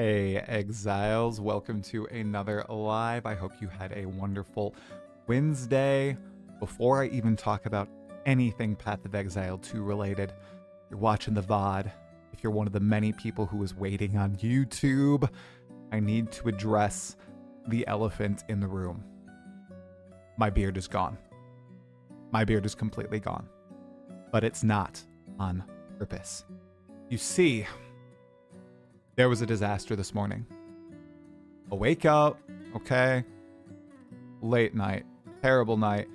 Hey, Exiles, welcome to another live. I hope you had a wonderful Wednesday. Before I even talk about anything Path of Exile 2 related, you're watching the VOD. If you're one of the many people who is waiting on YouTube, I need to address the elephant in the room. My beard is gone. My beard is completely gone. But it's not on purpose. You see, there was a disaster this morning. I wake up, okay, late night, terrible night.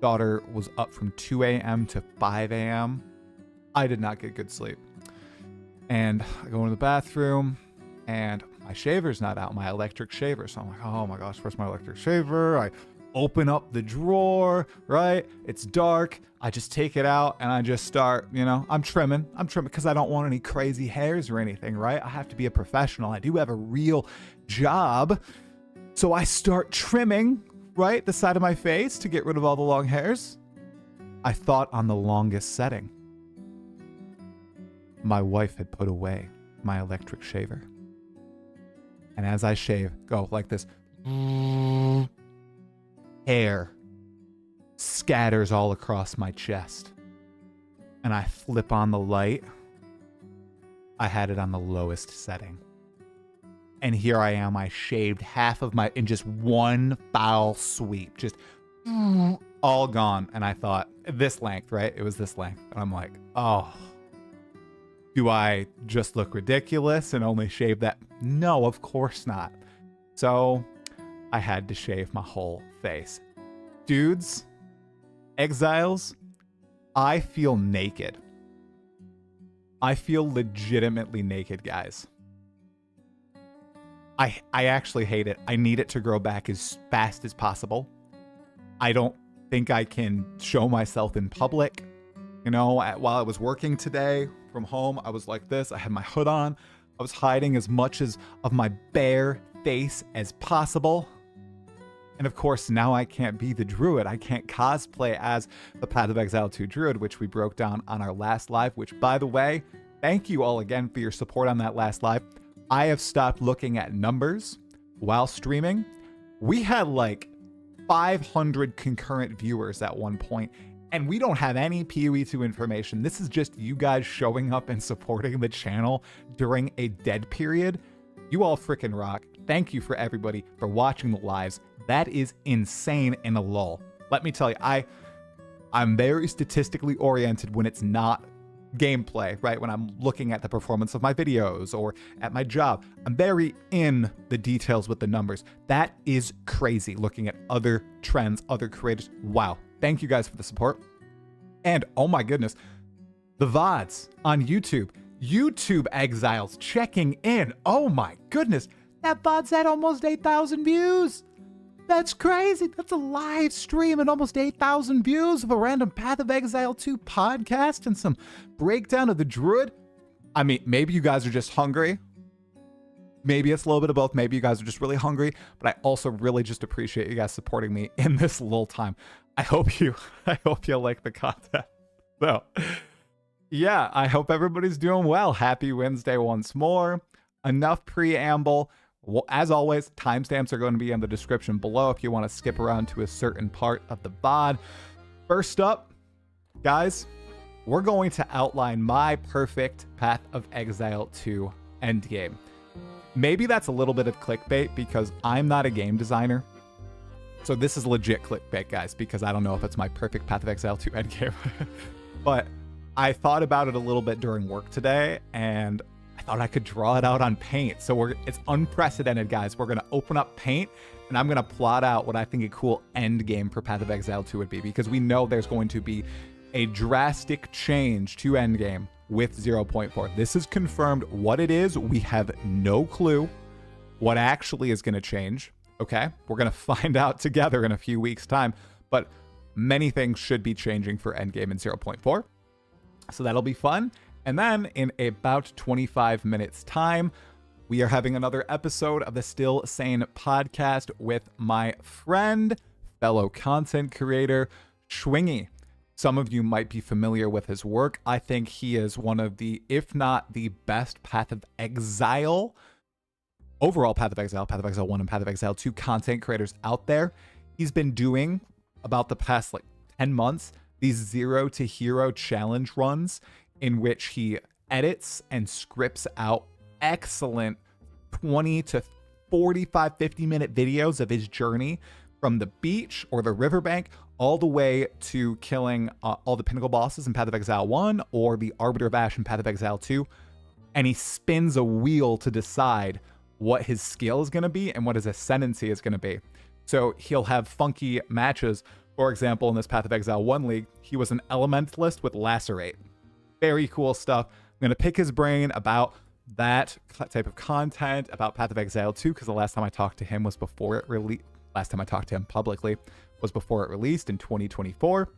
Daughter was up from 2 a.m. to 5 a.m. I did not get good sleep. And I go into the bathroom, and my shaver's not out, my electric shaver. So I'm like, oh my gosh, where's my electric shaver? I open up the drawer, right? It's dark. I just take it out and I just start, I'm trimming because I don't want any crazy hairs or anything, right? I have to be a professional. I do have a real job. So I start trimming, right, the side of my face to get rid of all the long hairs. I thought on the longest setting. My wife had put away my electric shaver. And as I shave, go like this, hair scatters all across my chest. And I flip on the light. I had it on the lowest setting. And here I am, I shaved half of my, in just one foul sweep, just all gone. And I thought, this length, right? It was this length. And I'm like, oh, do I just look ridiculous and only shave that? No, of course not. So I had to shave my whole face. Dudes, Exiles, I feel naked. I feel legitimately naked, guys. I actually hate it. I need it to grow back as fast as possible. I don't think I can show myself in public. While I was working today from home, I was like this. I had my hood on. I was hiding as much of my bare face as possible. And of course, now I can't be the druid. I can't cosplay as the Path of Exile 2 druid, which we broke down on our last live, which, by the way, thank you all again for your support on that last live. I have stopped looking at numbers while streaming. We had like 500 concurrent viewers at one point, and we don't have any PoE2 information. This is just you guys showing up and supporting the channel during a dead period. You all freaking rock. Thank you for everybody for watching the lives. That is insane in a lull. Let me tell you, I'm very statistically oriented when it's not gameplay, right? When I'm looking at the performance of my videos or at my job, I'm very in the details with the numbers. That is crazy looking at other trends, other creators. Wow. Thank you guys for the support. And oh my goodness, the VODs on YouTube. YouTube Exiles checking in. Oh my goodness. That VOD's at almost 8,000 views. That's crazy. That's a live stream and almost 8,000 views of a random Path of Exile 2 podcast and some breakdown of the druid. I mean, maybe you guys are just hungry. Maybe it's a little bit of both. Maybe you guys are just really hungry, but I also really just appreciate you guys supporting me in this lull time. I hope you like the content. So yeah, I hope everybody's doing well. Happy Wednesday once more. Enough preamble. Well, as always, timestamps are going to be in the description below if you want to skip around to a certain part of the VOD. First up, guys, we're going to outline my perfect Path of Exile 2 endgame. Maybe that's a little bit of clickbait because I'm not a game designer. So this is legit clickbait, guys, because I don't know if it's my perfect Path of Exile 2 endgame. But I thought about it a little bit during work today, and I thought I could draw it out on Paint. So it's unprecedented, guys. We're going to open up Paint, and I'm going to plot out what I think a cool end game for Path of Exile 2 would be, because we know there's going to be a drastic change to Endgame with 0.4. This is confirmed. What it is, we have no clue what actually is going to change, okay? We're going to find out together in a few weeks' time, but many things should be changing for Endgame in 0.4. So that'll be fun. And then in about 25 minutes time, we are having another episode of the Still Sane podcast with my friend, fellow content creator, Schwingy. Some of you might be familiar with his work. I think he is one of the, if not the best Path of Exile overall Path of Exile, Path of Exile 1, and Path of Exile 2 content creators out there. He's been doing about the past like 10 months these 0 to hero challenge runs in which he edits and scripts out excellent 20 to 45, 50-minute videos of his journey from the beach or the riverbank all the way to killing all the Pinnacle bosses in Path of Exile 1 or the Arbiter of Ash in Path of Exile 2. And he spins a wheel to decide what his skill is going to be and what his ascendancy is going to be. So he'll have funky matches. For example, in this Path of Exile 1 league, he was an elementalist with Lacerate. Very cool stuff. I'm going to pick his brain about that type of content, about Path of Exile 2, because the last time I talked to him was before it released. Last time I talked to him publicly was before it released in 2024.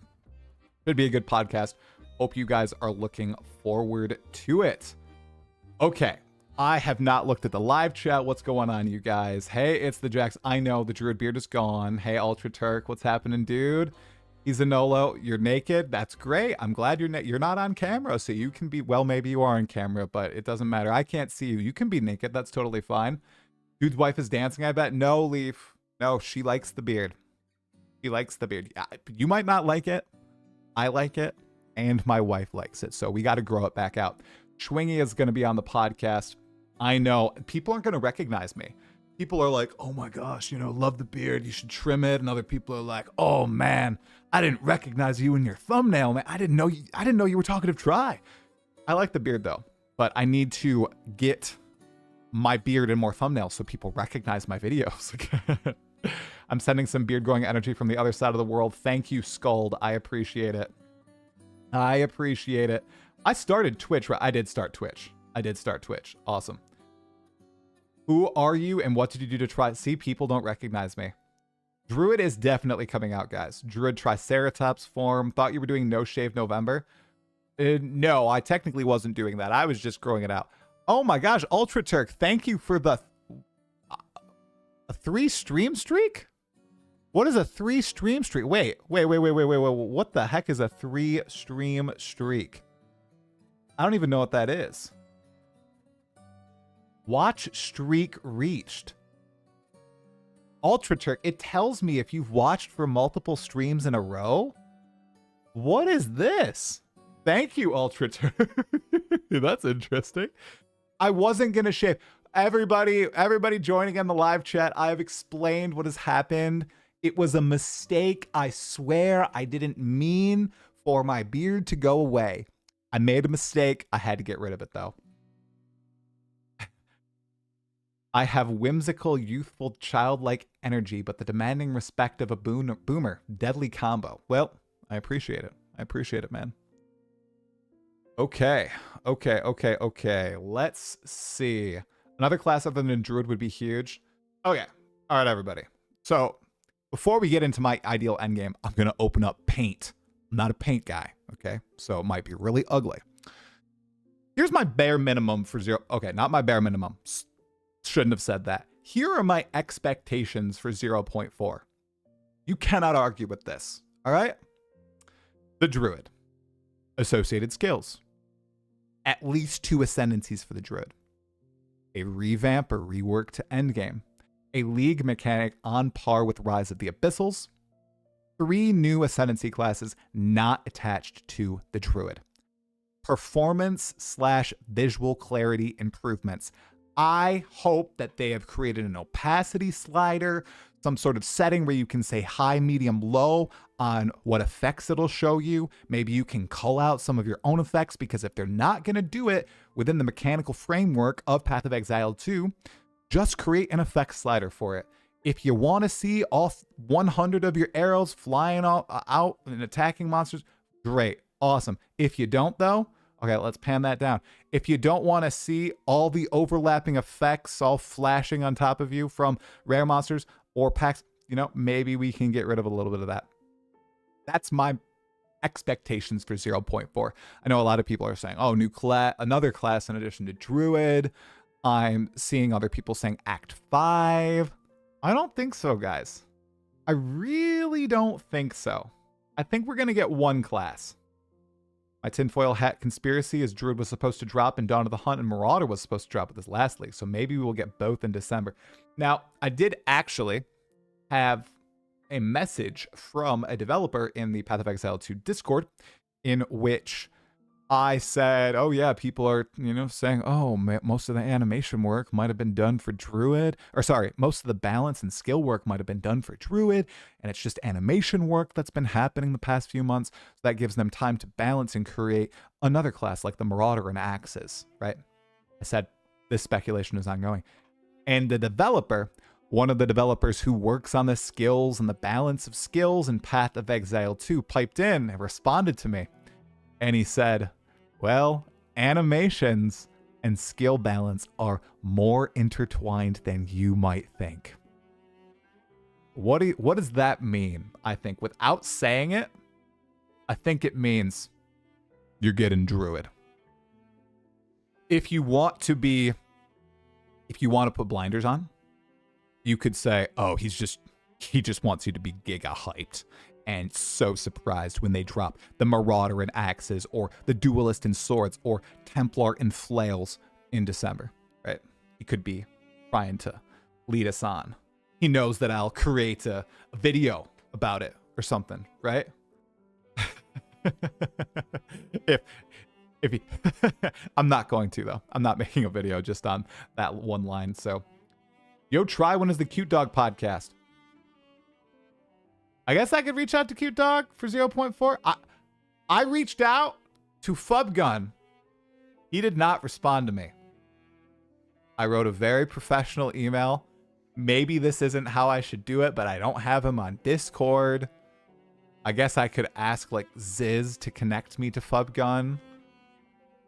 Should be a good podcast. Hope you guys are looking forward to it. Okay. I have not looked at the live chat. What's going on, you guys? Hey, it's the Jax. I know the Druid Beard is gone. Hey, Ultra Turk, what's happening, dude? He's a Nolo. You're naked. That's great. I'm glad you're not on camera, so you can be, well, maybe you are on camera, but it doesn't matter. I can't see you. You can be naked. That's totally fine. Dude's wife is dancing, I bet. No, Leaf. No, she likes the beard. She likes the beard. Yeah, you might not like it. I like it, and my wife likes it, so we got to grow it back out. Schwingy is going to be on the podcast. I know people aren't going to recognize me. People are like, oh my gosh, love the beard. You should trim it. And other people are like, oh man, I didn't recognize you in your thumbnail, man. I didn't know you were Talkative. Try. I like the beard though, but I need to get my beard in more thumbnails so people recognize my videos. I'm sending some beard growing energy from the other side of the world. Thank you, Scald. I appreciate it. I appreciate it. I started Twitch. I did start Twitch. Awesome. Who are you and what did you do to try? See, people don't recognize me. Druid is definitely coming out, guys. Druid Triceratops form. Thought you were doing No Shave November. No, I technically wasn't doing that. I was just growing it out. Oh my gosh, Ultra Turk, thank you for the a 3 stream streak? What is a 3 stream streak? Wait. What the heck is a 3 stream streak? I don't even know what that is. Watch streak reached. Ultra Turk, it tells me if you've watched for multiple streams in a row. What is this? Thank you, Ultra Turk. That's interesting. I wasn't going to shave. Everybody joining in the live chat, I have explained what has happened. It was a mistake. I swear I didn't mean for my beard to go away. I made a mistake. I had to get rid of it, though. I have whimsical, youthful, childlike energy, but the demanding respect of a boomer. Deadly combo. Well, I appreciate it. I appreciate it, man. Okay. Let's see. Another class other than Druid would be huge. Okay. All right, everybody. So before we get into my ideal endgame, I'm going to open up paint. I'm not a paint guy, okay? So it might be really ugly. Here's my bare minimum for 0. Okay, not my bare minimum. Shouldn't have said that. Here are my expectations for 0.4. You cannot argue with this, all right? The Druid. Associated skills. At least 2 ascendancies for the Druid. A revamp or rework to endgame. A league mechanic on par with Rise of the Abyssals. 3 new ascendancy classes not attached to the Druid. Performance/visual clarity improvements. I hope that they have created an opacity slider, some sort of setting where you can say high, medium, low on what effects it'll show you. Maybe you can cull out some of your own effects, because if they're not going to do it within the mechanical framework of Path of Exile 2, just create an effect slider for it. If you want to see all 100 of your arrows flying out and attacking monsters, great, awesome. If you don't, though, okay, let's pan that down. If you don't want to see all the overlapping effects all flashing on top of you from rare monsters or packs, maybe we can get rid of a little bit of that. That's my expectations for 0.4. I know a lot of people are saying, oh, another class in addition to Druid. I'm seeing other people saying Act 5. I don't think so, guys. I really don't think so. I think we're going to get 1 class. My tinfoil hat conspiracy is Druid was supposed to drop and Dawn of the Hunt and Marauder was supposed to drop with this last league. So maybe we will get both in December. Now, I did actually have a message from a developer in the Path of Exile 2 Discord in which I said, oh yeah, people are, saying, oh, most of the animation work might have been done for Druid. Or sorry, most of the balance and skill work might have been done for Druid. And it's just animation work that's been happening the past few months. So that gives them time to balance and create another class like the Marauder and Axes, right? I said, this speculation is ongoing. And the developer, one of the developers who works on the skills and the balance of skills in Path of Exile 2, piped in and responded to me. And he said, well, animations and skill balance are more intertwined than you might think. What does that mean? I think without saying it, I think it means you're getting Druid. If you want to put blinders on, you could say, oh, he just wants you to be giga hyped and so surprised when they drop the Marauder and Axes or the Duelist and Swords or Templar and Flails in December, right? He could be trying to lead us on. He knows that I'll create a video about it or something, right? if he I'm not going to, though. I'm not making a video just on that one line. So yo, try one as the Cute Dog podcast. I guess I could reach out to Cute Dog for 0.4. I reached out to Fubgun. He did not respond to me. I wrote a very professional email. Maybe this isn't how I should do it, but I don't have him on Discord. I guess I could ask like Ziz to connect me to Fubgun.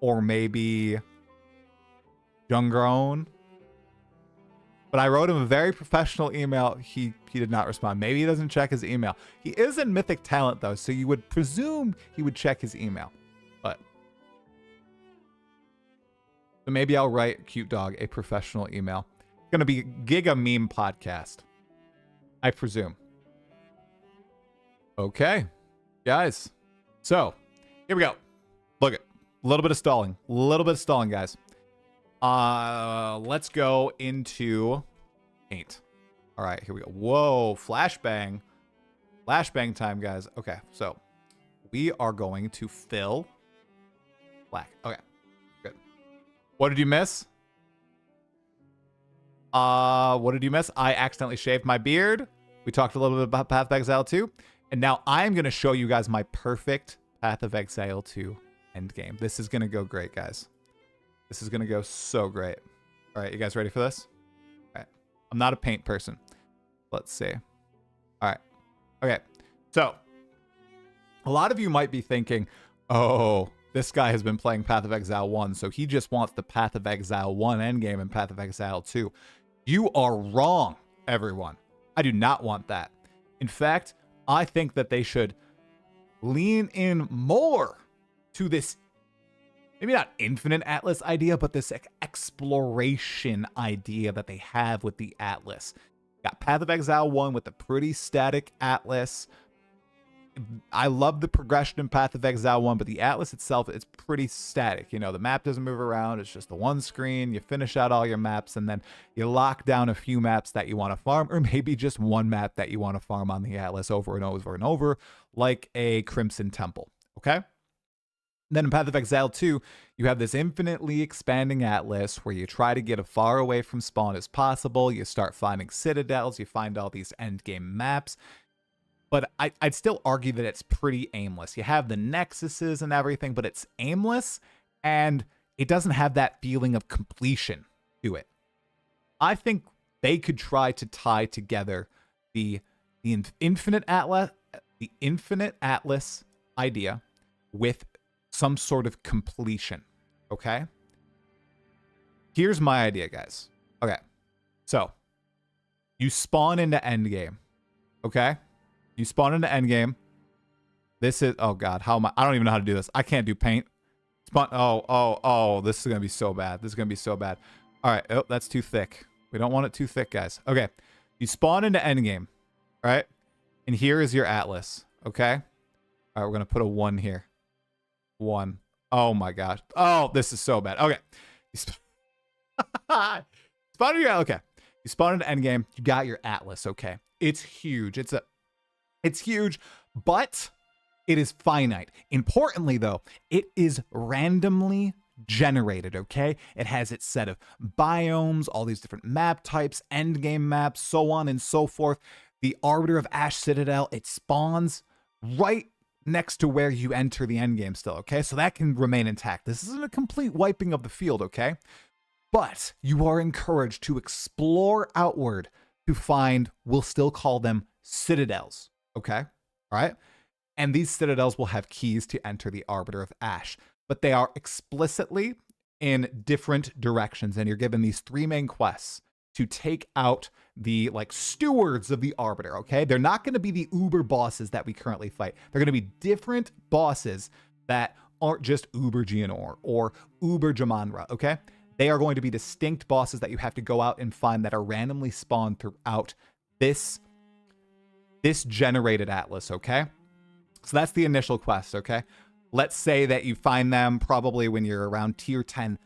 Or maybe Jungrown. But I wrote him a very professional email. He did not respond. Maybe he doesn't check his email. He is in Mythic Talent, though, so you would presume he would check his email. But so maybe I'll write Cute Dog a professional email. It's going to be Giga Meme Podcast, I presume. Okay, guys. So here we go. Look at a little bit of stalling. A little bit of stalling, guys. Let's go into paint. All right, here we go. Whoa, flashbang. Flashbang time, guys. Okay, so we are going to fill black. Okay, good. What did you miss? What did you miss? I accidentally shaved my beard. We talked a little bit about Path of Exile 2. And now I'm going to show you guys my perfect Path of Exile 2 endgame. This is going to go great, guys. This is going to go so great. All right, you guys ready for this? All right. I'm not a paint person. Let's see. All right. Okay. So, a lot of you might be thinking, oh, this guy has been playing Path of Exile 1, so he just wants the Path of Exile 1 endgame and Path of Exile 2. You are wrong, everyone. I do not want that. In fact, I think that they should lean in more to this, maybe not infinite Atlas idea, but this exploration idea that they have with the Atlas. Got Path of Exile 1 with a pretty static Atlas. I love the progression in Path of Exile 1, but the Atlas itself is pretty static. You know, the map doesn't move around. It's just the one screen. You finish out all your maps, and then you lock down a few maps that you want to farm, or maybe just one map that you want to farm on the Atlas over and over and over, like a Crimson Temple, okay? Then in Path of Exile 2, you have this infinitely expanding Atlas where you try to get as far away from spawn as possible. You start finding citadels. You find all these endgame maps. But I'd still argue that it's pretty aimless. You have the nexuses and everything, but it's aimless, and it doesn't have that feeling of completion to it. I think they could try to tie together the infinite Atlas idea with some sort of completion, okay? Here's my idea, guys. Okay, so you spawn into Endgame, okay? You spawn into Endgame. This is, oh God, how am I don't even know how to do this. I can't do paint. Spawn, oh, this is gonna be so bad. This is gonna be so bad. All right, oh, that's too thick. We don't want it too thick, guys. Okay, you spawn into Endgame, right? And here is your Atlas, okay? All right, we're gonna put a 1 here. 1. Oh my gosh. Oh, this is so bad. Okay. Spawned your okay. You spawned an endgame. You got your atlas. Okay. It's huge. It's huge, but it is finite. Importantly, though, it is randomly generated. Okay. It has its set of biomes, all these different map types, endgame maps, so on and so forth. The Arbiter of Ash Citadel, it spawns right next to where you enter the endgame still, okay? So that can remain intact. This isn't a complete wiping of the field, okay? But you are encouraged to explore outward to find, we'll still call them citadels, okay? All right? And these citadels will have keys to enter the Arbiter of Ash, but they are explicitly in different directions, and you're given these 3 main quests to take out the like stewards of the Arbiter, okay? They're not going to be the uber bosses that we currently fight. They're going to be different bosses that aren't just uber Geonor or uber Jamanra, okay? They are going to be distinct bosses that you have to go out and find that are randomly spawned throughout this generated atlas, okay? So that's the initial quest, okay? Let's say that you find them probably when you're around tier 10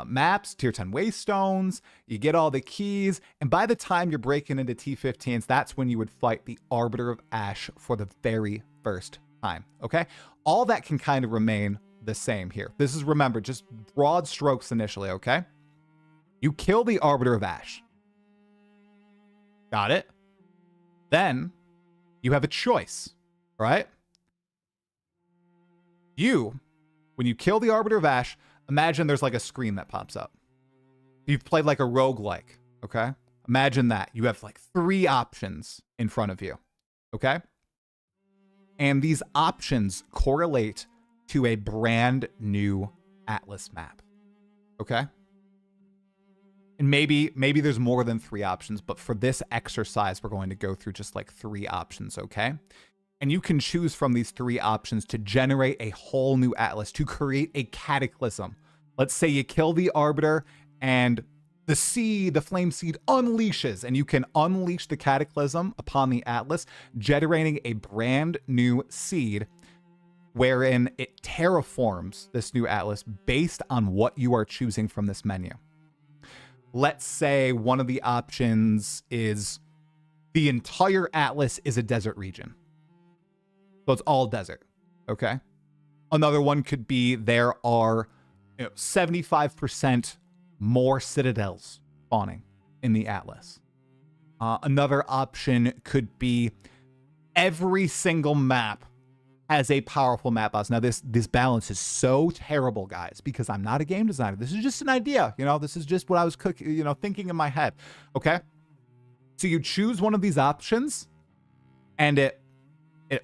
maps, tier 10 waystones, you get all the keys, and by the time you're breaking into T15s, that's when you would fight the Arbiter of Ash for the very first time, okay? All that can kind of remain the same here. This is, remember, just broad strokes initially, okay? You kill the Arbiter of Ash. Got it? Then you have a choice, right? When you kill the Arbiter of Ash, imagine there's like a screen that pops up. You've played like a roguelike, okay? Imagine that. You have like 3 options in front of you, okay? And these options correlate to a brand new atlas map, okay? And maybe there's more than 3 options, but for this exercise, we're going to go through just like 3 options, okay? And you can choose from these 3 options to generate a whole new atlas, to create a cataclysm. Let's say you kill the Arbiter and the flame seed unleashes, and you can unleash the cataclysm upon the atlas, generating a brand new seed wherein it terraforms this new atlas based on what you are choosing from this menu. Let's say one of the options is the entire atlas is a desert region. So it's all desert, okay? Another one could be there are 75% more citadels spawning in the atlas. Another option could be every single map has a powerful map boss. Now this balance is so terrible, guys, because I'm not a game designer. This is just an idea, this is just what I was thinking in my head, okay? So you choose one of these options and it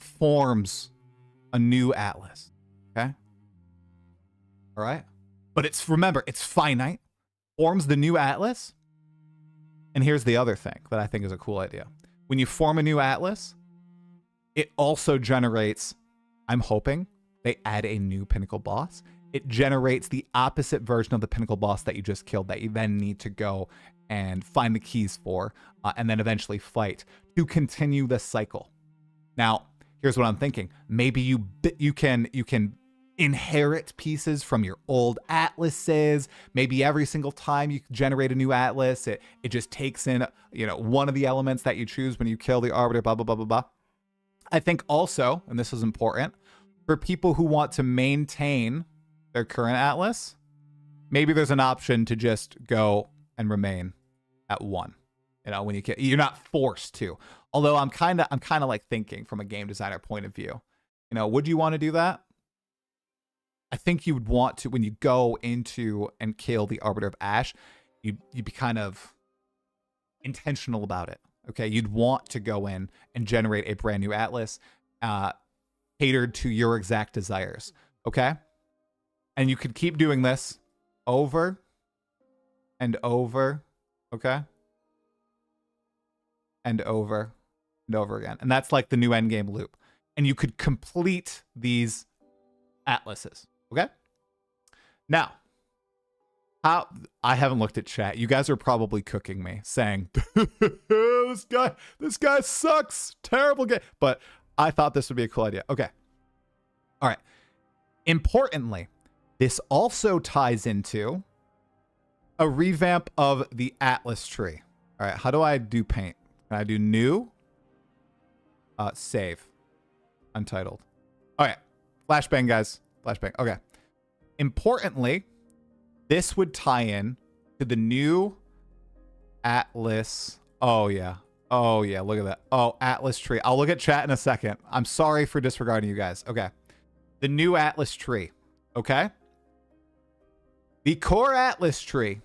forms a new atlas, okay? All right? But remember, it's finite, forms the new atlas. And here's the other thing that I think is a cool idea. When you form a new atlas, it also generates, I'm hoping, they add a new Pinnacle boss. It generates the opposite version of the Pinnacle boss that you just killed that you then need to go and find the keys for, and then eventually fight to continue this cycle. Now, here's what I'm thinking. Maybe you can inherit pieces from your old atlases. Maybe every single time you generate a new atlas, it just takes in one of the elements that you choose when you kill the Arbiter, blah, blah, blah, blah, blah. I think also, and this is important, for people who want to maintain their current atlas, maybe there's an option to just go and remain at 1. When you kill, you're not forced to. Although I'm kind of like thinking from a game designer point of view, would you want to do that? I think you would want to, when you go into and kill the Arbiter of Ash, you'd be kind of intentional about it. Okay, you'd want to go in and generate a brand new atlas catered to your exact desires. Okay, and you could keep doing this over and over. Okay, and over and over again, and that's like the new endgame loop. And you could complete these atlases. Okay. Now, I haven't looked at chat. You guys are probably cooking me, saying this guy sucks. Terrible game. But I thought this would be a cool idea. Okay. All right. Importantly, this also ties into a revamp of the Atlas tree. All right, how do I do paint? Can I do new? Save. Untitled. All right, flashbang, guys. Flashbang. Okay. Importantly, this would tie in to the new Atlas. Oh, yeah. Oh, yeah. Look at that. Oh, Atlas tree. I'll look at chat in a second. I'm sorry for disregarding you guys. Okay. The new Atlas tree. Okay. The core Atlas tree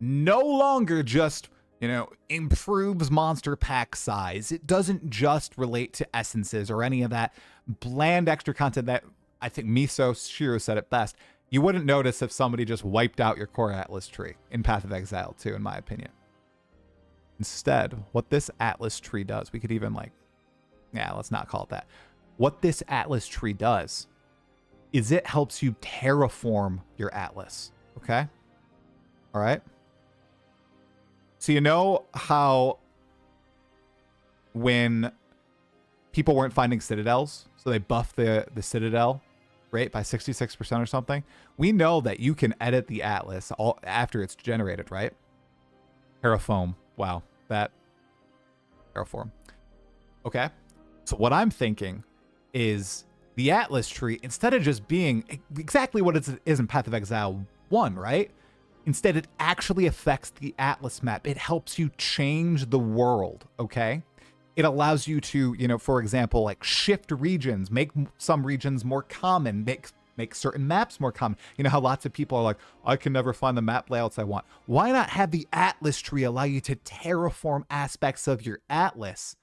no longer just, improves monster pack size. It doesn't just relate to essences or any of that bland extra content that I think Miso Shiro said it best. You wouldn't notice if somebody just wiped out your core Atlas tree in Path of Exile 2, in my opinion. Instead, what this Atlas tree does, we could even let's not call it that. What this Atlas tree does is it helps you terraform your Atlas. Okay? All right? So you know how when people weren't finding citadels, so they buffed the citadel rate by 66% or something? We know that you can edit the Atlas all after it's generated, right? Terraform. Wow. That terraform. Okay. So what I'm thinking is the Atlas tree, instead of just being exactly what it is in Path of Exile 1, right? Instead, it actually affects the Atlas map. It helps you change the world, okay? It allows you to, for example, shift regions, make some regions more common, make certain maps more common. You know how lots of people are like, I can never find the map layouts I want. Why not have the Atlas tree allow you to terraform aspects of your Atlas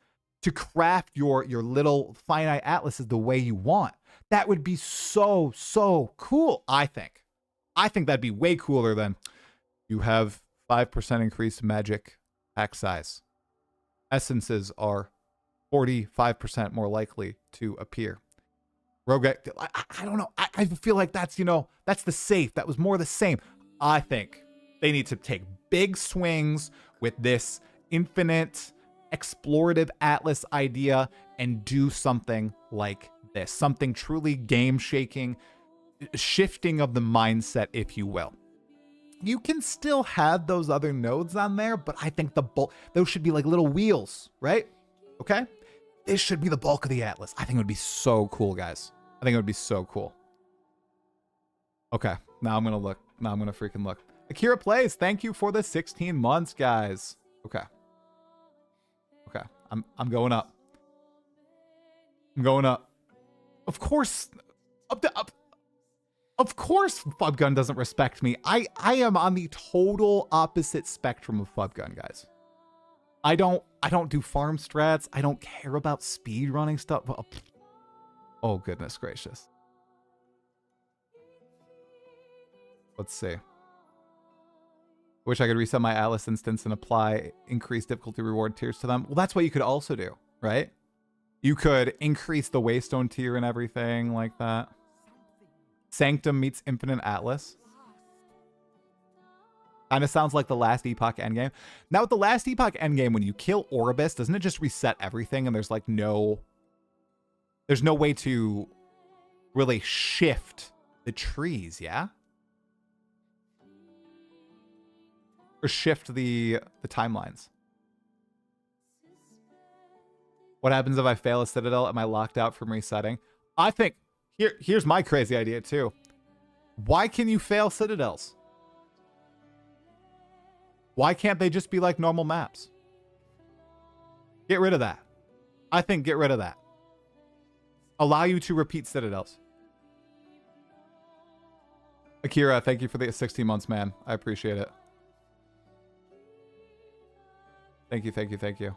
to craft your little finite atlases the way you want? That would be so, so cool, I think. I think that'd be way cooler than you have 5% increased magic pack size. Essences are 45% more likely to appear. Rogue, I don't know. I feel like that's, that's the safe. That was more the same. I think they need to take big swings with this infinite explorative Atlas idea and do something like this. Something truly game-shaking, shifting of the mindset, if you will. You can still have those other nodes on there, but I think those should be like little wheels, right? Okay? This should be the bulk of the Atlas. I think it would be so cool, guys. I think it would be so cool. Okay, now I'm gonna look. Now I'm gonna freaking look. Akira Plays, thank you for the 16 months, guys. Okay. Okay, I'm going up. I'm going up. Of course, Of course Fubgun doesn't respect me. I am on the total opposite spectrum of Fubgun, guys. I don't do farm strats. I don't care about speed running stuff. Oh, goodness gracious. Let's see. Wish I could reset my Atlas instance and apply increased difficulty reward tiers to them. Well, that's what you could also do, right? You could increase the Waystone tier and everything like that. Sanctum meets Infinite Atlas. Kind of sounds like the Last Epoch Endgame. Now, with the Last Epoch Endgame, when you kill Orbis, doesn't it just reset everything and there's there's no way to really shift the trees, yeah? Or shift the timelines. What happens if I fail a Citadel? Am I locked out from resetting? I think here's my crazy idea too. Why can you fail Citadels? Why can't they just be like normal maps? Get rid of that. I think get rid of that. Allow you to repeat Citadels. Akira, thank you for the 16 months, man. I appreciate it. Thank you, thank you, thank you.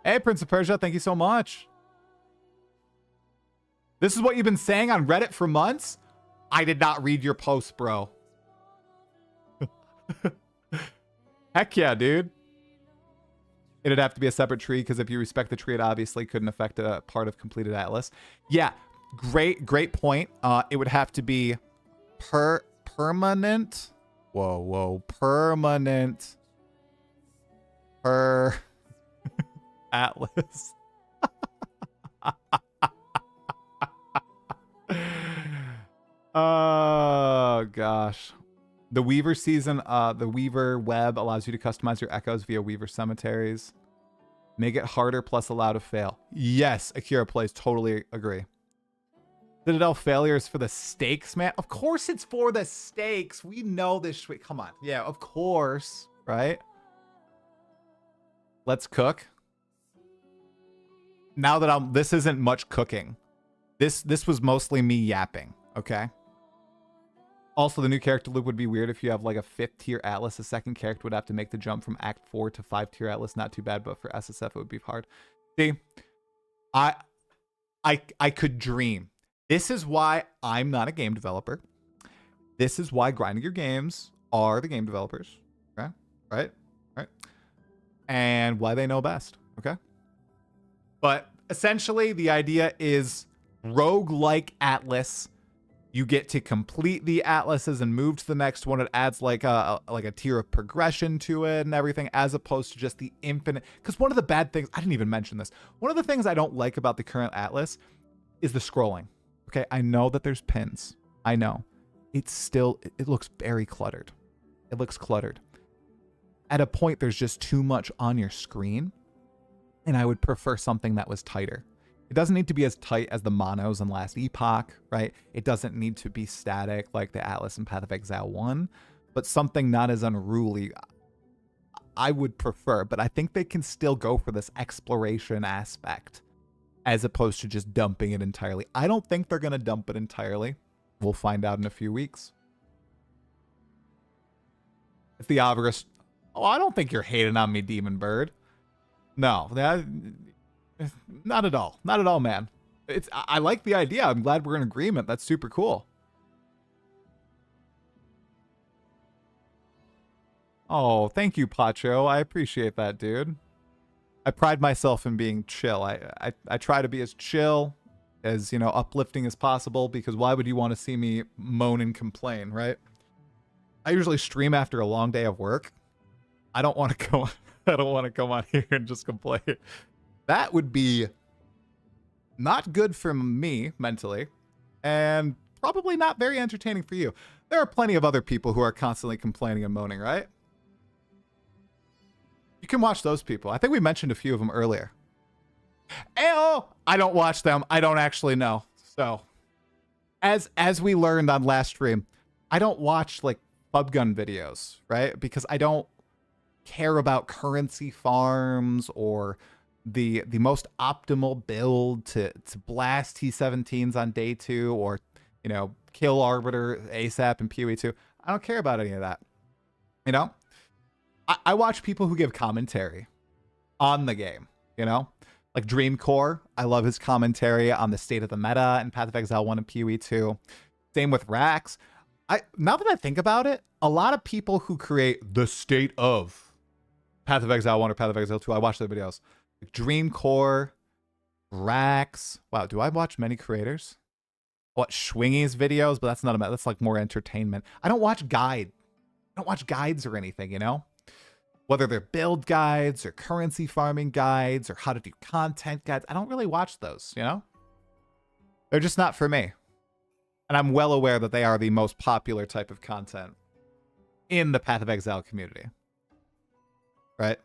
Hey, Prince of Persia, thank you so much. This is what you've been saying on Reddit for months? I did not read your post, bro. Heck yeah, dude. It'd have to be a separate tree, because if you respect the tree, it obviously couldn't affect a part of completed Atlas. Yeah, great point. It would have to be permanent. Whoa, permanent Atlas. Oh gosh. The Weaver season, the Weaver web allows you to customize your echoes via Weaver cemeteries. Make it harder plus allow to fail. Yes, Akira plays, totally agree. Citadel failures for the stakes, man. Of course it's for the stakes. We know this. Come on. Yeah, of course. Right? Let's cook. Now that this isn't much cooking. This was mostly me yapping. Okay? Also, the new character loop would be weird if you have like a 5th tier Atlas. The second character would have to make the jump from Act 4 to 5 tier Atlas. Not too bad, but for SSF it would be hard. See, I could dream. This is why I'm not a game developer. This is why grinding your games are the game developers. Okay? Right? And why they know best. Okay? But essentially, the idea is roguelike Atlas. You get to complete the atlases and move to the next one. It adds like a tier of progression to it and everything, as opposed to just the infinite. Because one of the bad things, I didn't even mention this. One of the things I don't like about the current atlas is the scrolling. Okay, I know that there's pins. I know. It's still, it looks very cluttered. It looks cluttered. At a point, there's just too much on your screen. And I would prefer something that was tighter. It doesn't need to be as tight as the monos in Last Epoch, right? It doesn't need to be static like the Atlas and Path of Exile 1, but something not as unruly I would prefer. But I think they can still go for this exploration aspect as opposed to just dumping it entirely. I don't think they're going to dump it entirely. We'll find out in a few weeks. If the Avarice... Oh, I don't think you're hating on me, Demon Bird. No, not at all. Not at all, man. I like the idea. I'm glad we're in agreement. That's super cool. Oh, thank you, Pacho. I appreciate that, dude. I pride myself in being chill. I try to be as chill, as, you know, uplifting as possible, because why would you want to see me moan and complain, right? I usually stream after a long day of work. I don't want to go I don't want to come on here and just complain. That would be not good for me mentally, and probably not very entertaining for you. There are plenty of other people who are constantly complaining and moaning, right? You can watch those people. I think we mentioned a few of them earlier. Ayo! I don't watch them. I don't actually know. So, as we learned on last stream, I don't watch like PubGun videos, right? Because I don't care about currency farms or the most optimal build to blast T17s on day 2, or, you know, kill Arbiter ASAP and PoE 2. I don't care about any of that. You know, I watch people who give commentary on the game, you know, like Dreamcore. I love his commentary on the state of the meta and Path of Exile 1 and PoE 2. Same with Rax. Now that I think about it, a lot of people who create the state of Path of Exile 1 or Path of Exile 2, I watch their videos. Like Dreamcore, Rax. Wow, do I watch many creators? What, Schwingy's videos? But that's not that's like more entertainment. I don't watch guides or anything, you know? Whether they're build guides or currency farming guides or how to do content guides, I don't really watch those, you know? They're just not for me. And I'm well aware that they are the most popular type of content in the Path of Exile community. Right?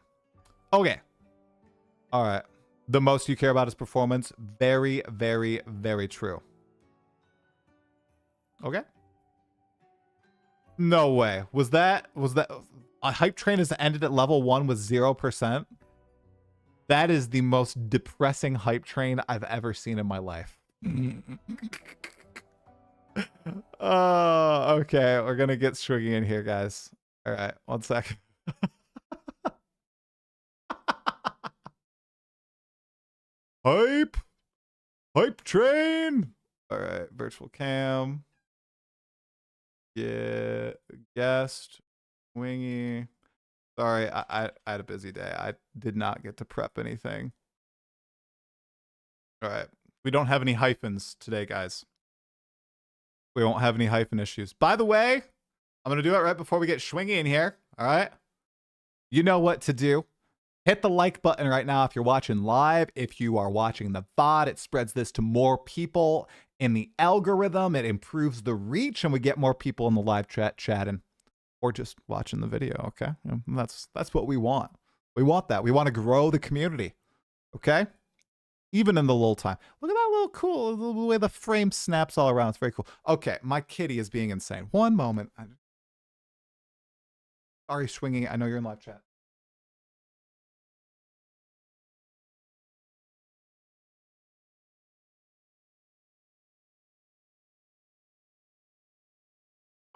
Okay. All right. The most you care about is performance. Very, very, very true. Okay. No way. Was that a hype train has ended at level 1 with 0%? That is the most depressing hype train I've ever seen in my life. Oh, okay. We're gonna get Schwingy in here, guys. All right, 1 second. Hype train. All right, virtual cam. Yeah, guest, Schwingy. Sorry, I had a busy day. I did not get to prep anything. All right, we don't have any hyphens today, guys. We won't have any hyphen issues. By the way, I'm gonna do it right before we get Schwingy in here. All right, you know what to do. Hit the like button right now if you're watching live. If you are watching the VOD, it spreads this to more people in the algorithm. It improves the reach, and we get more people in the live chat chatting or just watching the video, okay? And that's what we want. We want that. We want to grow the community, okay? Even in the little time. Look at that little cool, the way the frame snaps all around. It's very cool. Okay, my kitty is being insane. One moment. Sorry, Schwingy. I know you're in live chat.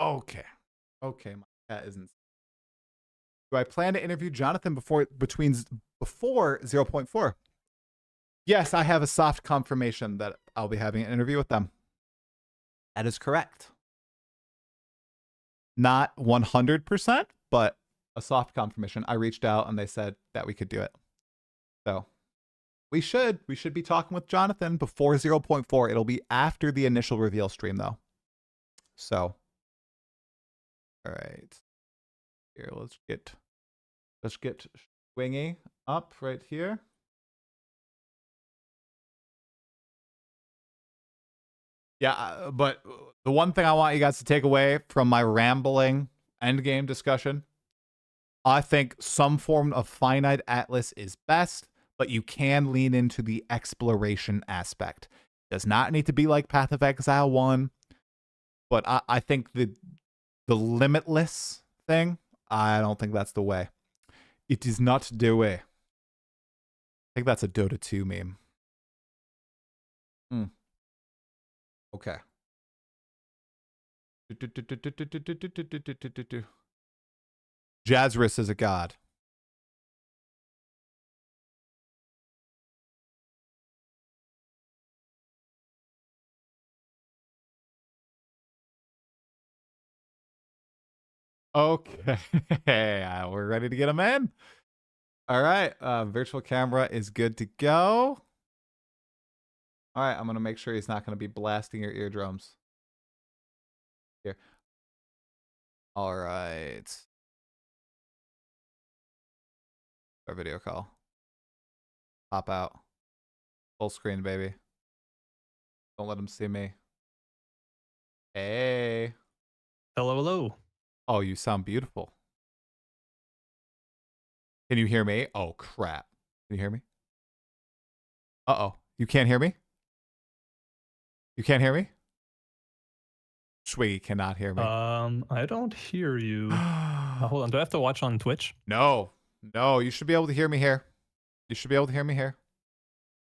Okay. Okay, my cat isn't. Do I plan to interview Jonathan before 0.4? Yes, I have a soft confirmation that I'll be having an interview with them. That is correct. Not 100%, but a soft confirmation. I reached out and they said that we could do it. So we should be talking with Jonathan before 0.4. It'll be after the initial reveal stream though. So all right. Here, let's get Schwingy up right here. Yeah, but the one thing I want you guys to take away from my rambling endgame discussion, I think some form of finite atlas is best, but you can lean into the exploration aspect. Does not need to be like Path of Exile 1, but I think the limitless thing, I don't think that's the way. It is not the way. I think that's a Dota 2 meme. Okay. Jazzris is a god. Okay. We're ready to get him in. All right. Virtual camera is good to go. All right. I'm going to make sure he's not going to be blasting your eardrums. Here. All right. Our video call. Pop out. Full screen, baby. Don't let him see me. Hey. Hello, hello. Oh, you sound beautiful. Can you hear me? Oh, crap. Can you hear me? Uh-oh. You can't hear me? You can't hear me? Schwingy cannot hear me. I don't hear you. Hold on. Do I have to watch on Twitch? No. No, you should be able to hear me here. You should be able to hear me here.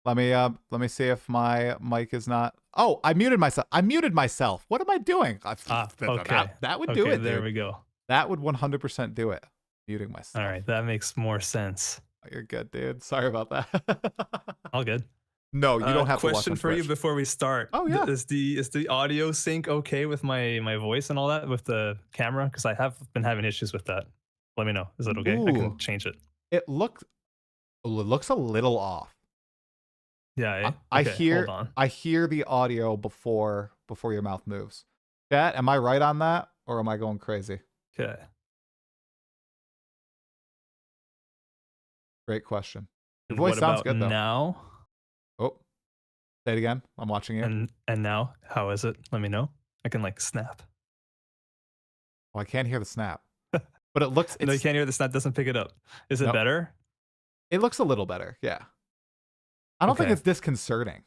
Let me see if my mic is not. Oh, I muted myself. What am I doing? Okay. That would do it. There dude. we go. That would 100% do it. Muting myself. All right, that makes more sense. Oh, you're good, dude. Sorry about that. All good. No, you don't have to watch question on for you Twitch. before we start. Oh yeah. Is the audio sync okay with my voice and all that with the camera? Because I have been having issues with that. Let me know. Is it okay? Ooh. I can change it. It looks a little off. Yeah. I okay, hear hold on. I hear the audio before your mouth moves. Chat, am I right on that or am I going crazy? Okay. Great question. Your And voice what sounds about good though. now? Oh, say it again. I'm watching you. And now, how is it? Let me know. I can like snap. Oh, I can't hear the snap, but it looks. No, you can't hear the snap. Doesn't pick it up. Is it better? It looks a little better. Yeah. I don't think it's disconcerting.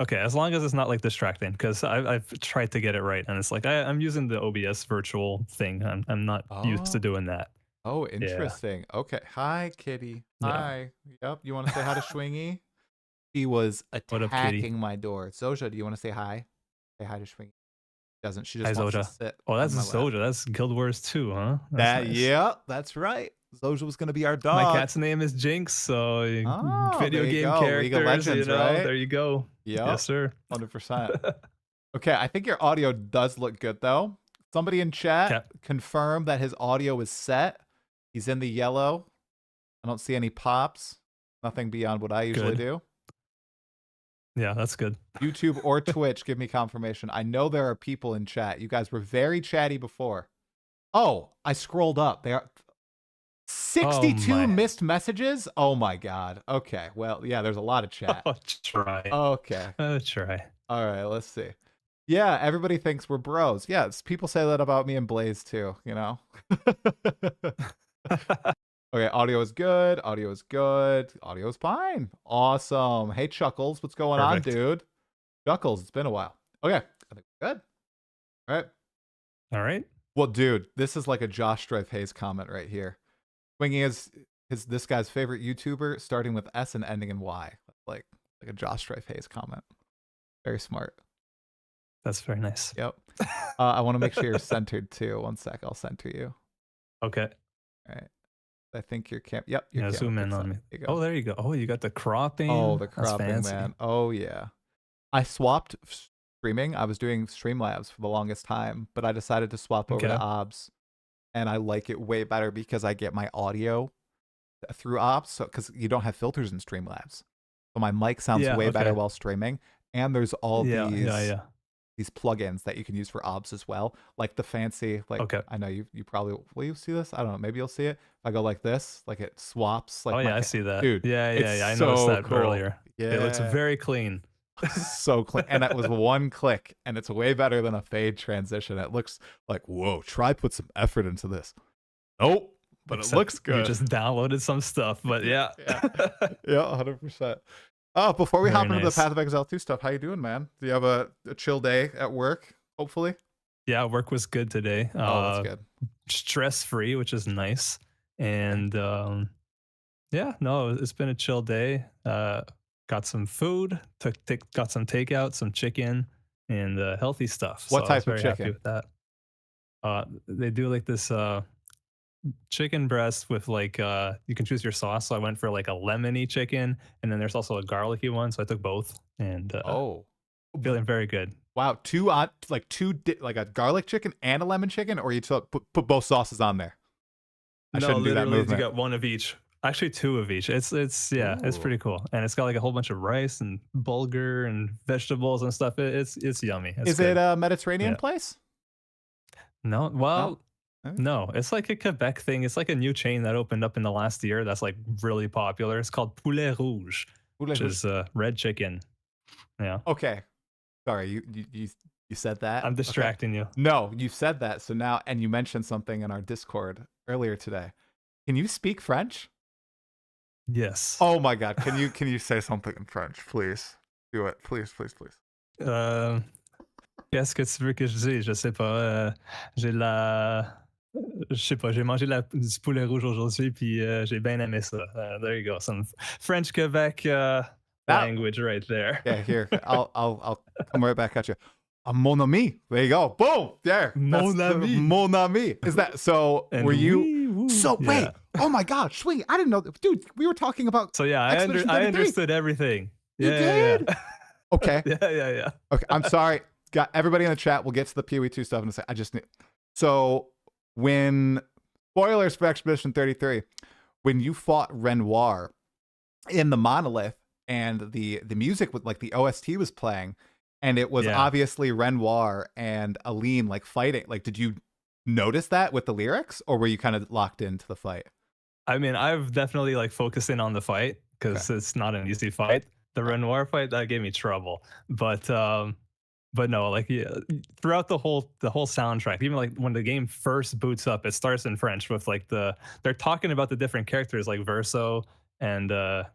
Okay, as long as it's not like distracting, because I've tried to get it right, and it's like I'm using the OBS virtual thing. I'm not used to doing that. Oh, interesting. Yeah. Okay. Hi, Kitty. Hi. Yep. You want to say hi to Schwingy? She was attacking my door. Zoja, do you want to say hi? Say hi to Schwingy. Doesn't she just wants to sit? Oh, that's Zoja. That's Guild Wars 2, huh? That's nice. Yeah, that's right. Zoja was gonna be our dog. My cat's name is Jinx, so video game characters. League of Legends, right? There you go. Yeah. Yes, sir. 100%. Okay, I think your audio does look good though. Somebody in chat confirmed that his audio is set. He's in the yellow. I don't see any pops. Nothing beyond what I usually do. Yeah, that's good. YouTube or Twitch, give me confirmation. I know there are people in chat. You guys were very chatty before. Oh, I scrolled up. Oh 62 my. missed messages? Oh my god. Okay. Well, yeah, there's a lot of chat. Oh, try. Okay. Try. All right, let's see. Yeah, everybody thinks we're bros. Yeah, people say that about me and Blaze too, you know? Okay, audio is good. Audio is good. Audio is fine. Awesome. Hey, Chuckles, what's going on, Perfect. dude? Chuckles, it's been a while. Okay, I think we're good. All right. All right. Well, dude, this is like a Josh Strife Hayes comment right here. Swingy is this guy's favorite YouTuber, starting with S and ending in Y. Like a Josh Strife Hayes comment. Very smart. That's very nice. Yep. I want to make sure you're centered too. One sec, I'll center you. Okay. All right. I think your cam. Yep. Your Yeah, camera zoom in picks on up. me. There you go. Oh, there you go. Oh, you got the cropping. Oh, the That's cropping, fancy. man. Oh yeah. I swapped streaming. I was doing Streamlabs for the longest time, but I decided to swap over to Okay. OBS, and I like it way better because I get my audio through OBS, so because you don't have filters in Streamlabs, so my mic sounds Yeah, way better okay. while streaming. And there's all Yeah, these plugins that you can use for OBS as well, like the fancy, like Okay. I know you probably will you see this? I don't know, maybe you'll see it. If I go like this, like it swaps like Oh my yeah, I see that. dude. Yeah, It's I noticed so that cool. earlier. Yeah, It looks very clean. so clean, and that was one click, and it's way better than a fade transition. It looks like whoa, try put some effort into this. Nope, but Except it looks good. You just downloaded some stuff, but yeah. Yeah, 100%. Oh, before we Very hop into the nice. Path of Exile 2 stuff, how you doing, man? Do you have a chill day at work, hopefully? Yeah, work was good today. Oh, that's good. Stress free, which is nice. And yeah, no, it's been a chill day. Got some food, got some takeout, some chicken, and healthy stuff. What so I was type of very happy chicken? with that. They do like this chicken breast with like you can choose your sauce. So I went for like a lemony chicken, and then there's also a garlicky one. So I took both, and Oh, feeling very good. wow. Like a garlic chicken and a lemon chicken, or you put both sauces on there? I No, shouldn't do that literally, you movement. got one of each. Actually, two of each. It's yeah, it's Ooh. pretty cool, and it's got like a whole bunch of rice and bulgur and vegetables and stuff. It's yummy. Is it a Mediterranean place? No, well, No? no, it's like a Quebec thing. It's like a new chain that opened up in the last year. That's like really popular. It's called Poulet Rouge, which is red chicken. Yeah. Okay. Sorry, you said that. I'm distracting you. No, you said that. So now, and you mentioned something in our Discord earlier today. Can you speak French? Yes. Oh my God! Can you say something in French, please? Do it, please. Qu'est-ce que tu veux que je dise? Je sais pas. J'ai je sais pas. J'ai mangé du poulet rouge aujourd'hui, puis j'ai bien aimé ça. There you go. Some French Quebec language right there. Yeah, here. I'll come right back at you. Mon ami. There you go. Boom. There. Mon ami. Mon ami. Is that so? And were you? woo, So wait. yeah. Oh my God, Schwingy, I didn't know. Dude, we were talking about. So yeah, I understood everything. You did? Yeah. Okay. Yeah. Okay. I'm sorry. Got everybody in the chat. We'll get to the PoE2 stuff in a second. I just need. So when spoilers for Expedition 33, when you fought Renoir in the Monolith and the music with like the OST was playing, and it was obviously Renoir and Aline like fighting. Like, did you notice that with the lyrics, or were you kind of locked into the fight? I mean, I've definitely like focused in on the fight because it's not an easy fight. The Renoir fight that gave me trouble, but no, like throughout the whole soundtrack, even like when the game first boots up, it starts in French with like they're talking about the different characters like Verso and I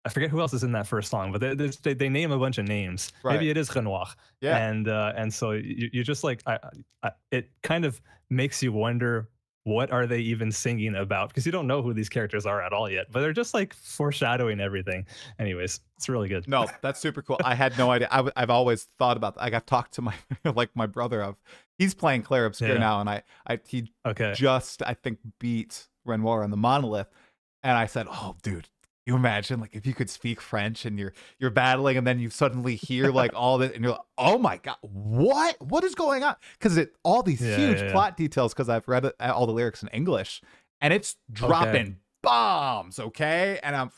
forget who else is in that first song, but they name a bunch of names. Right. Maybe it is Renoir. Yeah. And so you just like it kind of makes you wonder, what are they even singing about? Because you don't know who these characters are at all yet, but they're just like foreshadowing everything. Anyways, it's really good. No, that's super cool. I had no idea. I've always thought about that. Like I've talked to my my brother he's playing Clair Obscur now, and he just I think beat Renoir on the Monolith, and I said, oh dude, you imagine like if you could speak French and you're battling, and then you suddenly hear like all this, and you're like, oh my God, what is going on? Because all these huge plot details, because I've read all the lyrics in English, and it's dropping bombs, and I'm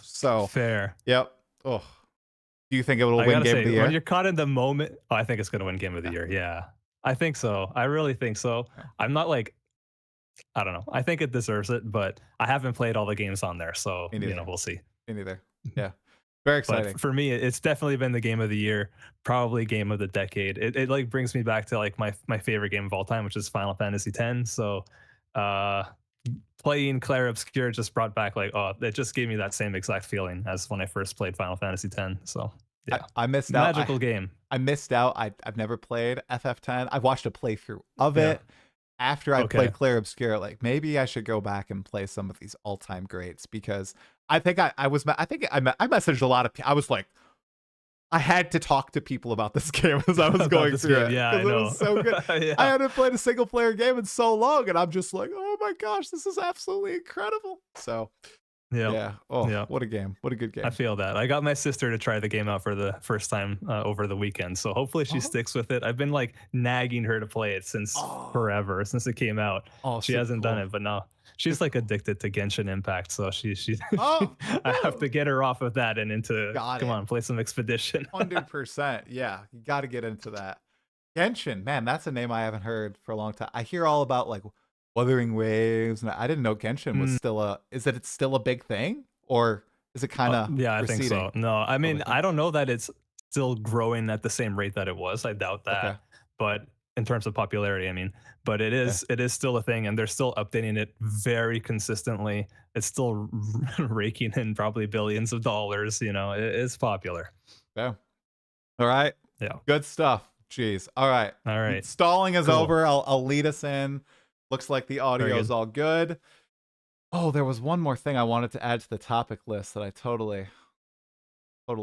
so fair. Yep. Oh, do you think it will win Game of the Year? When you're caught in the moment, I think it's going to win Game of the Year. Yeah, I think so. I really think so. I'm not like I don't know. I think it deserves it, but I haven't played all the games on there, so Me neither. we'll see. Me neither. Yeah. Very But exciting. for me, it's definitely been the game of the year, probably game of the decade. It like brings me back to like my favorite game of all time, which is Final Fantasy X. So uh playing Clair Obscur just brought back like, oh, it just gave me that same exact feeling as when I first played Final Fantasy X. So yeah. I missed out. Magical game. I missed out. I've never played FF10. I've watched a playthrough of Yeah. it. After I Okay. played Clair Obscur, like maybe I should go back and play some of these all-time greats because I think I messaged a lot of people. I was like, I had to talk to people about this game as I was About going this through game, it. yeah, I 'Cause it know. was so good. Yeah. I hadn't played a single player game in so long, and I'm just like, oh my gosh, this is absolutely incredible. So Yeah. yeah. Oh, Yeah. what a game. What a good game. I feel that. I got my sister to try the game out for the first time over the weekend. So hopefully she Oh. sticks with it. I've been like nagging her to play it since forever, since it came out. Oh, She super hasn't done cool. it, but no. She's like addicted to Genshin Impact, so she Oh, I have to get her off of that and into Got come it. on, play some Expedition. 100%. Yeah, you got to get into that. Genshin, man, that's a name I haven't heard for a long time. I hear all about like Wuthering Waves, and I didn't know Genshin was Mm. still a. Is it still a big thing, or is it kind of? Yeah, I think so. No, I mean, thing? I don't know that it's still growing at the same rate that it was. I doubt that. Okay. But in terms of popularity, I mean, but it is still a thing, and they're still updating it very consistently. It's still raking in probably billions of dollars. It's popular. Yeah. All right. Yeah. Good stuff. Jeez. All right. All right. Stalling is Cool. over. I'll lead us in. Looks like the audio Very is good. all good. Oh, there was one more thing I wanted to add to the topic list that I totally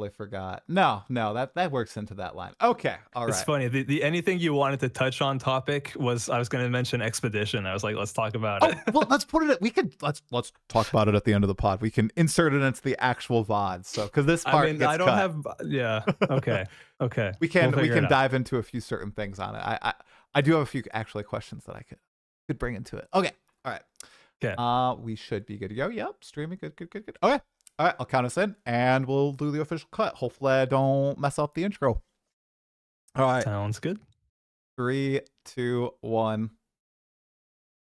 forgot. No, that works into that line. Okay, all It's right. funny. The anything you wanted to touch on topic was I was going to mention Expedition. I was like, let's talk about it. Well, let's put it. We could let's talk about it at the end of the pod. We can insert it into the actual VOD. So because this part I mean, gets I don't cut. have. Yeah. Okay. Okay. We can We'll figure it out. dive into a few certain things on it. I do have a few actually questions that I could bring into it. Okay, all right. Okay. We should be good to go. Yep, streaming. Good. Okay. All right, I'll count us in, and we'll do the official cut. Hopefully, I don't mess up the intro. All right. Sounds good. 3, 2, 1.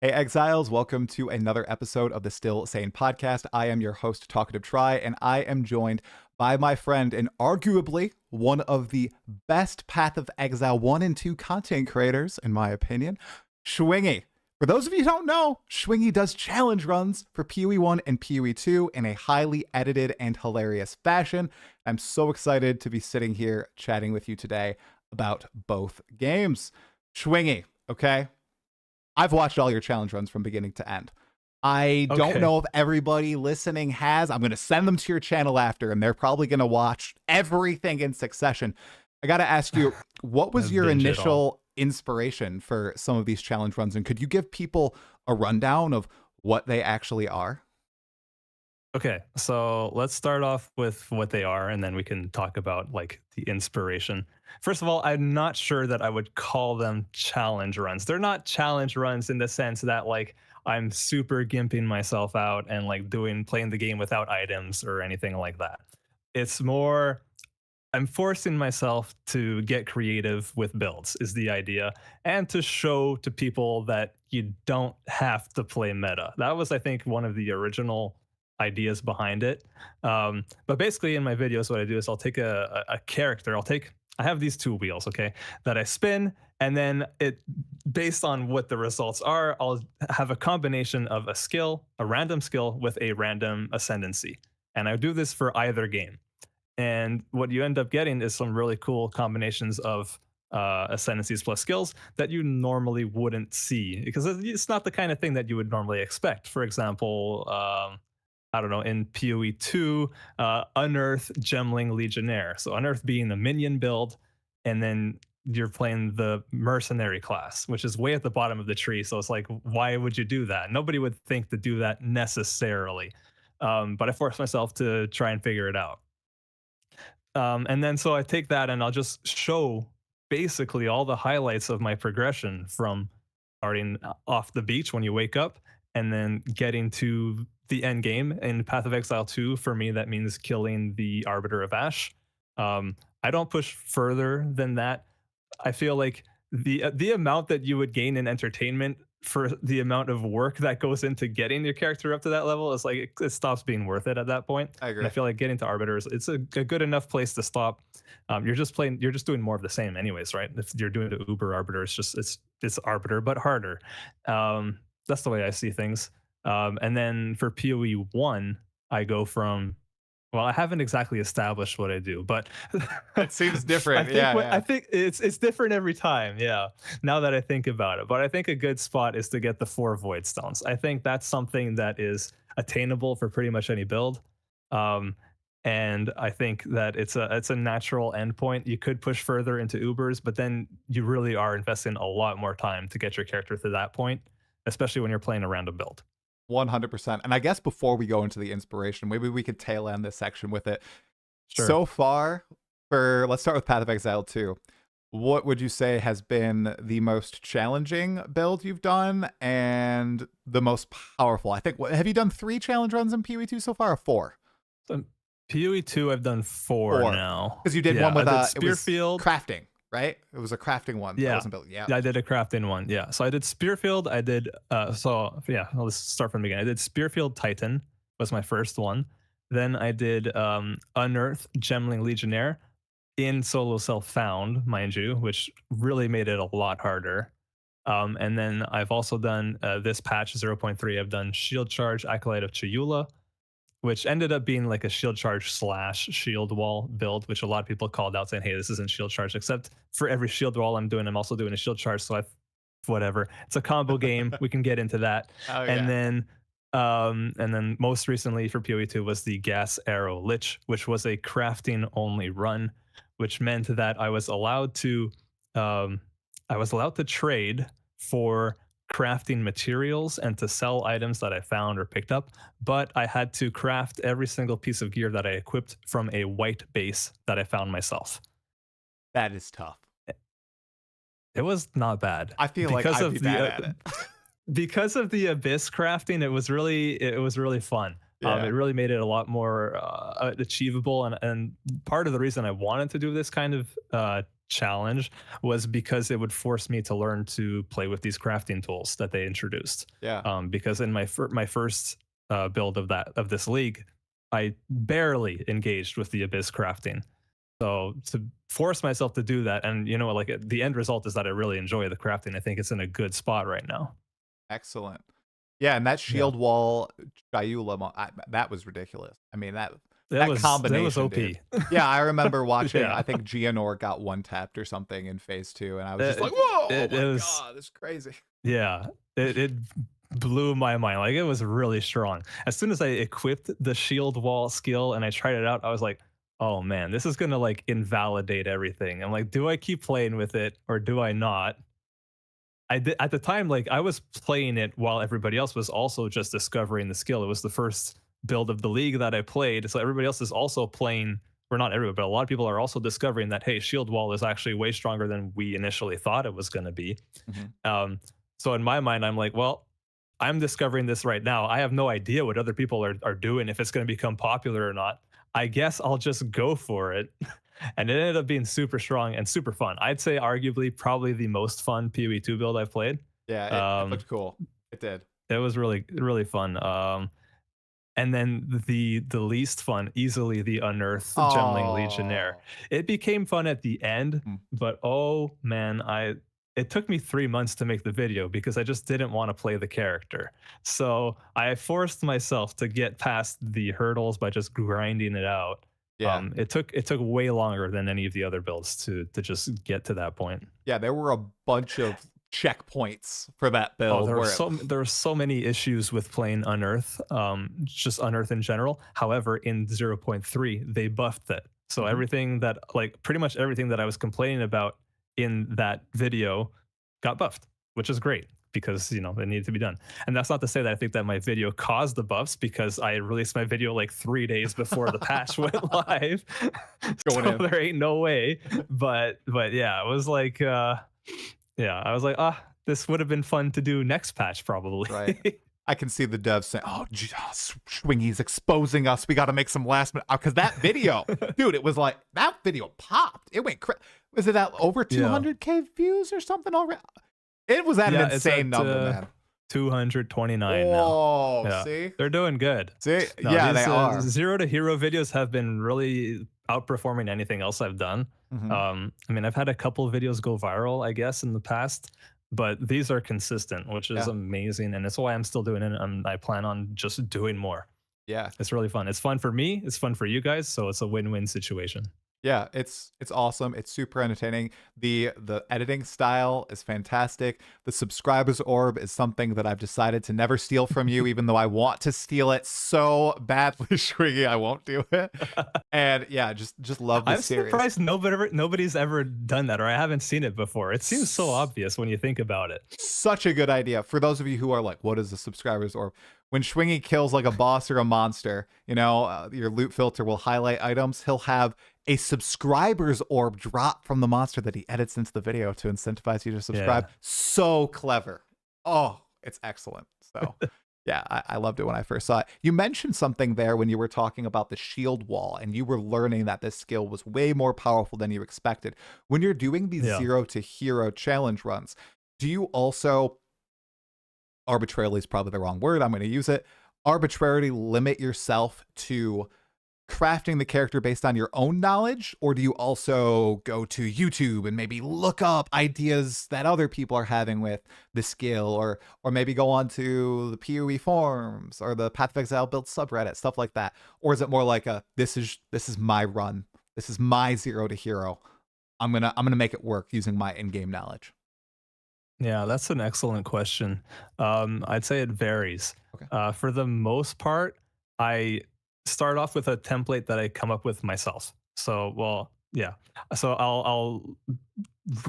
Hey, Exiles, welcome to another episode of the Still Sane podcast. I am your host, Talkative Try, and I am joined by my friend and arguably one of the best Path of Exile 1 and 2 content creators, in my opinion, Schwingy. For those of you who don't know, Schwingy does challenge runs for PoE 1 and PoE 2 in a highly edited and hilarious fashion. I'm so excited to be sitting here chatting with you today about both games. Schwingy, okay? I've watched all your challenge runs from beginning to end. I don't know if everybody listening has. I'm going to send them to your channel after, and they're probably going to watch everything in succession. I got to ask you, what was your initial inspiration for some of these challenge runs, and could you give people a rundown of what they actually are? Okay, so let's start off with what they are, and then we can talk about like the inspiration. First of all, I'm not sure that I would call them challenge runs. They're not challenge runs in the sense that like I'm super gimping myself out and like playing the game without items or anything like that. It's more I'm forcing myself to get creative with builds is the idea, and to show to people that you don't have to play meta. That was, I think, one of the original ideas behind it. But basically in my videos, what I do is I'll take a character. I have these two wheels, okay, that I spin, and then based on what the results are, I'll have a combination of a random skill with a random ascendancy. And I do this for either game. And what you end up getting is some really cool combinations of ascendancies plus skills that you normally wouldn't see, because it's not the kind of thing that you would normally expect. For example, I don't know, in PoE 2, Unearth Gemling Legionnaire. So Unearth being the minion build, and then you're playing the mercenary class, which is way at the bottom of the tree. So it's like, why would you do that? Nobody would think to do that necessarily. But I forced myself to try and figure it out. And then so I take that and I'll just show basically all the highlights of my progression from starting off the beach when you wake up and then getting to the end game. In Path of Exile 2, for me, that means killing the Arbiter of Ash. I don't push further than that. I feel like the amount that you would gain in entertainment for the amount of work that goes into getting your character up to that level is like it stops being worth it at that point. I And I agree. feel like getting to arbiters, it's a good enough place to stop. You're just doing more of the same, anyways, right? If you're doing the Uber arbiter, it's arbiter but harder. That's the way I see things. And then for PoE 1, I go from, well, I haven't exactly established what I do, but It seems different. I think it's different every time. Yeah, now that I think about it, but I think a good spot is to get the 4 void stones. I think that's something that is attainable for pretty much any build. Um, and I think that it's a natural endpoint. You could push further into Ubers, but then you really are investing a lot more time to get your character to that point, especially when you're playing a random build. 100%. And I guess before we go into the inspiration, maybe we could tail end this section with it. Sure. So far, let's start with Path of Exile 2. What would you say has been the most challenging build you've done and the most powerful? I think, have you done 3 challenge runs in PoE 2 so far, or 4? So PoE 2, I've done 4 now. Because you did one with I a did Spearfield. crafting, right? It was a crafting one. Yeah. That wasn't built. Yeah. I did a crafting one. Yeah. So I did Spearfield. I did, so yeah, let's start from the beginning. I did Spearfield Titan was my first one. Then I did Unearth Gemling Legionnaire in solo self found, mind you, which really made it a lot harder. And then I've also done this patch 0.3. I've done Shield Charge Acolyte of Chayula, which ended up being like a shield charge / shield wall build, which a lot of people called out saying, hey, this isn't shield charge, except for every shield wall I'm also doing a shield charge. So whatever. It's a combo game. We can get into that. Oh, and yeah. then most recently for PoE 2 was the Gas Arrow Lich, which was a crafting only run, which meant that I was allowed to trade for crafting materials and to sell items that I found or picked up, but I had to craft every single piece of gear that I equipped from a white base that I found myself. That is tough. It was not bad. I feel like I'd be bad at it. Because of the abyss crafting, it was really fun. Yeah. It really made it a lot more achievable, and part of the reason I wanted to do this kind of challenge was because it would force me to learn to play with these crafting tools that they introduced. Yeah. Because in my first build of this league, I barely engaged with the abyss crafting. So to force myself to do that, and like the end result is that I really enjoy the crafting. I think it's in a good spot right now. Excellent. Yeah, and that shield wall Chayula, that was ridiculous. I mean, that combination. That was OP. Dude. Yeah, I remember watching. I think Gianor got 1 tapped or something in phase 2, and I was just like, "Whoa! God, this is crazy." Yeah, it blew my mind. Like, it was really strong. As soon as I equipped the shield wall skill and I tried it out, I was like, "Oh man, this is gonna like invalidate everything." I'm like, "Do I keep playing with it or do I not?" I did at the time, like I was playing it while everybody else was also just discovering the skill. It was the first build of the league that I played, so everybody else is also playing, or not everybody, but a lot of people are also discovering that, hey, shield wall is actually way stronger than we initially thought it was going to be. Mm-hmm. So in my mind, I'm like, well, I'm discovering this right now. I have no idea what other people are doing, if it's going to become popular or not. I guess I'll just go for it. And it ended up being super strong and super fun. I'd say arguably probably the most fun PoE 2 build I've played. Yeah, it looked cool. It did. It was really, really fun. And then the least fun, easily the Unearth Gemling Legionnaire. It became fun at the end, but oh man, it took me 3 months to make the video because I just didn't want to play the character. So I forced myself to get past the hurdles by just grinding it out. Yeah. It took way longer than any of the other builds to just get to that point. Yeah, there were a bunch of checkpoints for that build. There were so many issues with playing Unearth, just Unearth in general. However, in 0.3, they buffed it. So everything that, like pretty much everything that I was complaining about in that video got buffed, which is great. Because it needed to be done. And that's not to say that I think that my video caused the buffs, because I released my video like 3 days before the patch went live. So there ain't no way. But yeah, it was like I was like, this would have been fun to do next patch probably. Right. I can see the devs saying, "Oh, Schwingy's exposing us. We got to make some last minute." Because that video, dude, it was like that video popped. It went. Was it at over 200K views or something already? It was at an insane number, man. 229 now. Oh, yeah. See, they're doing good. See, no, yeah, they are. Zero to hero videos have been really outperforming anything else I've done. I mean, I've had a couple of videos go viral, I guess, in the past, but these are consistent, which is amazing, and it's why I'm still doing it. And I plan on just doing more. Yeah, it's really fun. It's fun for me. It's fun for you guys. So it's a win-win situation. Yeah, it's awesome. It's super entertaining. The editing style is fantastic. The subscribers orb is something that I've decided to never steal from you, even though I want to steal it so badly, Schwingy. I won't do it. And yeah, just love this series. I'm surprised nobody's ever done that, or I haven't seen it before. It seems so obvious when you think about it. Such a good idea. For those of you who are like, what is the subscribers orb? When Schwingy kills like a boss or a monster, you know, your loot filter will highlight items. He'll have a subscribers orb drop from the monster that he edits into the video to incentivize you to subscribe. Yeah. So clever. Oh, it's excellent. So yeah, I loved it when I first saw it. You mentioned something there when you were talking about the shield wall, and you were learning that this skill was way more powerful than you expected. When you're doing these zero to hero challenge runs, do you also, arbitrarily is probably the wrong word, I'm going to use it, arbitrarily limit yourself to crafting the character based on your own knowledge, or do you also go to YouTube and maybe look up ideas that other people are having with the skill, or maybe go on to the PoE forums or the Path of Exile build subreddit, stuff like that? Or is it more like a this is my run, this is my zero to hero, I'm gonna make it work using my in-game knowledge? Yeah, that's an excellent question. I'd say it varies. Okay. For the most part, I start off with a template that I come up with myself. So, well, yeah. So I'll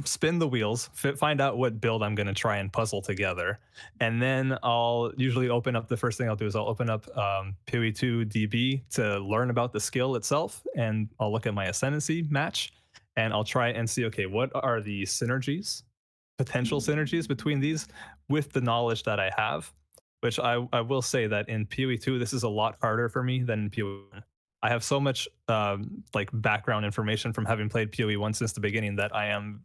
spin the wheels, find out what build I'm going to try and puzzle together. And then I'll usually open up, the first thing I'll do is I'll open up PoE2 DB to learn about the skill itself. And I'll look at my ascendancy match, and I'll try and see, okay, what are the synergies, potential synergies between these with the knowledge that I have? Which I will say that in PoE2, this is a lot harder for me than in PoE1. I have so much like background information from having played PoE1 since the beginning that I am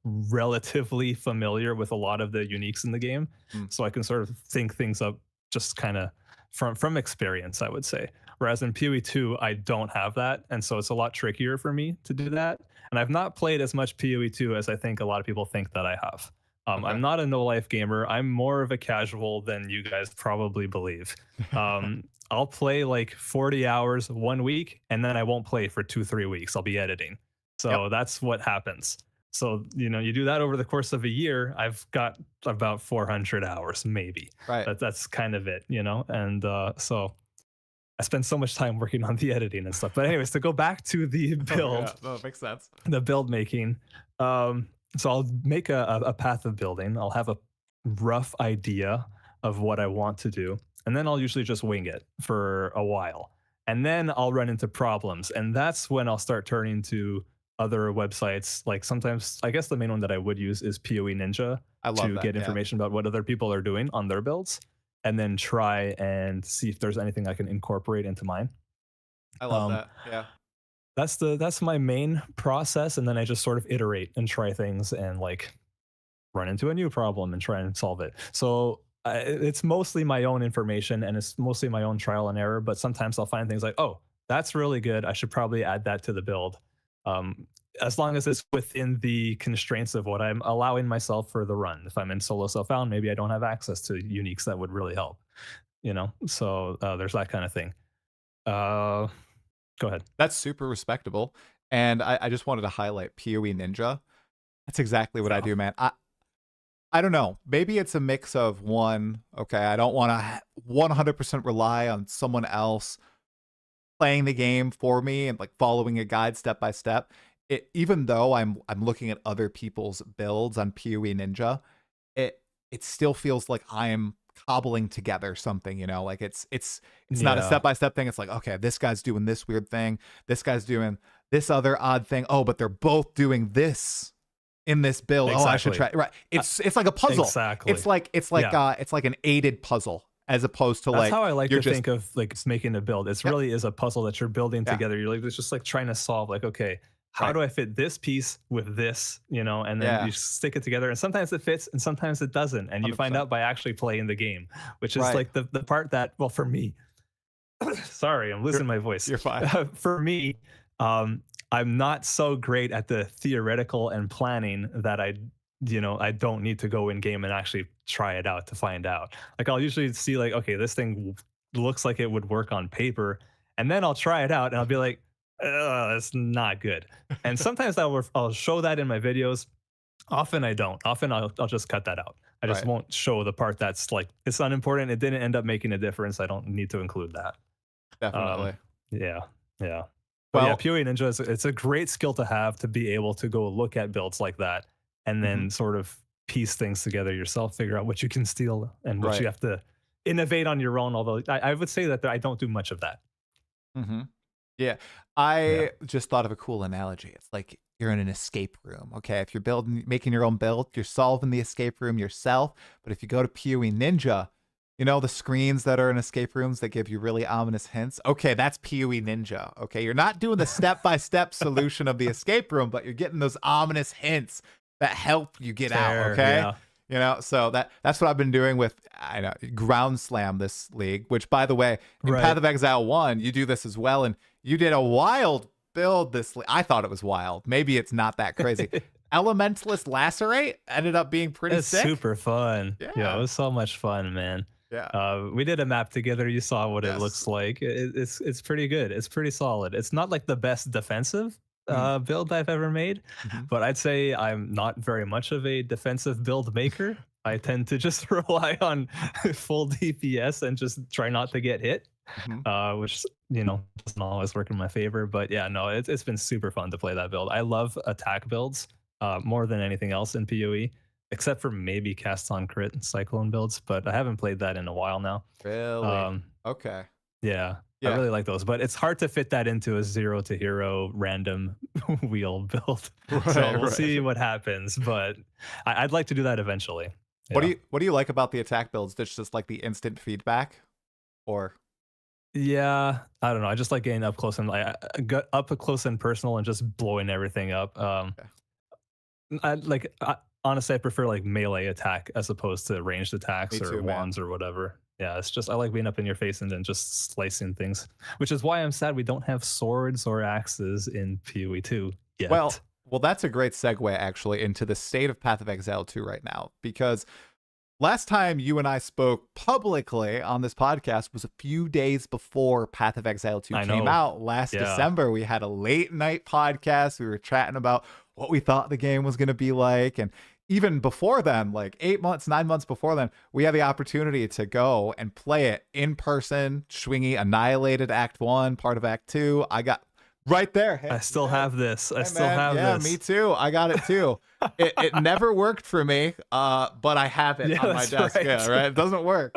relatively familiar with a lot of the uniques in the game. So I can sort of think things up just kind of from experience, I would say. Whereas in PoE2, I don't have that. And so it's a lot trickier for me to do that. And I've not played as much PoE2 as I think a lot of people think that I have. Okay. I'm not a no-life gamer. I'm more of a casual than you guys probably believe. I'll play like 40 hours 1 week, and then I won't play for 2-3 weeks. I'll be editing. So that's what happens. So, you know, you do that over the course of a year, I've got about 400 hours, maybe. Right. That's kind of it, you know? And so I spend so much time working on the editing and stuff. But anyways, to go back to the build. No, it makes sense. The build making. So I'll make a path of building. I'll have a rough idea of what I want to do. And then I'll usually just wing it for a while. And then I'll run into problems. And that's when I'll start turning to other websites. Like sometimes, I guess the main one that I would use is PoE Ninja to get information about what other people are doing on their builds. And then try and see if there's anything I can incorporate into mine. I love that, yeah. That's my main process, and then I just sort of iterate and try things and like run into a new problem and try and solve it. So it's mostly my own information, and it's mostly my own trial and error, but sometimes I'll find things like, oh, that's really good, I should probably add that to the build. As long as it's within the constraints of what I'm allowing myself for the run. If I'm in solo self-found, maybe I don't have access to uniques that would really help, you know? So there's that kind of thing. Go ahead. That's super respectable. And I just wanted to highlight PoE Ninja. That's exactly what I do, man. I don't know. Maybe it's a mix of one, okay, I don't want to 100% rely on someone else playing the game for me and like following a guide step by step. Even though I'm looking at other people's builds on PoE Ninja, it still feels like I'm cobbling together something, you know, like it's not a step-by-step thing. It's like, okay, this guy's doing this weird thing, this guy's doing this other odd thing, oh, but they're both doing this in this build. Exactly. Oh, I should try, right? It's like a puzzle. Exactly. It's like an aided puzzle, as opposed to That's like how I like you're to just think of like making a build. It's Yep. really is a puzzle that you're building Yeah. together. You're like it's just like trying to solve like, okay, how Right. do I fit this piece with this, you know, and then Yeah. you stick it together. And sometimes it fits and sometimes it doesn't. And you find 100%. out by actually playing the game, which is Right. like the part that, well, for me, sorry, I'm losing my voice. You're fine. For me, um, I'm not so great at the theoretical and planning that I don't need to go in game and actually try it out to find out. Like I'll usually see like, okay, this thing looks like it would work on paper, and then I'll try it out and I'll be like, it's not good. And sometimes I'll show that in my videos. Often I don't. Often I'll just cut that out. I just Right. won't show the part that's like it's unimportant. It didn't end up making a difference. I don't need to include that. Definitely. Yeah, yeah. But yeah, Well, PoE Ninja it's a great skill to have to be able to go look at builds like that and then sort of piece things together yourself, figure out what you can steal and what right. you have to innovate on your own. Although I would say that I don't do much of that. Mm-hmm. Yeah. Yeah. I just thought of a cool analogy. It's like you're in an escape room. Okay. If you're making your own build, you're solving the escape room yourself. But if you go to PoE Ninja, you know, the screens that are in escape rooms that give you really ominous hints. Okay. That's PoE Ninja. Okay. You're not doing the step-by-step solution of the escape room, but you're getting those ominous hints that help you get out. Okay. Yeah. You know, so that's what I've been doing with I know Ground Slam this league, which by the way, in Path of Exile 1, you do this as well. And you did a wild build this I thought it was wild. Maybe it's not that crazy. Elementalist Lacerate ended up being pretty It's sick. super fun. Yeah. It was so much fun, man. Yeah. We did a map together. You saw what Yes. it looks like. It's pretty good. It's pretty solid. It's not like the best defensive build I've ever made, but I'd say I'm not very much of a defensive build maker. I tend to just rely on full DPS and just try not to get hit, which doesn't always work in my favor. But yeah, no, it's been super fun to play that build. I love attack builds more than anything else in PoE, except for maybe cast on crit and cyclone builds. But I haven't played that in a while now. Really? Okay. Yeah. I really like those, but it's hard to fit that into a 0 to hero random wheel build. So we'll see what happens, but I'd like to do that eventually. Yeah. What do you like about the attack builds? It's just like the instant feedback, or yeah, I don't know. I just like getting up close and like got up close and personal and just blowing everything up. Honestly, I prefer like melee attack as opposed to ranged attacks or wands or whatever. Yeah, it's just I like being up in your face and then just slicing things, which is why I'm sad we don't have swords or axes in PoE 2 yet. Well, that's a great segue actually into the state of Path of Exile 2 right now, because last time you and I spoke publicly on this podcast was a few days before Path of Exile 2 came out last December. We had a late night podcast. We were chatting about what we thought the game was going to be like, and even before then, like 9 months before then, we had the opportunity to go and play it in person. Schwingy annihilated Act 1, part of Act 2. I got right there. Hey, I still have this. I still have this. Yeah, me too. I got it too. it never worked for me, but I have it on my desk. Right. Yeah, right. It doesn't work,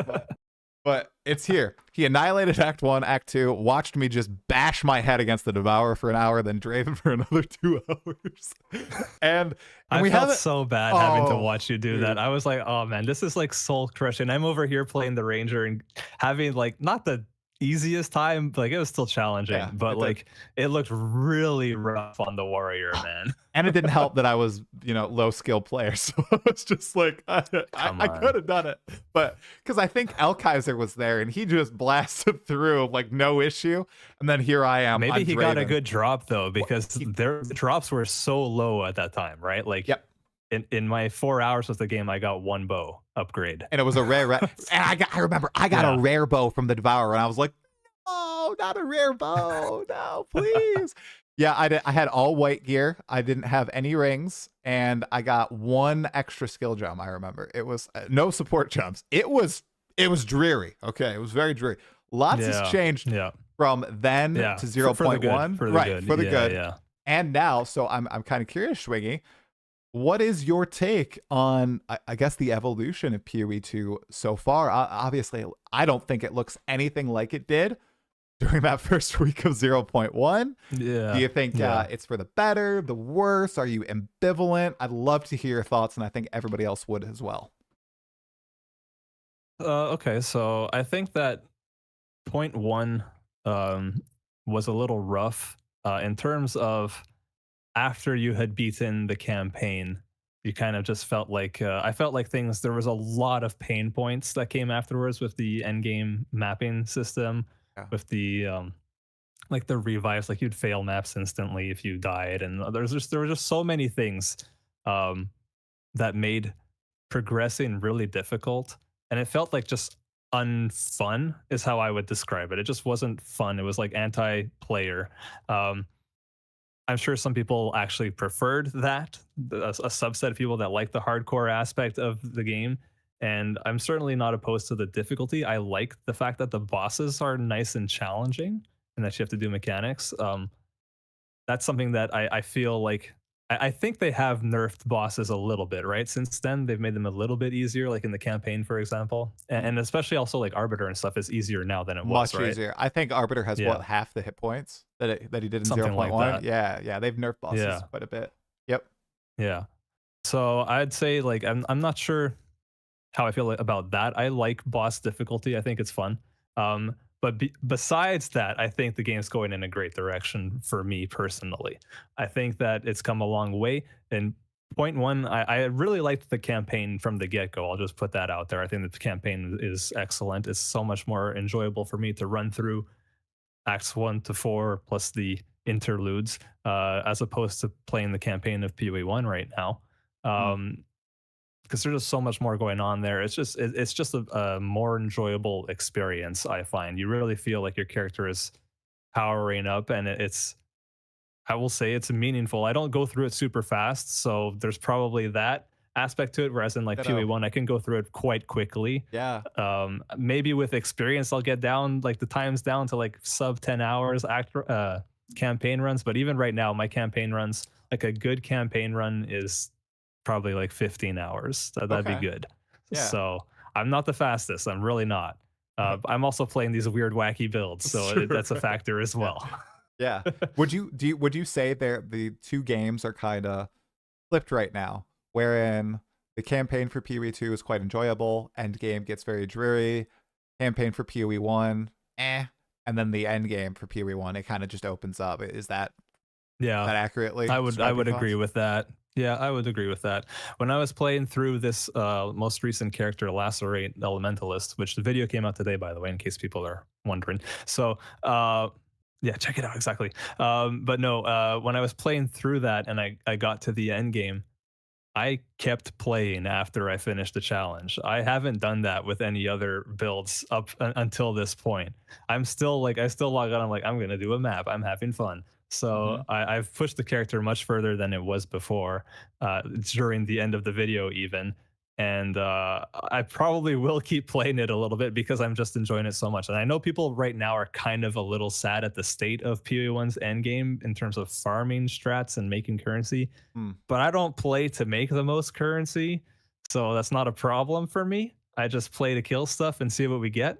but it's here. He annihilated Act 1, Act 2, watched me just bash my head against the Devourer for an hour, then Draven for another 2 hours. and I felt so bad having to watch you do that. I was like, oh man, this is like soul crushing. I'm over here playing the Ranger and having like not the easiest time, like it was still challenging, but like it looked really rough on the Warrior, man. And it didn't help that I was, low skill player, so I was just like, I could have done it, but because I think Elkaiser was there and he just blasted through like no issue, and then here I am. Maybe he got a good drop though, because their drops were so low at that time, right? Like, in my 4 hours of the game, I got 1 bow upgrade, and it was a rare. And I remember I got a rare bow from the Devourer, and I was like, no, not a rare bow, no, please. Yeah, I had all white gear. I didn't have any rings, and I got 1 extra skill gem. I remember it was no support gems. It was dreary. Okay, it was very dreary. Lots has changed from then to 0.1. For the good. Yeah. And now, so I'm kind of curious, Schwingy. What is your take on, I guess, the evolution of PoE 2 so far? Obviously, I don't think it looks anything like it did during that first week of 0.1. Yeah. Do you think it's for the better, the worse? Are you ambivalent? I'd love to hear your thoughts, and I think everybody else would as well. Okay, so I think that point one um, was a little rough in terms of after you had beaten the campaign. You kind of just felt like I felt like things. There was a lot of pain points that came afterwards with the end game mapping system, Yeah. with the like the revives. Like you'd fail maps instantly if you died, and there were just so many things um, that made progressing really difficult, and it felt like just unfun is how I would describe it. It just wasn't fun. It was like anti-player. um I'm sure some people actually preferred that, a subset of people that like the hardcore aspect of the game, and I'm certainly not opposed to the difficulty. I like the fact that the bosses are nice and challenging and that you have to do mechanics. That's something that I feel like I think they have nerfed bosses a little bit, right? Since then, they've made them a little bit easier, like in the campaign, for example, and especially also like Arbiter and stuff is easier now than it was, Much right? easier. I think Arbiter has Yeah, what, half the hit points that he did in something like 0.1. that. Yeah, yeah, they've nerfed bosses Yeah, quite a bit. Yep. yeah. So I'd say like I'm not sure how I feel about that. I like boss difficulty. I think it's fun. But besides that, I think the game's going in a great direction for me personally. I think that it's come a long way. And point one, I really liked the campaign from the get go. I'll just put that out there. I think that the campaign is excellent. It's so much more enjoyable for me to run through acts 1 to 4 plus the interludes, as opposed to playing the campaign of PoE 1 right now. Mm. Because there's just so much more going on there. It's just a more enjoyable experience. I find you really feel like your character is powering up, and it's I will say it's meaningful. I don't go through it super fast, so there's probably that aspect to it. Whereas in like Ditto. PoE 1, I can go through it quite quickly. Yeah. Maybe with experience, I'll get down like the times down to like sub 10 hours campaign runs. But even right now, my campaign runs, like a good campaign run is probably like 15 hours. That'd be Okay. good. Yeah. So I'm not the fastest. I'm really not. I'm also playing these weird, wacky builds, so Sure. that's a factor as Yeah. well. Yeah. Would you say the two games are kind of flipped right now, wherein the campaign for PoE 2 is quite enjoyable, Endgame gets very dreary, campaign for PoE 1, and then the end game for PoE 1, it kind of just opens up. Is Yeah, that accurately I describe your would agree thoughts? with that. Yeah, I would agree with that. When I was playing through this most recent character, Lacerate Elementalist, which the video came out today, by the way, in case people are wondering. So, yeah, check it out exactly. But no, when I was playing through that and I got to the end game, I kept playing after I finished the challenge. I haven't done that with any other builds up until this point. I'm still like, I still log on. I'm like, I'm gonna do a map. I'm having fun. So Hmm. I've pushed the character much further than it was before, during the end of the video even. And I probably will keep playing it a little bit because I'm just enjoying it so much. And I know people right now are kind of a little sad at the state of PoE 1's endgame in terms of farming strats and making currency, Mm. but I don't play to make the most currency, so that's not a problem for me. I just play to kill stuff and see what we get.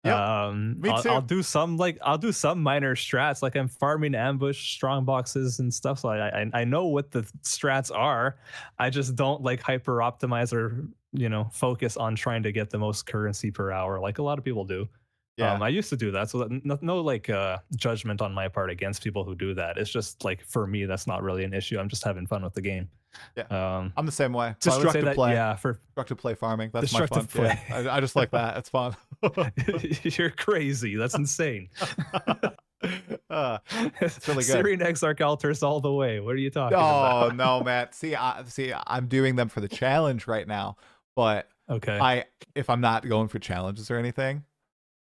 Yep. Me I'll too. do some I'll do some minor strats, like I'm farming ambush strong boxes and stuff. So I know what the strats are. I just don't like hyper optimize or focus on trying to get the most currency per hour like a lot of people do. Yeah. I used to do that, so that no like judgment on my part against people who do that. It's just like for me, that's not really an issue. I'm just having fun with the game. Yeah. Um, I'm the same way. so I would say Destructive that, play. yeah, for Destructive play farming. That's my fun. destructive play, Yeah. I just like that. It's fun. you're crazy. That's insane. It's really good. Syrian Exarch altars all the way. What are you talking Oh about? no, Matt. I'm doing them for the challenge right now. But Okay. I if I'm not going for challenges or anything,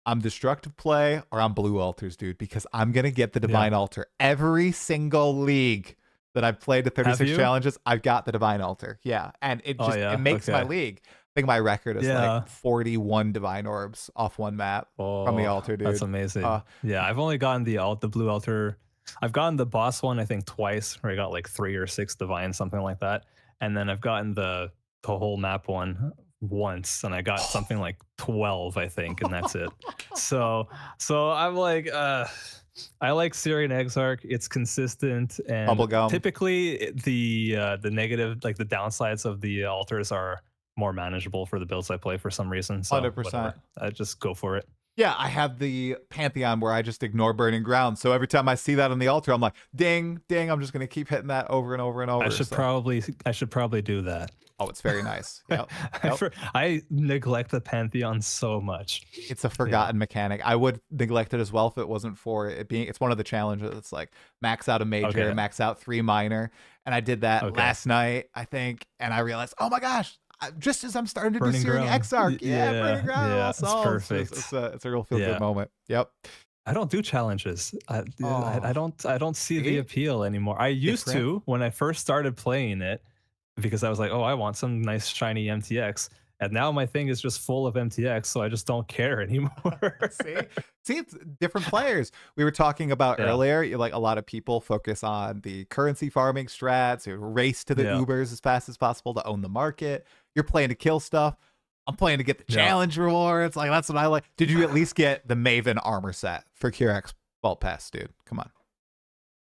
I'm destructive play or I'm blue altars, dude, because I'm gonna get the Yeah. divine altar. Every single league that I've played the Have 36 you? challenges, I've got the divine altar. Yeah. And Oh it yeah. makes my Okay. league. I think my record is like Yeah. 41 divine orbs off one map from the Oh, altar, that's dude. amazing. Yeah, I've only gotten the blue altar. I've gotten the boss one, I think, twice, where I got like 3 or 6 divine, something like that. And then I've gotten the whole map one once, and I got something like 12, I think, and that's it. So I'm like, I like Syrian Exarch. It's consistent, and Bubblegum. typically the negative, like the downsides of the altars are more manageable for the builds I play for some reason. So 100%. whatever. I just go for it. Yeah, I have the Pantheon where I just ignore burning ground. So every time I see that on the altar, I'm like, ding, ding. I'm just gonna keep hitting that over and over and over. I should probably do that. Oh, it's very nice. Yep. I neglect the Pantheon so much. It's a forgotten mechanic. I would neglect it as well if it wasn't for it being. It's one of the challenges. It's like max out a major, max out 3 minor, and I did that last night, I think, and I realized, oh my gosh. Just as I'm starting to do Searing Exarch. Burning ground. Yeah, it's perfect. It's a real feel good moment. Yep. I don't do challenges. I don't see the appeal anymore. I used to when I first started playing it because I was like, oh, I want some nice shiny MTX. And now my thing is just full of MTX, so I just don't care anymore. See, it's different players. We were talking about earlier, like a lot of people focus on the currency farming strats, who race to the Ubers as fast as possible to own the market. You're playing to kill stuff. I'm playing to get the challenge rewards. Like, that's what I like. Did you at least get the Maven armor set for Curex Vault Pass, dude? Come on.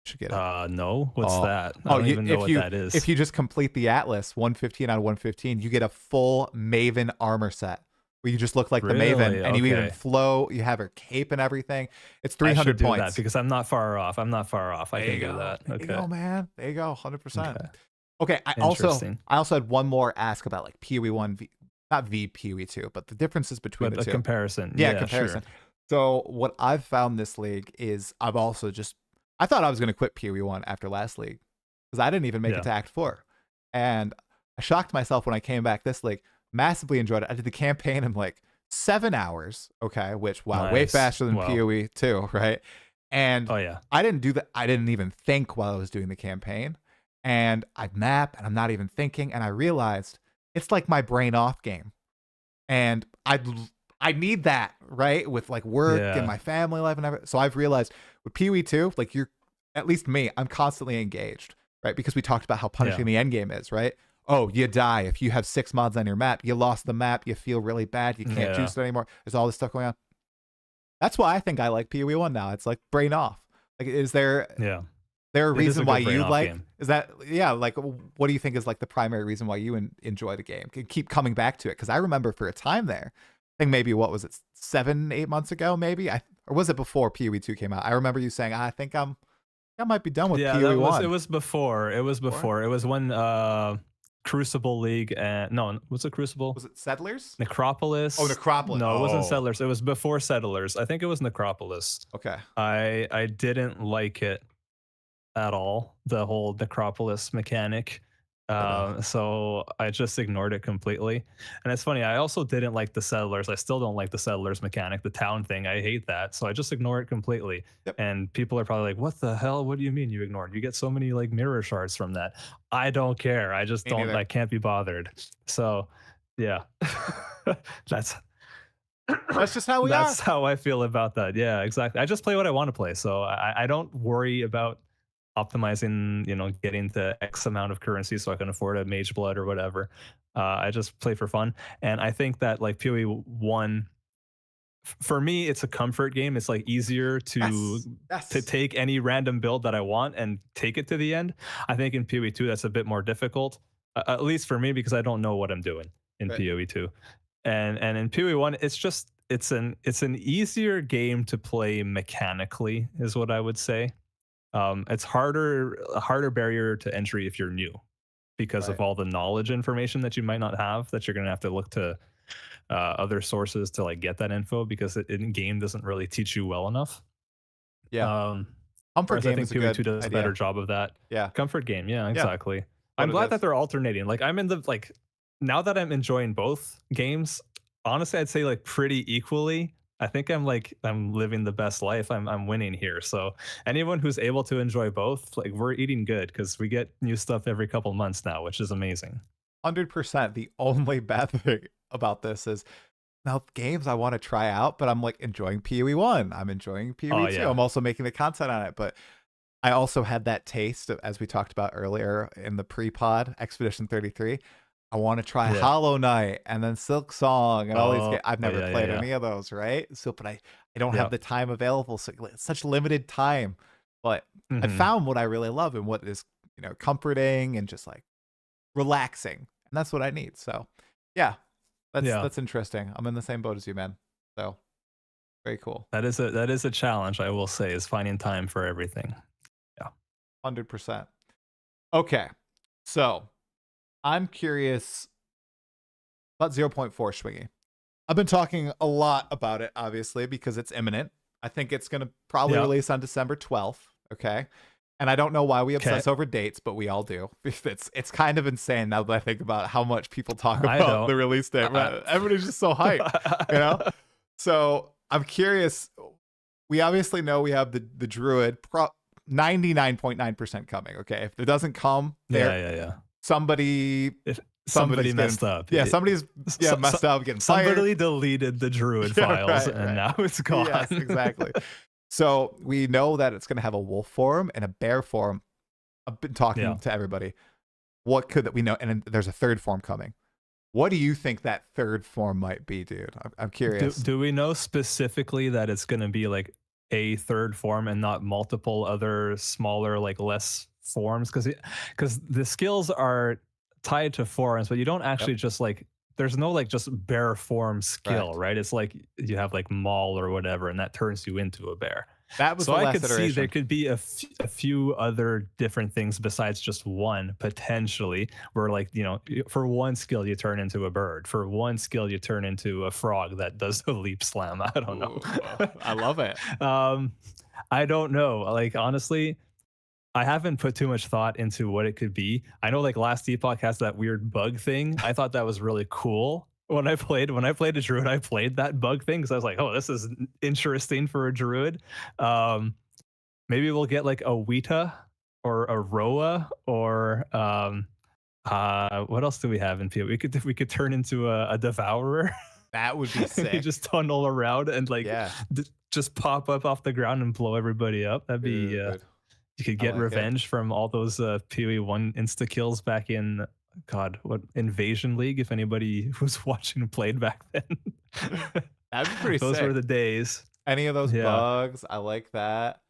You should get it. No. What's that? I don't even know what that is. If you just complete the Atlas 115 out of 115, you get a full Maven armor set where you just look like the Maven, and you even flow. You have her cape and everything. It's 300 points. That because I'm not far off. I can do that. There you go, man. There you go. 100%. Okay. I also had one more ask about like PoE 1, not PoE 2, but the differences between the two. Comparison. Yeah, comparison. Sure. So what I've found this league is I've also I thought I was going to quit PoE 1 after last league because I didn't even make it to Act 4. And I shocked myself when I came back this league. Massively enjoyed it. I did the campaign in like 7 hours, which, way faster than PoE 2, right? And I didn't do that. I didn't even think while I was doing the campaign. And I'd map and I'm not even thinking. And I realized it's like my brain off game. And I need that, right? With like work and my family life and everything. So I've realized with PoE 2, like at least me, I'm constantly engaged, right? Because we talked about how punishing the endgame is, right? Oh, you die. If you have 6 mods on your map, you lost the map, you feel really bad, you can't juice it anymore. There's all this stuff going on. That's why I think I like PoE 1 now. It's like brain off. Like, is there a reason why you like game. Is that like what do you think is like the primary reason why you enjoy the game, keep coming back to it? Because I remember for a time there, I think maybe what was it, 7-8 months ago maybe, or was it before PoE 2 came out? I remember you saying I think I might be done with PoE 1. It was before it was when Crucible League and no, what's it Crucible? Was it Settlers? Necropolis. Oh, Necropolis. No, it wasn't Settlers. It was before Settlers. I think it was Necropolis. Okay. I didn't like it at all, the whole Necropolis mechanic. So I just ignored it completely. And it's funny, I also didn't like the Settlers. I still don't like the Settlers mechanic, the town thing. I hate that. So I just ignore it completely. And people are probably like, what the hell? What do you mean you ignored? You get so many like mirror shards from that. I don't care. I just don't, I can't be bothered. So yeah, that's just how that's how I feel about that. Yeah, exactly. I just play what I want to play. So I don't worry about optimizing, getting to X amount of currency so I can afford a mage blood or whatever. I just play for fun. And I think that like PoE 1, for me, it's a comfort game. It's like easier to take any random build that I want and take it to the end. I think in PoE 2, that's a bit more difficult, at least for me, because I don't know what I'm doing in PoE 2. And in PoE 1, it's an easier game to play mechanically, is what I would say. It's a harder barrier to entry if you're new because of all the knowledge information that you might not have, that you're going to have to look to other sources to like get that info, because in game doesn't really teach you well enough. Comfort game, I think PoE 2 does a better job of that. Comfort game. Yeah, exactly. I'm glad that they're alternating. Like I'm in the now that I'm enjoying both games, honestly, I'd say like pretty equally. I think I'm living the best life. I'm winning here. So anyone who's able to enjoy both, like we're eating good, because we get new stuff every couple months now, which is amazing. 100%. The only bad thing about this is now games I want to try out, but I'm like enjoying PoE 1. I'm enjoying PoE 2. I'm also making the content on it, but I also had that taste of, as we talked about earlier in the pre-pod Expedition 33. I want to try Hollow Knight and then Silk Song and all these games. I've never played any of those, right? So, but I don't have the time available. So it's such limited time. But I found what I really love and what is, comforting and just like relaxing. And that's what I need. So Yeah, Yeah, that's interesting. I'm in the same boat as you, man. So very cool. that is a challenge, I will say, is finding time for everything. Yeah. 100%. Okay, so I'm curious about zero point 0.4 Schwingy. I've been talking a lot about it, obviously, because it's imminent. I think it's going to probably Yeah. release on December 12th. Okay. And I don't know why we Okay. obsess over dates, but we all do. It's kind of insane now that I think about how much people talk I about don't. the release date. Everybody's just so hyped, you know? So I'm curious. We obviously know we have the Druid 99.9% coming. Okay. If it doesn't come, Yeah. somebody If somebody's somebody messed up. Yeah, somebody's messed up, getting fired. Somebody deleted the Druid files and now it's gone. Yes, exactly. So we know that it's going to have a wolf form and a bear form. I've been talking to everybody. What could that we know? And there's a third form coming. What do you think that third form might be, dude? I'm curious. Do we know specifically that it's going to be like a third form and not multiple other smaller, like less forms? Because the skills are tied to forms, but you don't actually just like, there's no like just bear form skill, right? It's like you have like maul or whatever, and that turns you into a bear. That was so the I last could iteration. see there could be a few other different things besides just one potentially, where like, you know, for one skill you turn into a bird, for one skill you turn into a frog that does a leap slam. I don't know. I love it. I don't know. Like honestly, I haven't put too much thought into what it could be. I know like Last Epoch has that weird bug thing. I thought that was really cool. When I played a druid, I played that bug thing because I was like, oh, this is interesting for a druid. Maybe we'll get like a Weta or a Roa or what else do we have in PO? We could turn into a devourer. That would be sick. You just tunnel around and like just pop up off the ground and blow everybody up. That'd be you could get revenge from all those PoE1 insta kills back in what Invasion League, if anybody who's watching played back then. That'd be pretty those sick. were the days. Any of those bugs, I like that.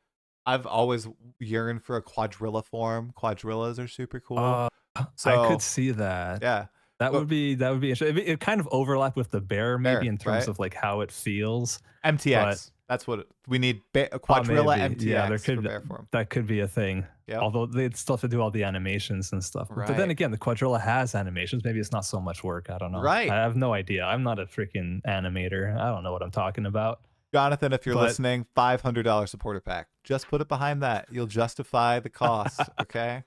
I've always yearned for a quadrilla form. Quadrillas are super cool. So I could see that. Yeah. That would be interesting. It kind of overlap with the bear maybe in terms of like how it feels. MTX. That's what we need. Quadrilla MTX for bear form. That could be a thing. Yeah. Although they'd still have to do all the animations and stuff. Right. But then again, the Quadrilla has animations. Maybe it's not so much work. I don't know. Right. I have no idea. I'm not a freaking animator. I don't know what I'm talking about. Jonathan, if you're listening, $500 supporter pack. Just put it behind that. You'll justify the cost. Okay.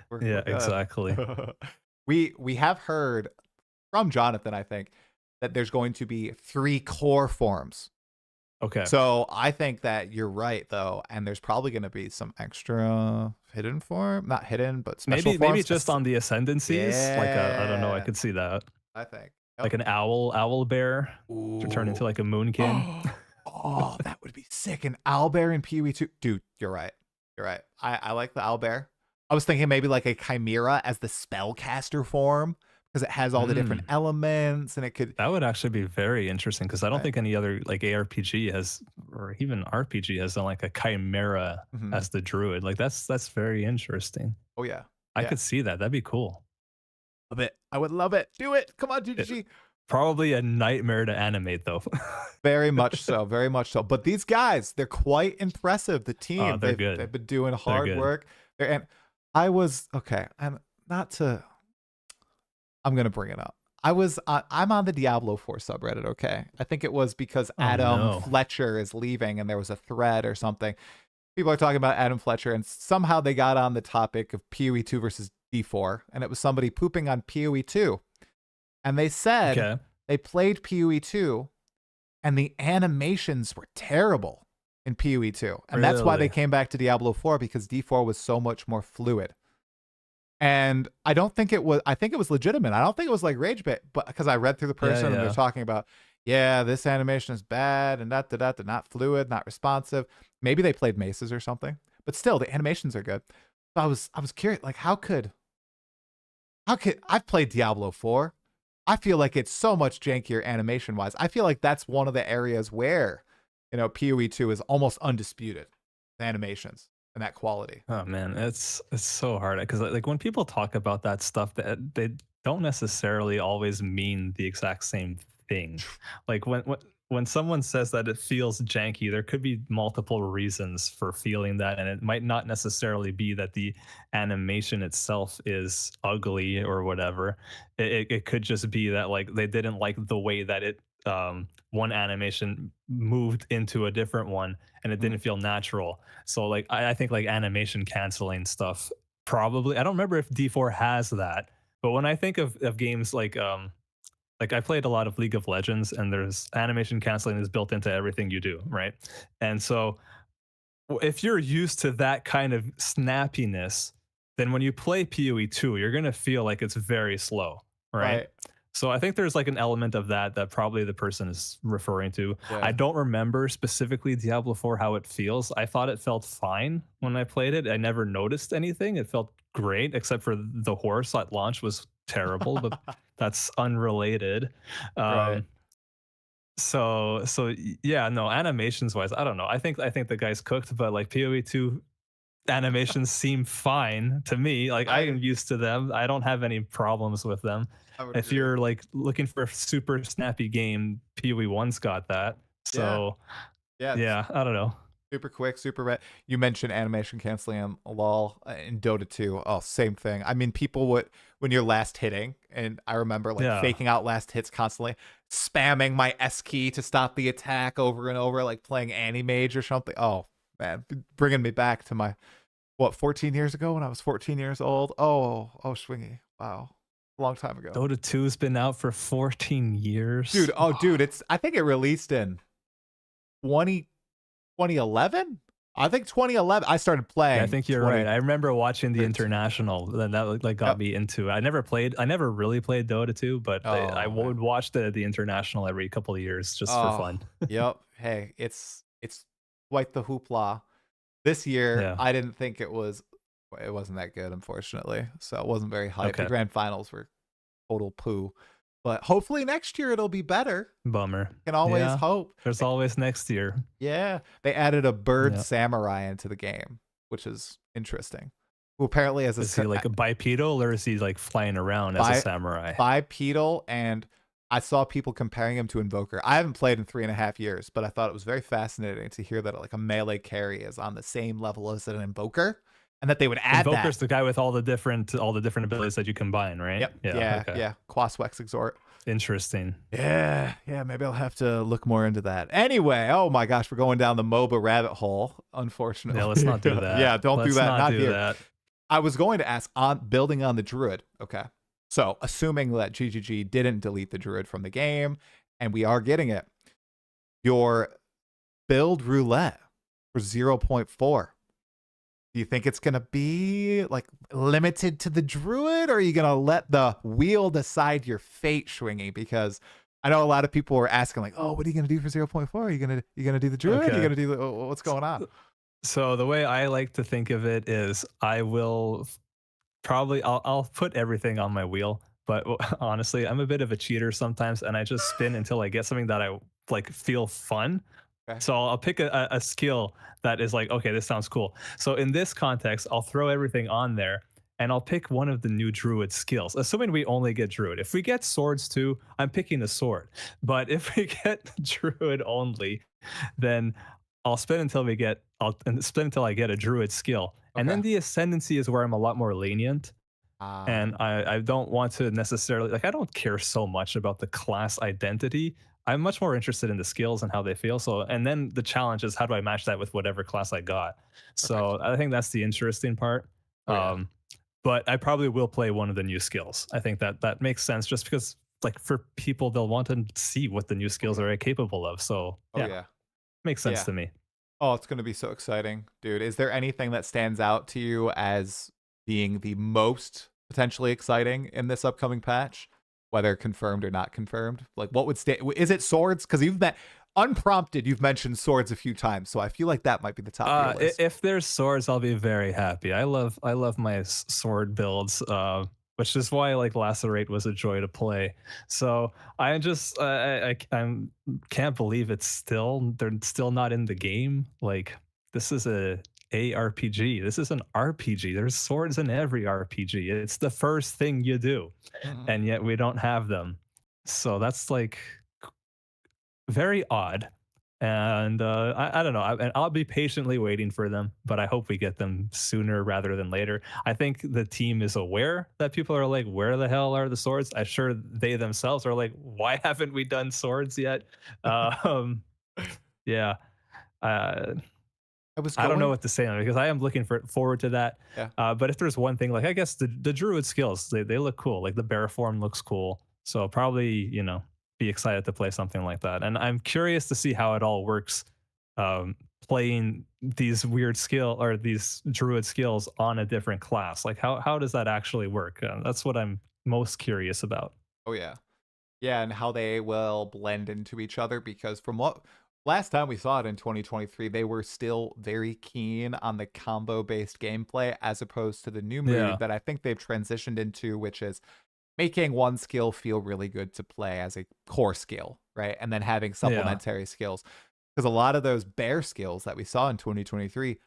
We're exactly. We have heard from Jonathan, I think, that there's going to be 3 core forms. Okay. So I think that you're right, though, and there's probably going to be some extra hidden form, not hidden, but special forms. Maybe just on the ascendancies. Yeah. Like I don't know. I could see that. I think like an owl bear to turn into like a moonkin. Oh, that would be sick. An owlbear in PoE 2. Dude, you're right. You're right. I like the owlbear. I was thinking maybe like a chimera as the spellcaster form because it has all the different elements and it could. That would actually be very interesting because I don't think any other like ARPG has, or even RPG has done like a chimera as the druid. Like that's very interesting. Oh yeah. I could see that. That'd be cool. Love it. I would love it. Do it. Come on, GGG. Probably a nightmare to animate though. Very much so. Very much so. But these guys, they're quite impressive. The team, they're good. They've been doing hard work. And I was I'm gonna bring it up. I'm on the Diablo 4 subreddit. Okay, I think it was because Adam Fletcher is leaving, and there was a thread or something. People are talking about Adam Fletcher, and somehow they got on the topic of PoE 2 versus D4, and it was somebody pooping on PoE 2. And they said they played PoE 2 and the animations were terrible in PoE 2. And that's why they came back to Diablo 4 because D4 was so much more fluid. And I think it was legitimate. I don't think it was like rage bait, but because I read through the person and they're talking about, this animation is bad and not fluid, not responsive. Maybe they played maces or something, but still the animations are good. So I was curious, like how could I've played Diablo 4. I feel like it's so much jankier animation wise. I feel like that's one of the areas where, PoE 2 is almost undisputed, the animations and that quality. Oh man, it's so hard because like when people talk about that stuff, that don't necessarily always mean the exact same thing. Like when someone says that it feels janky, there could be multiple reasons for feeling that, and it might not necessarily be that the animation itself is ugly or whatever. It could just be that like they didn't like the way that it one animation moved into a different one and it didn't feel natural. So like I think like animation canceling stuff probably, I don't remember if D4 has that, but when I think of games like I played a lot of League of Legends and there's animation canceling is built into everything you do, right? And so if you're used to that kind of snappiness, then when you play PoE 2, you're going to feel like it's very slow, right? Right. So I think there's like an element of that probably the person is referring to. I Yeah. don't remember specifically Diablo 4 how it feels. I thought it felt fine when I played it. I never noticed anything. It felt great, except for the horse at launch was terrible, but that's unrelated. Right. Um, yeah, no, animations wise, I don't know. I think the guy's cooked, but like PoE 2 animations seem fine to me. Like I am used to them. I don't have any problems with them. I would If agree. you're like looking for a super snappy game, PoE 1's got that. Yeah. So Yeah. It's yeah, I don't know. super quick, super red. You mentioned animation canceling on LOL in Dota 2. Oh, same thing. I mean, people would, when you're last hitting, and I remember like Yeah. faking out last hits constantly, spamming my S key to stop the attack over and over, like playing Animage or something. Oh, man, bringing me back to my, what, 14 years ago when I was 14 years old? Oh, Schwingy. Wow. A long time ago. Dota 2's been out for 14 years. Dude, I think it released in 2011. I think 2011 I started playing. Yeah, I think you're right. I remember watching the international, then that like got Yep. me into it. I never really played Dota 2, but I Oh, would watch the international every couple of years just for fun. Yep. Hey, it's quite the hoopla. This year, Yeah. I didn't think it wasn't that good, unfortunately. So it wasn't very hyped. The Okay. grand finals were total poo. But hopefully next year it'll be better. Bummer. Can always Yeah, hope. there's always next year. Yeah. They added a bird Yeah. samurai into the game, which is interesting. Who apparently has Is he like a bipedal or is he like flying around as a samurai? bipedal, and I saw people comparing him to Invoker. I haven't played in 3.5 years, but I thought it was very fascinating to hear that like a melee carry is on the same level as an Invoker, and that they would add Invoker's that. the guy with all the different abilities that you combine, right? Yep. Yeah. Okay. Yeah. Quaswex Exhort. Interesting. Yeah. Maybe I'll have to look more into that. Anyway, oh my gosh, we're going down the MOBA rabbit hole. Unfortunately, Yeah, let's not do that. Yeah, don't do Let's that. Not do here. that. I was going to ask on building on the Druid. Okay. So assuming that GGG didn't delete the Druid from the game, and we are getting it, your build roulette for 0.4. Do you think it's going to be like limited to the Druid, or are you going to let the wheel decide your fate, Schwingy? Because I know a lot of people were asking like, oh, what are you going to do for 0.4? Are you going to do the Druid? Okay. Are you going to do what's going on? So the way I like to think of it is I will probably I'll put everything on my wheel, but honestly, I'm a bit of a cheater sometimes and I just spin until I get something that I like feel fun. Okay. So I'll pick a skill that is like, okay, this sounds cool. So in this context, I'll throw everything on there and I'll pick one of the new Druid skills, assuming we only get Druid. If we get swords too, I'm picking the sword. But if we get Druid only, then I'll spin until I get a Druid skill. And then Okay. the Ascendancy is where I'm a lot more lenient. And I don't want to necessarily, like, I don't care so much about the class identity. I'm much more interested in the skills and how they feel. So, and then the challenge is how do I match that with whatever class I got? So I think that's the interesting part. Oh, yeah. But I probably will play one of the new skills. I think that makes sense just because like for people, they'll want to see what the new skills are capable of. So yeah. makes sense Yeah. to me. Oh, it's going to be so exciting, dude. Is there anything that stands out to you as being the most potentially exciting in this upcoming patch, whether confirmed or not confirmed? Like, what would stay? Is it swords? Because unprompted, you've mentioned swords a few times, so I feel like that might be the top of your list. If there's swords, I'll be very happy. I love my sword builds. Which is why like Lacerate was a joy to play. So I just I can't believe they're still not in the game. Like this is a ARPG. This is an RPG. There's swords in every RPG. It's the first thing you do, Mhm. and yet we don't have them. So that's like very odd. And I don't know. And I'll be patiently waiting for them, but I hope we get them sooner rather than later. I think the team is aware that people are like, where the hell are the swords? I'm sure they themselves are like, why haven't we done swords yet? Um, yeah. Uh, I was I don't know going. what to say on it because I am looking forward to that. Yeah. But if there's one thing, like I guess the druid skills, they look cool. Like the bear form looks cool. So probably, be excited to play something like that. And I'm curious to see how it all works, playing these weird skill or these druid skills on a different class. Like how does that actually work? That's what I'm most curious about. Oh yeah. Yeah, and how they will blend into each other because from what last time we saw it in 2023, they were still very keen on the combo-based gameplay as opposed to the new Yeah. mood that I think they've transitioned into, which is making one skill feel really good to play as a core skill, right? And then having Yeah. supplementary skills. Because a lot of those bear skills that we saw in 2023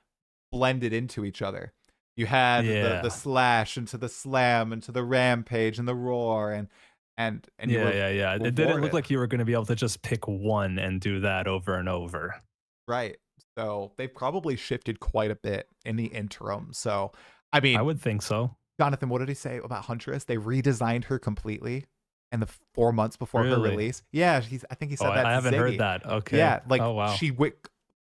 blended into each other. You had the Yeah. slash into the slam into the rampage and the roar and you Yeah, yeah, yeah. It didn't look rewarded. like you were going to be able to just pick one and do that over and over. Right. So they've probably shifted quite a bit in the interim. So I I mean, would think so. Jonathan, what did he say about Huntress? They redesigned her completely in the 4 months before her Really? release. Yeah, I think he Oh, said that I to haven't heard Ziggy. that. Okay. Yeah, like Oh, wow.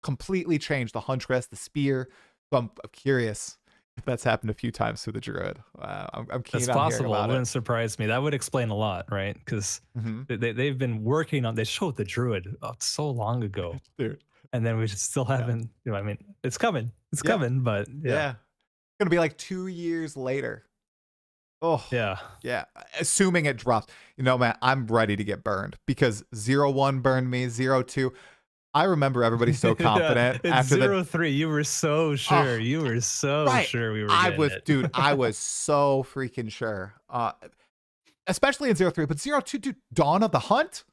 completely changed the Huntress, the spear. So I'm curious if that's happened a few times to the Druid. I'm That's keen on hearing possible. It about it. wouldn't surprise me. That would explain a lot, right? Because Hmm. they've been working on, they showed the druid so long ago. Dude. And then we just still Yeah. haven't, I mean, it's coming. It's Yep. coming, but yeah. Yeah. It's gonna be like 2 years later. Oh, Yeah. yeah. Assuming it drops. You know, man, I'm ready to get burned because 0-1 burned me, 0-2. I remember everybody so Yeah. confident It's after the 0-3. You were so sure. oh, You were so right. sure we were I getting was, it. dude, I was so freaking sure. Especially in 0-3, but 0-2, dude, Dawn of the Hunt?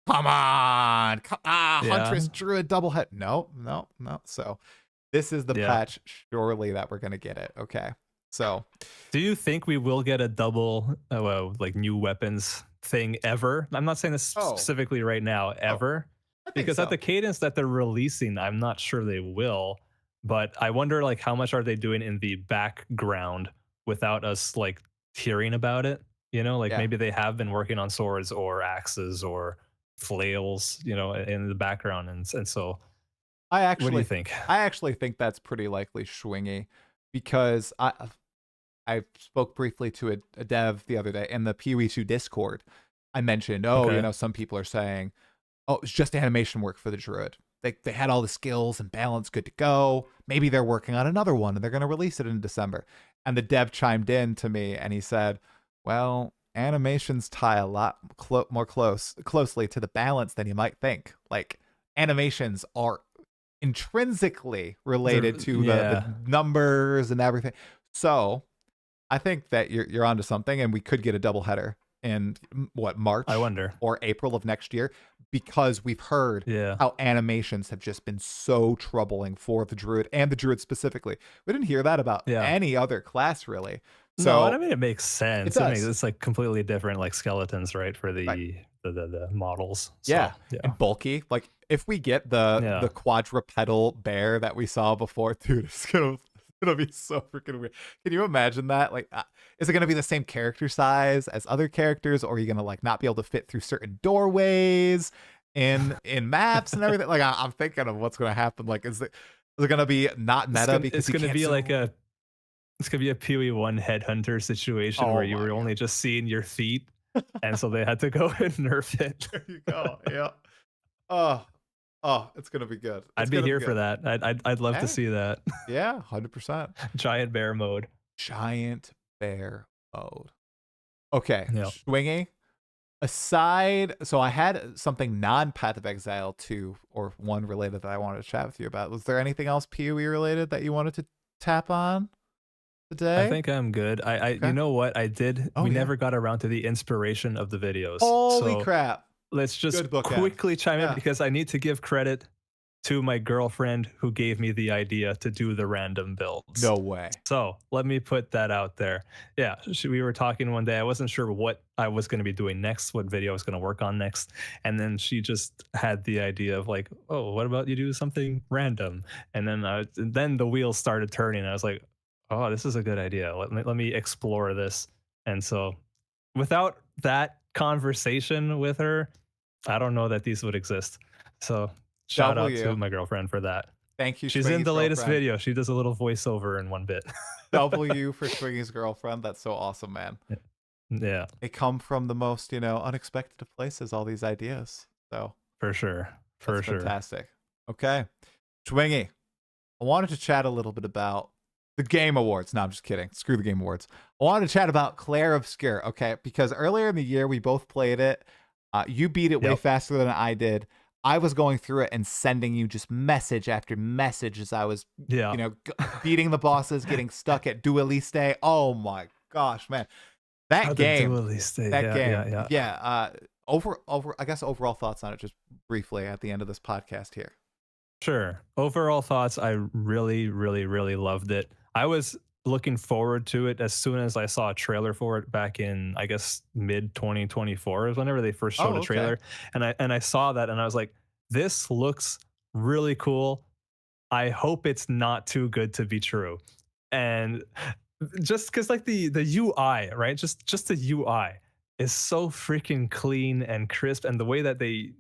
Come on. Yeah. Huntress Druid double head. No, no, no. So this is the Yeah. patch, surely, that we're gonna get it. Okay. So Do you think we will get a double, like new weapons thing ever? I'm not saying this oh, specifically right now, oh, ever, I think because at so. the cadence that they're releasing, I'm not sure they will. But I wonder, like, how much are they doing in the background without us like hearing about it? Like Yeah. maybe they have been working on swords or axes or flails, in the background, and so. I What do you actually think? I actually think that's pretty likely Schwingy because I spoke briefly to a dev the other day in the PoE2 Discord. I mentioned, oh, Okay. some people are saying, oh, it's just animation work for the Druid. They had all the skills and balance good to go. Maybe they're working on another one and they're going to release it in December. And the dev chimed in to me and he said, well, animations tie a lot more closely to the balance than you might think. Like animations are intrinsically related to the Yeah, numbers and everything. So I think that you're onto something, and we could get a doubleheader in what, March I wonder. or April of next year, because we've heard Yeah. how animations have just been so troubling for the Druid and the Druid specifically. We didn't hear that about Yeah. any other class really. No, and I So mean it makes it sense. does. It's like completely different, like skeletons, right? For Right. the models. Yeah, So yeah, and bulky. Like if we get the yeah. quadrupedal bear that we saw before, dude, it's gonna be so freaking weird. Can you imagine that? Like, is it gonna be the same character size as other characters, or are you gonna like not be able to fit through certain doorways in maps and everything? Like, I'm thinking of what's gonna happen. Like, is it gonna be not meta because It's you gonna can't be like zoom? it's gonna be a PoE1 headhunter situation where Oh you my were god, only just seeing your feet, and so they had to go and nerf it. there you go. Yeah. Oh, oh, it's gonna be good. It's I'd be gonna be here for good. that. I'd love to Hey, see that. yeah, 100%. Giant bear mode. Giant bear mode. Okay, Yeah. Schwingy. Aside, so I had something non Path of Exile 2 or 1 related that I wanted to chat with you about. Was there anything else PoE related that you wanted to tap on I today? think I'm good. You Okay. know what I did? Oh We yeah. never got around to the inspiration of the videos. Holy So crap. let's just Good bookend. quickly chime in Yeah. because I need to give credit to my girlfriend who gave me the idea to do the random builds. No way. So let me put that out there. Yeah, we were talking one day. I wasn't sure what I was going to be doing next, what video I was going to work on next. And then she just had the idea of like, oh, what about you do something random? And then the wheels started turning. I was like, oh, this is a good idea. Let me explore this. And so without that conversation with her, I don't know that these would exist. So shout out to my girlfriend for that. Thank you. She's in the latest video. She does a little voiceover in one bit. W for Schwingy's girlfriend. That's so awesome, man. Yeah. They come from the most, unexpected of places, all these ideas. So for sure. Fantastic. Okay. Schwingy, I wanted to chat a little bit about the Game Awards. No, I'm just kidding. Screw the Game Awards. I wanted to chat about Clair Obscur, okay? Because earlier in the year, we both played it. You beat it way faster than I did. I was going through it and sending you just message after message as I was, beating the bosses, getting stuck at Dueliste. Oh my gosh, man. That game. I guess overall thoughts on it just briefly at the end of this podcast here. Sure. Overall thoughts, I really, really, really loved it. I was looking forward to it as soon as I saw a trailer for it back in, I guess, mid 2024 is whenever they first showed a trailer. And I saw that and I was like, this looks really cool. I hope it's not too good to be true. And just because like the UI, right? Just the UI is so freaking clean and crisp, and the way that they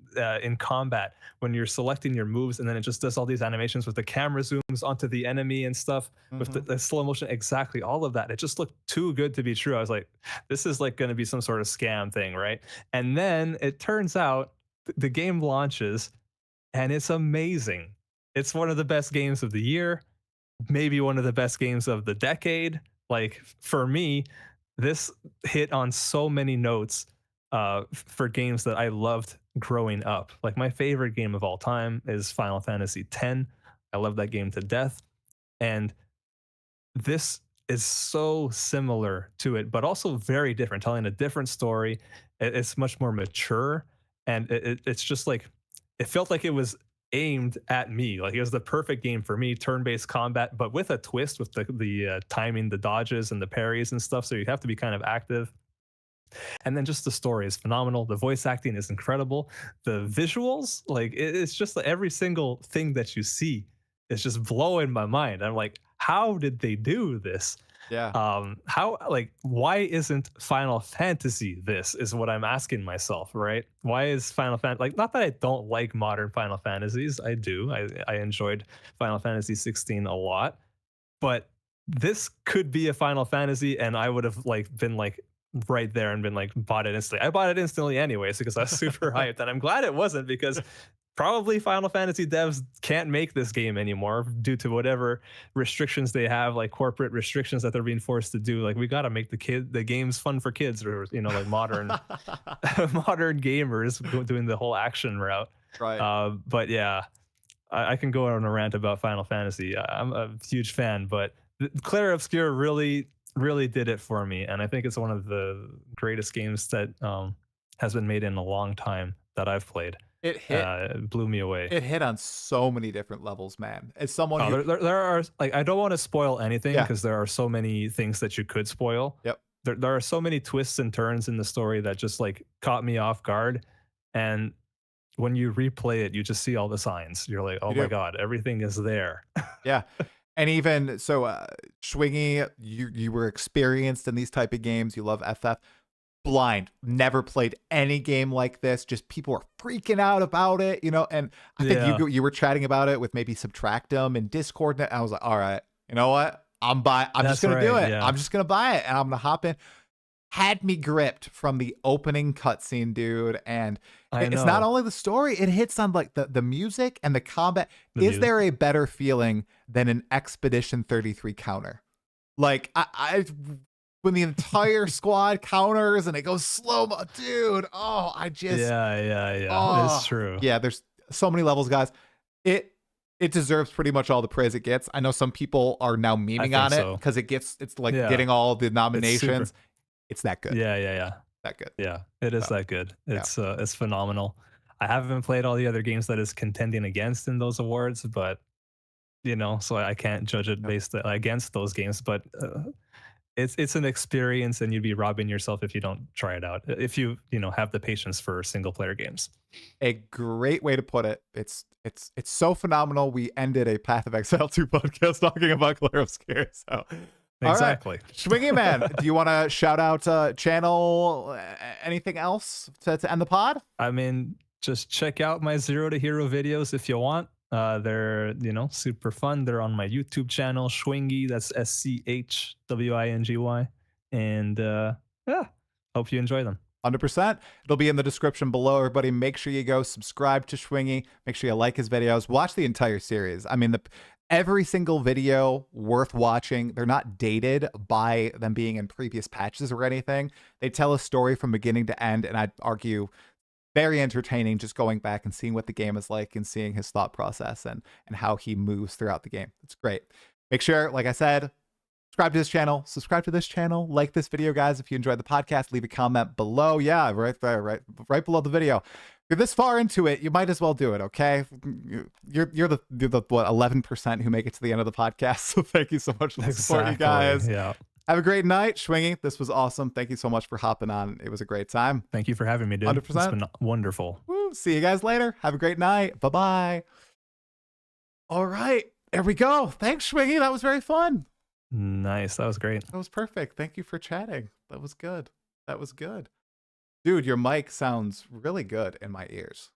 in combat when you're selecting your moves and then it just does all these animations with the camera zooms onto the enemy and stuff with the slow motion, exactly all of that, it just looked too good to be true. I was like, this is like going to be some sort of scam thing, right? And then it turns out the game launches and it's amazing. It's one of the best games of the year, maybe one of the best games of the decade. Like for me, this hit on so many notes for games that I loved growing up. Like my favorite game of all time is Final Fantasy X. I love that game to death. And this is so similar to it, but also very different, telling a different story. It's much more mature. And it's just like, it felt like it was aimed at me. Like it was the perfect game for me, turn-based combat, but with a twist with the timing, the dodges and the parries and stuff. So you have to be kind of active. And then just the story is phenomenal. The voice acting is incredible. The visuals, like it's just like every single thing that you see is just blowing my mind. I'm like, how did they do this? Yeah. Why isn't Final Fantasy this is what I'm asking myself, right? Why is Final Fantasy, like, not that I don't like modern Final Fantasies. I do. I enjoyed Final Fantasy 16 a lot, but this could be a Final Fantasy and I would have been right there and been bought it instantly. I bought it instantly anyways because I was super hyped, and I'm glad it wasn't, because probably Final Fantasy devs can't make this game anymore due to whatever restrictions they have, like corporate restrictions that they're being forced to do. Like, we got to make the games fun for kids, or modern modern gamers doing the whole action route. Right. But yeah, I can go on a rant about Final Fantasy. I'm a huge fan, but Clair Obscur really did it for me, and I think it's one of the greatest games that has been made in a long time that I've played. It blew me away. It hit on so many different levels, man. As someone there are, like, I don't want to spoil anything because there are so many things that you could spoil. Yep. There are so many twists and turns in the story that just caught me off guard, and when you replay it, you just see all the signs. You're like, oh my god, everything is there. Yeah. And even so, Schwingy, you were experienced in these type of games. You love FF. Blind, never played any game like this. Just people were freaking out about it, and I think you were chatting about it with maybe Subtractum and Discord. And I was like, all right, you know what? I'm just going to do it. Yeah. I'm just going to buy it, and I'm going to hop in. Had me gripped from the opening cutscene, dude. And it's not only the story, it hits on the music and the combat. Is there a better feeling than an Expedition 33 counter? Like, when the entire squad counters and it goes slow-mo, dude. Oh, I just... Yeah. It's true. Yeah, there's so many levels, guys. It deserves pretty much all the praise it gets. I know some people are now memeing on it because it's getting all the nominations. It's that good. Yeah. That good. Yeah, it is that good. It's phenomenal. I haven't played all the other games that is contending against in those awards, but so I can't judge it based against those games. But it's an experience, and you'd be robbing yourself if you don't try it out. If you have the patience for single player games. A great way to put it. It's so phenomenal. We ended a Path of Exile 2 podcast talking about Clairoscare. So Exactly. All right. Schwingy man, do you want to shout out channel, anything else to end the pod? I mean, just check out my Zero to Hero videos if you want. They're super fun. They're on my YouTube channel, Schwingy. That's SCHWINGY. And yeah, hope you enjoy them. 100%. It'll be in the description below. Everybody, make sure you go subscribe to Schwingy. Make sure you like his videos. Watch the entire series. I mean, every single video worth watching. They're not dated by them being in previous patches or anything. They tell a story from beginning to end, and I'd argue very entertaining just going back and seeing what the game is like and seeing his thought process and how he moves throughout the game. It's great. Make sure, like I said, subscribe to this channel, subscribe to this channel, like this video, guys. If you enjoyed the podcast, leave a comment below. Yeah, right there, right below the video. If you're this far into it, you might as well do it, okay? You're the what, 11% who make it to the end of the podcast. So thank you so much for the support, you guys. Yeah. Have a great night, Schwingy. This was awesome. Thank you so much for hopping on. It was a great time. Thank you for having me, dude. 100%. It's been wonderful. Woo. See you guys later. Have a great night. Bye-bye. All right. There we go. Thanks, Schwingy. That was very fun. Nice. That was great. That was perfect. Thank you for chatting. That was good. That was good. Dude, your mic sounds really good in my ears.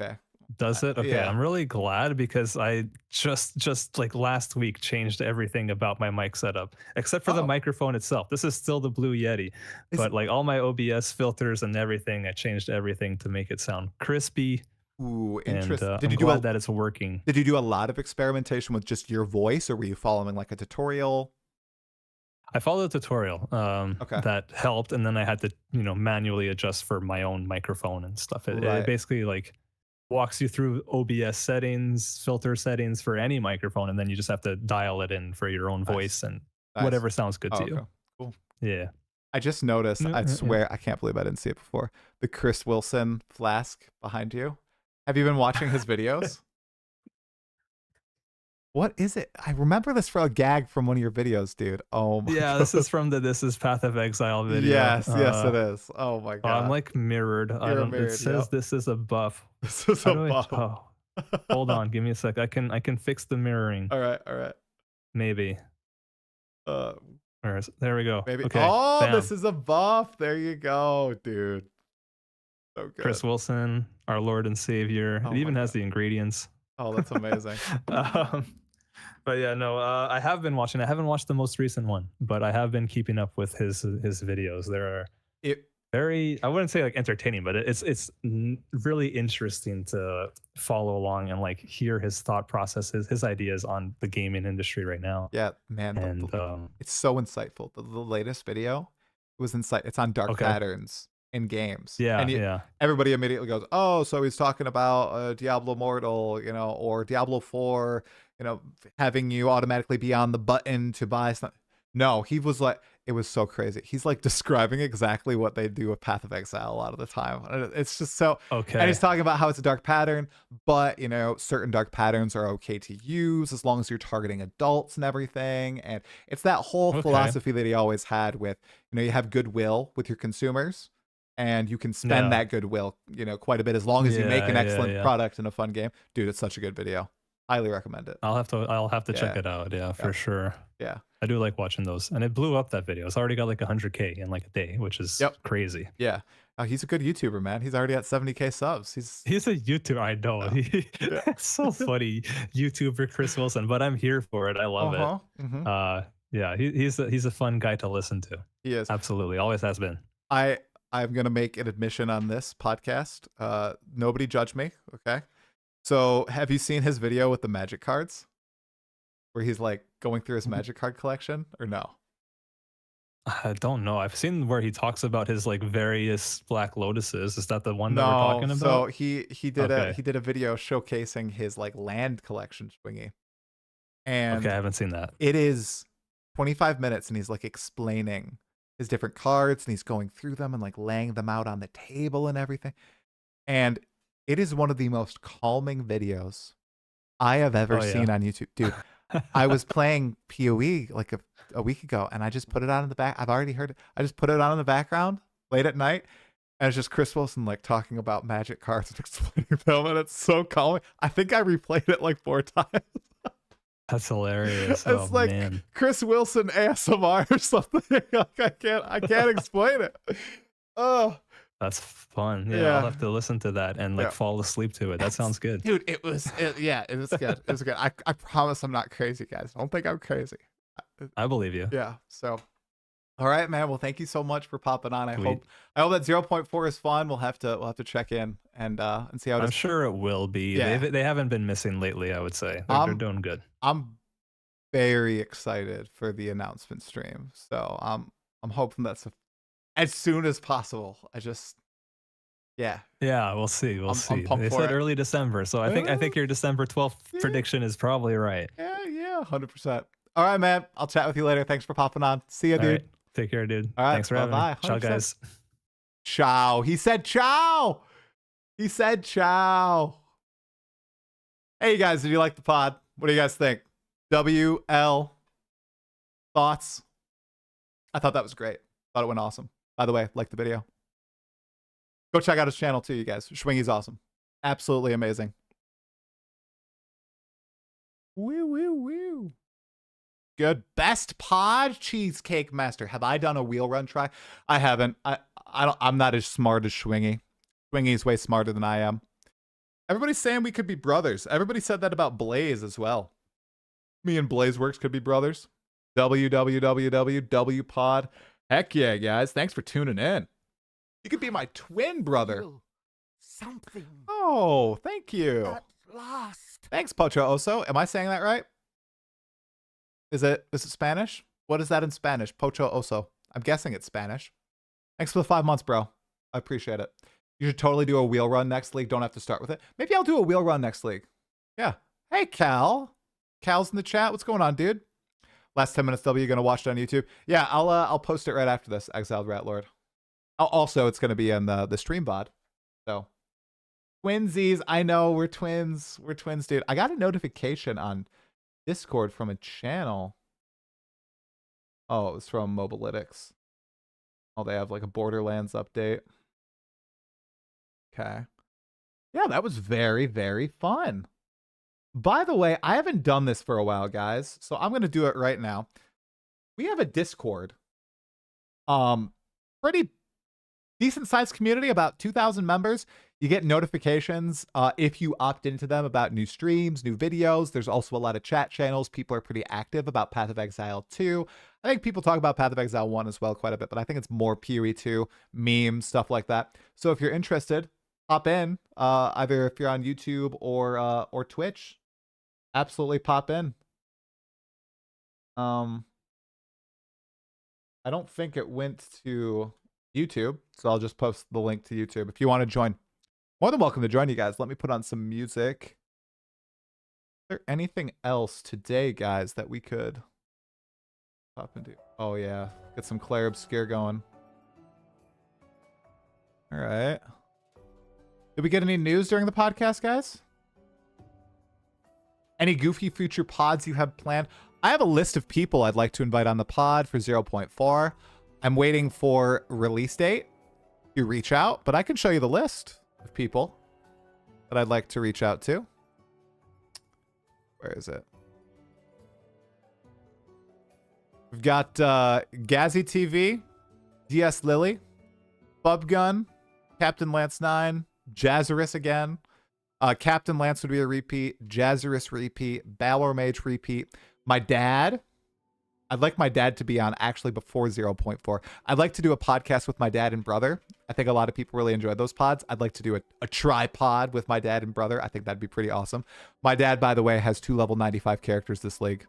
Okay. Does it? Okay. Yeah. I'm really glad because I just like last week changed everything about my mic setup, except for the microphone itself. This is still the Blue Yeti, but like all my OBS filters and everything, I changed everything to make it sound crispy. Ooh, interesting. And, I'm glad that it's working. Did you do a lot of experimentation with just your voice, or were you following like a tutorial? I followed a tutorial that helped, and then I had to manually adjust for my own microphone and stuff. It basically like walks you through OBS settings, filter settings for any microphone, and then you just have to dial it in for your own voice and whatever sounds good to you. Cool. Yeah. I just noticed, I swear, I can't believe I didn't see it before. The Chris Wilson flask behind you. Have you been watching his videos? What is it? I remember this for a gag from one of your videos, dude. Oh my God. This is from This is Path of Exile video. Yes, it is. Oh my God. I'm like mirrored. It says this is a buff. This is a buff. Hold on, give me a sec. I can fix the mirroring. All right. Maybe. There we go. Maybe. Okay, oh, bam. This is a buff. There you go, dude. So good. Chris Wilson, our Lord and Savior. It even has the ingredients. Oh, that's amazing. But yeah, no, I have been watching. I haven't watched the most recent one, but I have been keeping up with his videos. They're very, I wouldn't say like entertaining, but it's really interesting to follow along and like hear his thought processes, his ideas on the gaming industry right now. Yeah, man. And it's so insightful. The latest video was it's on dark patterns in games. Yeah, and everybody immediately goes, oh, so he's talking about Diablo Immortal, or Diablo 4, having you automatically be on the button to buy something. No, he was like, it was so crazy. He's like describing exactly what they do with Path of Exile a lot of the time. It's just so okay. And he's talking about how it's a dark pattern, but certain dark patterns are okay to use as long as you're targeting adults and everything. And it's that whole philosophy that he always had with, you have goodwill with your consumers. And you can spend that goodwill, quite a bit as long as you make an excellent product and a fun game. Dude, it's such a good video. Highly recommend it. I'll have to check it out. Yeah, for sure. Yeah. I do like watching those. And it blew up, that video. It's already got like 100K in like a day, which is crazy. Yeah. He's a good YouTuber, man. He's already at 70K subs. He's a YouTuber. I know. It's so funny. YouTuber Chris Wilson, but I'm here for it. I love it. Mm-hmm. Yeah, he's a fun guy to listen to. He is. Absolutely. Always has been. I'm going to make an admission on this podcast. Nobody judge me, okay? So have you seen his video with the magic cards? Where he's like going through his magic card collection, or no? I don't know. I've seen where he talks about his like various Black Lotuses. Is that the one that we're talking about? So he did a video showcasing his like land collection, Schwingy. And I haven't seen that. It is 25 minutes and he's like explaining his different cards and he's going through them and like laying them out on the table and everything. And It is one of the most calming videos I have ever seen on YouTube. Dude, I was playing PoE like a week ago, and I just put it on in the back. I've already heard it. I just put it on in the background late at night, and it's just Chris Wilson like talking about magic cards and explaining them, and it's so calming. I think I replayed it like 4 times. That's hilarious. It's like man. Chris Wilson ASMR or something. Like I can't explain it. Oh, that's fun. Yeah, I'll have to listen to that and like fall asleep to it. That sounds good. Dude, it was good. It was good. I promise I'm not crazy, guys. Don't think I'm crazy. I believe you. Yeah. So, all right, man. Well, thank you so much for popping on. I hope that 0.4 is fun. We'll have to check in and see how it is. I'm sure it will be. Yeah. They haven't been missing lately, I would say. They're doing good. I'm very excited for the announcement stream. So I'm hoping that's as soon as possible. Yeah, we'll see. We'll see. They said early December, so I think your December 12th prediction is probably right. Yeah, 100%. All right, man. I'll chat with you later. Thanks for popping on. See you, dude. Right. Take care, dude. All right, thanks for having me. Ciao, guys. Ciao. He said ciao. He said ciao. Hey, you guys, did you like the pod? What do you guys think? WL thoughts? I thought that was great. Thought it went awesome. By the way, like the video. Go check out his channel too, you guys. Schwingy's awesome. Absolutely amazing. Woo, woo, woo. Good. Best pod cheesecake master. Have I done a wheel run try? I haven't. I'm not as smart as Schwingy. Schwingy's way smarter than I am. Everybody's saying we could be brothers. Everybody said that about Blaze as well. Me and Blazeworks could be brothers. www.pod. Heck yeah, guys. Thanks for tuning in. You could be my twin brother. Something. Oh, thank you. At last. Thanks, Pocho Oso. Am I saying that right? Is it Spanish? What is that in Spanish? Pocho Oso. I'm guessing it's Spanish. Thanks for the 5 months, bro. I appreciate it. You should totally do a wheel run next league. Don't have to start with it. Maybe I'll do a wheel run next league. Yeah. Hey, Cal. Cal's in the chat. What's going on, dude? Last 10 minutes, W. You gonna watch it on YouTube? Yeah, I'll post it right after this. Exiled Rat Lord. Also, it's gonna be in the stream bod. So, twinsies. I know we're twins. We're twins, dude. I got a notification on Discord from a channel. Oh, it was from Mobalytics. Oh, they have like a Borderlands update. Okay. Yeah, that was very, very fun. By the way, I haven't done this for a while, guys, so I'm going to do it right now. We have a Discord. Pretty decent sized community, about 2,000 members. You get notifications if you opt into them about new streams, new videos. There's also a lot of chat channels. People are pretty active about Path of Exile 2. I think people talk about Path of Exile 1 as well quite a bit, but I think it's more PoE 2, memes, stuff like that. So if you're interested, pop in, either if you're on YouTube or Twitch. Absolutely pop in. I don't think it went to YouTube, so I'll just post the link to YouTube. If you want to join, more than welcome to join you guys. Let me put on some music. Is there anything else today, guys, that we could pop into? Oh, yeah. Get some Claire Obscure going. All right. Did we get any news during the podcast, guys? Any goofy future pods you have planned? I have a list of people I'd like to invite on the pod for 0.4. I'm waiting for release date. You reach out, but I can show you the list of people that I'd like to reach out to. Where is it? We've got Gazzy TV, DS Lily, Bubgun, Captain Lance 9, Jazzerus again. Captain Lance would be a repeat. Jazzerus repeat. Balor Mage repeat. My dad. I'd like my dad to be on actually before 0.4. I'd like to do a podcast with my dad and brother. I think a lot of people really enjoy those pods. I'd like to do a tripod with my dad and brother. I think that'd be pretty awesome. My dad, by the way, has 2 level 95 characters this league.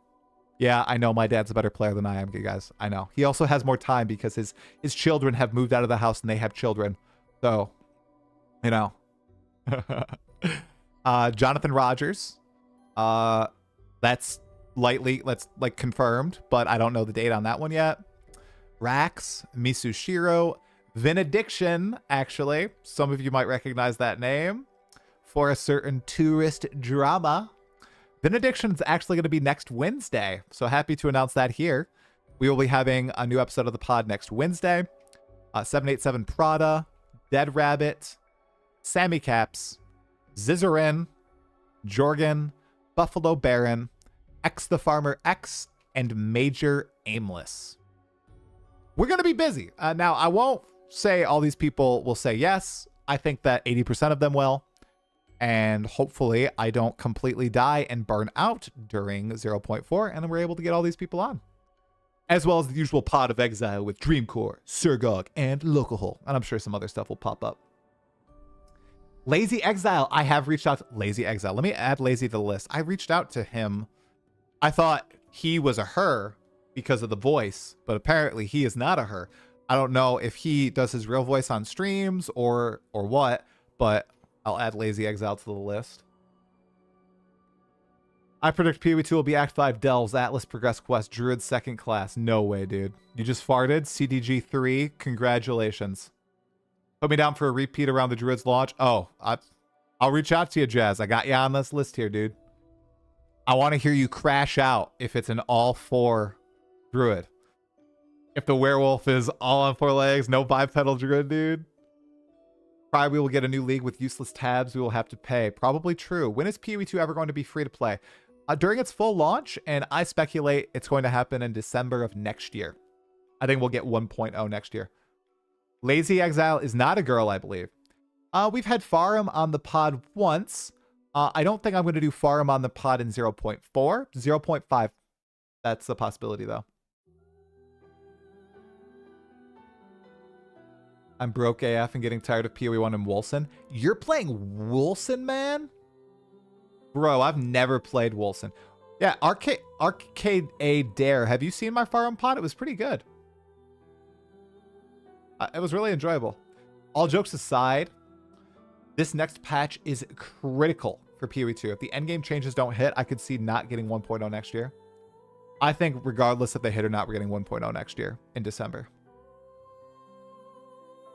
Yeah, I know my dad's a better player than I am, you guys. I know. He also has more time because his children have moved out of the house and they have children. So, you know. Jonathan Rogers. That's like confirmed, but I don't know the date on that one yet. Rax, Misushiro, Vinadiction, actually. Some of you might recognize that name. for a certain tourist drama. Benediction is actually going to be next Wednesday, so happy to announce that here. We will be having a new episode of the pod next Wednesday. 787 Prada, Dead Rabbit, Sammy Caps, Zizarin, Jorgen, Buffalo Baron, X the Farmer X, and Major Aimless. We're going to be busy. Now, I won't say all these people will say yes. I think that 80% of them will. And hopefully I don't completely die and burn out during 0.4, and then we're able to get all these people on. As well as the usual Pod of Exile with Dreamcore, Surgog, and Localhole. And I'm sure some other stuff will pop up. Lazy Exile. I have reached out to Lazy Exile. Let me add Lazy to the list. I reached out to him. I thought he was a her because of the voice, but apparently he is not a her. I don't know if he does his real voice on streams or what, but I'll add Lazy Exile to the list. I predict PoE2 will be Act 5 Delves, Atlas, Progress Quest, Druid 2nd class. No way, dude. You just farted. CDG 3. Congratulations. Put me down for a repeat around the Druids launch. Oh, I'll reach out to you, Jazz. I got you on this list here, dude. I want to hear you crash out if it's an all-4 Druid. If the werewolf is all on 4 legs, no bipedal Druid, dude. Probably we will get a new league with useless tabs we will have to pay. Probably true. When is PoE2 ever going to be free to play? During its full launch, and I speculate it's going to happen in December of next year. I think we'll get 1.0 next year. Lazy Exile is not a girl, I believe. We've had Farum on the pod once. I don't think I'm going to do Farum on the pod in 0.4. 0.5, that's a possibility, though. I'm broke AF and getting tired of PoE1 and Wolson. You're playing Wolson, man? Bro, I've never played Wolson. Yeah, Arcade A Dare. Have you seen my Farum pod? It was pretty good. It was really enjoyable. All jokes aside, this next patch is critical for PoE2. If the endgame changes don't hit, I could see not getting 1.0 next year. I think regardless if they hit or not, we're getting 1.0 next year in December.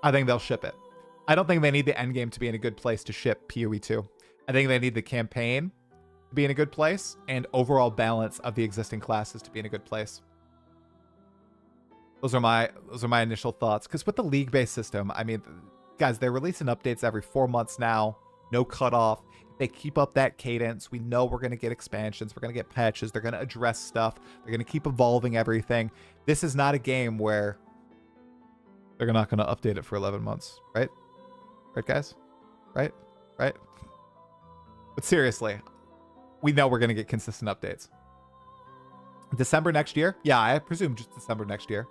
I think they'll ship it. I don't think they need the endgame to be in a good place to ship PoE2. I think they need the campaign to be in a good place and overall balance of the existing classes to be in a good place. Those are my initial thoughts. Because with the league-based system, I mean, guys, they're releasing updates every 4 months now. No cutoff. If they keep up that cadence, we know we're going to get expansions. We're going to get patches. They're going to address stuff. They're going to keep evolving everything. This is not a game where they're not going to update it for 11 months, right? Right, guys? Right? Right? But seriously, we know we're going to get consistent updates. December next year? Yeah, I presume just December next year.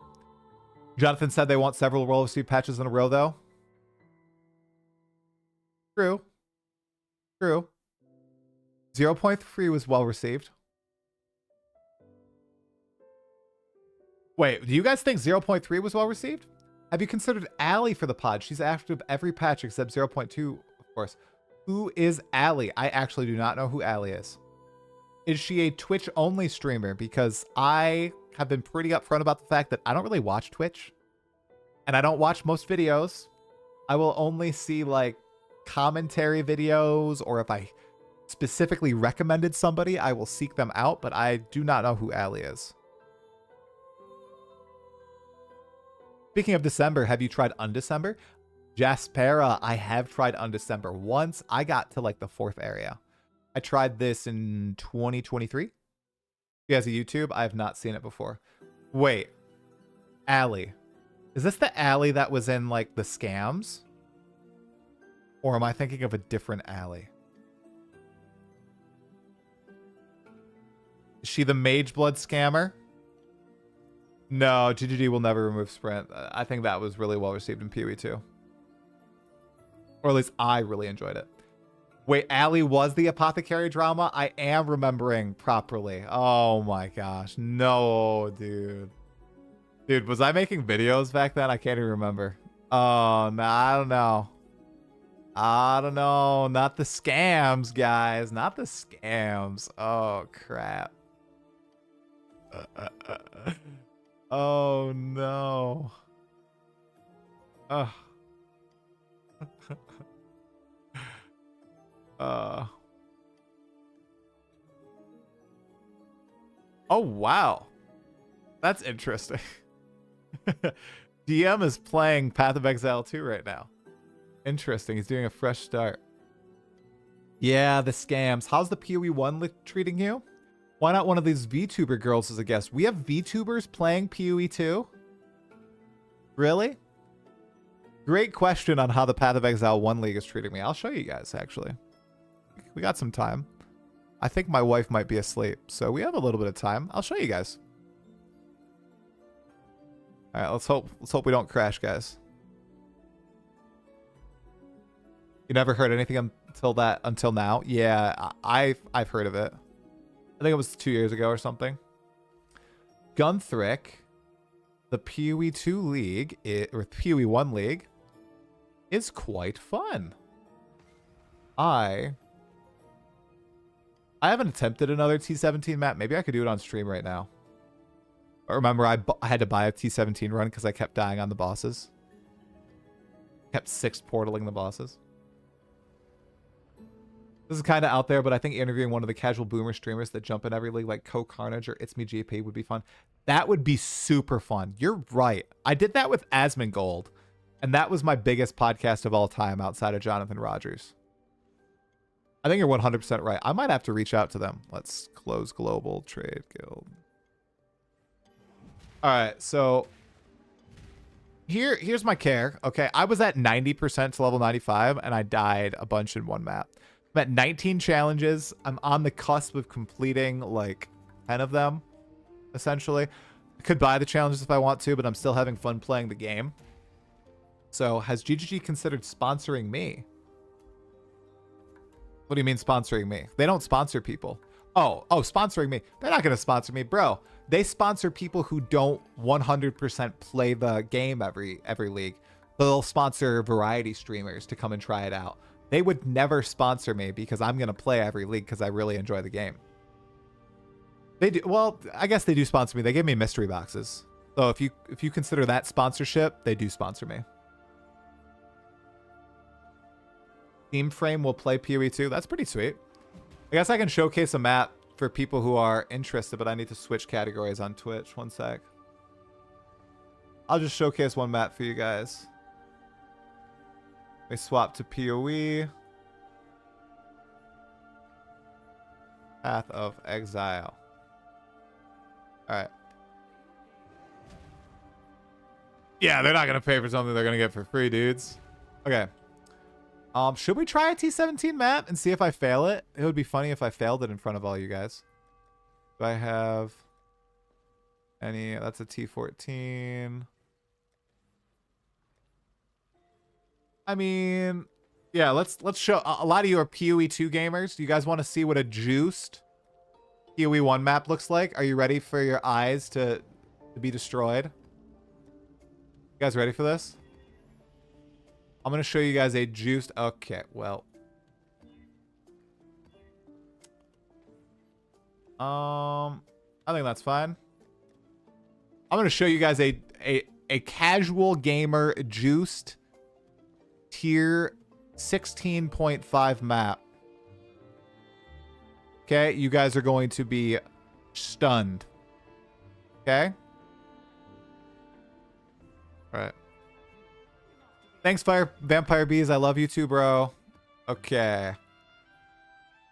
Jonathan said they want several roller suit patches in a row, though. True. True. 0.3 was well received. Wait, do you guys think 0.3 was well received? Have you considered Allie for the pod? She's active every patch except 0.2, of course. Who is Allie? I actually do not know who Allie is. Is she a Twitch-only streamer? Because I have been pretty upfront about the fact that I don't really watch Twitch. And I don't watch most videos. I will only see, like, commentary videos, or if I specifically recommended somebody, I will seek them out, but I do not know who Allie is. Speaking of December, have you tried Undecember? Jaspera, I have tried Undecember once. I got to like the 4th area. I tried this in 2023. She has a YouTube. I have not seen it before. Wait. Allie. Is this the Allie that was in like the scams? Or am I thinking of a different Allie? Is she the Mage Blood scammer? No, GGG will never remove Sprint. I think that was really well received in PoE2. Or at least I really enjoyed it. Wait, Allie was the apothecary drama? I am remembering properly. Oh my gosh. No, dude. Dude, was I making videos back then? I can't even remember. Oh, no, I don't know. I don't know. Not the scams, guys. Not the scams. Oh, crap. Oh, no. Oh, wow. That's interesting. DM is playing Path of Exile 2 right now. Interesting. He's doing a fresh start. Yeah, the scams. How's the PoE 1 treating you? Why not one of these VTuber girls as a guest? We have VTubers playing PoE 2? Really? Great question on how the Path of Exile 1 League is treating me. I'll show you guys, actually. We got some time. I think my wife might be asleep, so we have a little bit of time. I'll show you guys. All right, let's hope we don't crash, guys. You never heard anything until now? Yeah, I've heard of it. I think it was 2 years ago or something. Gunthrick, the PoE 2 league, or PoE 1 league, is quite fun. I haven't attempted another T17 map. Maybe I could do it on stream right now. But remember, I had to buy a T17 run because I kept dying on the bosses. Kept 6-portaling the bosses. This is kind of out there, but I think interviewing one of the casual boomer streamers that jump in every league like Co-Carnage or It's Me GP would be fun. That would be super fun. You're right. I did that with Asmongold, and that was my biggest podcast of all time outside of Jonathan Rogers. I think you're 100% right. I might have to reach out to them. Let's close Global Trade Guild. All right, so here's my care. Okay, I was at 90% to level 95, and I died a bunch in one map. I'm at 19 challenges. I'm on the cusp of completing like 10 of them, essentially. I could buy the challenges if I want to, but I'm still having fun playing the game. So has GGG considered sponsoring me? What do you mean sponsoring me? They don't sponsor people. Oh, sponsoring me. They're not going to sponsor me, bro. They sponsor people who don't 100% play the game every league. They'll sponsor variety streamers to come and try it out. They would never sponsor me because I'm going to play every league because I really enjoy the game. They do. Well, I guess they do sponsor me. They give me mystery boxes. So if you consider that sponsorship, they do sponsor me. Team Frame will play PoE 2. That's pretty sweet. I guess I can showcase a map for people who are interested, but I need to switch categories on Twitch. One sec. I'll just showcase one map for you guys. We swap to PoE. Path of Exile. Alright. Yeah, they're not going to pay for something they're going to get for free, dudes. Okay. Should we try a T17 map and see if I fail it? It would be funny if I failed it in front of all you guys. Do I have any? That's a T14. I mean, yeah, let's show. A lot of you are PoE 2 gamers. Do you guys want to see what a juiced PoE 1 map looks like? Are you ready for your eyes to be destroyed? You guys ready for this? I'm going to show you guys a juiced... Okay, well. I think that's fine. I'm going to show you guys a casual gamer juiced tier 16.5 map. Okay, you guys are going to be stunned. Okay? All right. Thanks, Vampire Bees. I love you too, bro. Okay.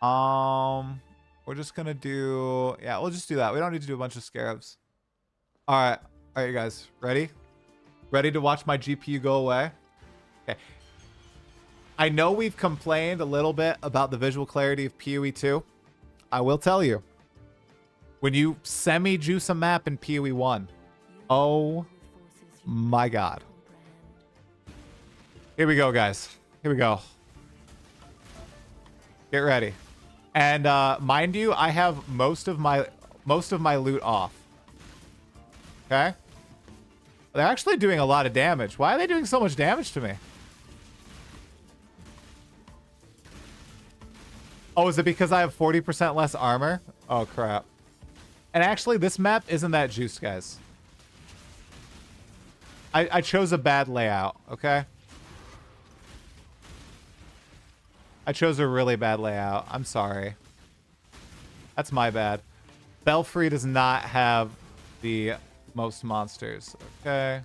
We're just gonna do... Yeah, we'll just do that. We don't need to do a bunch of scarabs. All right. All right, you guys. Ready? Ready to watch my GPU go away? Okay. I know we've complained a little bit about the visual clarity of PoE 2. I will tell you. When you semi-juice a map in PoE 1, oh my god. Here we go, guys. Here we go. Get ready. And mind you, I have most of my loot off. Okay? They're actually doing a lot of damage. Why are they doing so much damage to me? Oh, is it because I have 40% less armor? Oh, crap. And actually, this map isn't that juiced, guys. I chose a bad layout, okay? I chose a really bad layout. I'm sorry. That's my bad. Belfry does not have the most monsters. Okay.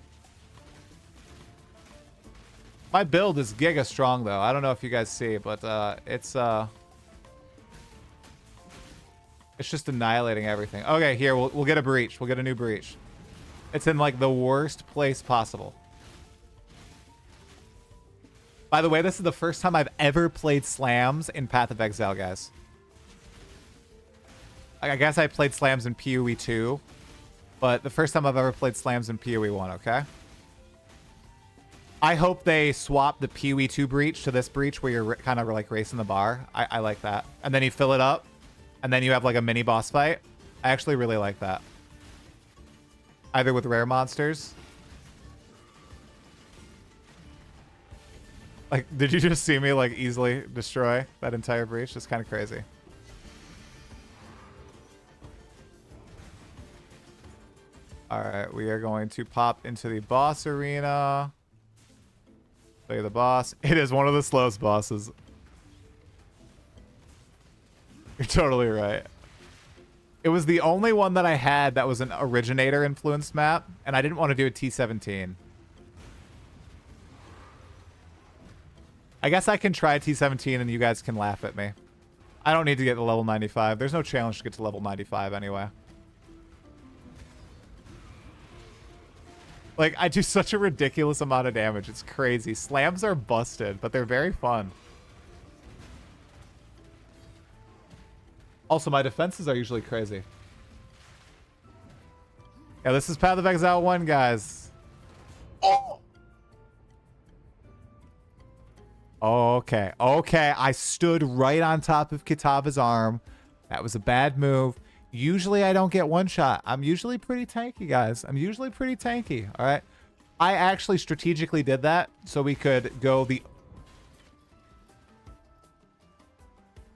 My build is giga strong though. I don't know if you guys see, but it's just annihilating everything. Okay, here we'll get a breach. We'll get a new breach. It's in like the worst place possible. By the way, this is the first time I've ever played slams in Path of Exile, guys. I guess I played slams in PoE 2, but the first time I've ever played slams in PoE 1, okay? I hope they swap the PoE 2 breach to this breach where you're kind of like racing the bar. I like that. And then you fill it up, and then you have like a mini boss fight. I actually really like that. Either with rare monsters. Like, did you just see me like easily destroy that entire breach? It's kind of crazy. All right, we are going to pop into the boss arena. Play the boss. It is one of the slowest bosses. You're totally right. It was the only one that I had that was an originator influenced map, and I didn't want to do a T17. I guess I can try T17 and you guys can laugh at me. I don't need to get to level 95. There's no challenge to get to level 95 anyway. Like, I do such a ridiculous amount of damage. It's crazy. Slams are busted, but they're very fun. Also, my defenses are usually crazy. Yeah, this is Path of Exile 1, guys. Oh! Okay. Okay, I stood right on top of Kitava's arm. That was a bad move. Usually I don't get one shot. I'm usually pretty tanky, guys. I'm usually pretty tanky. All right. I actually strategically did that so we could go the...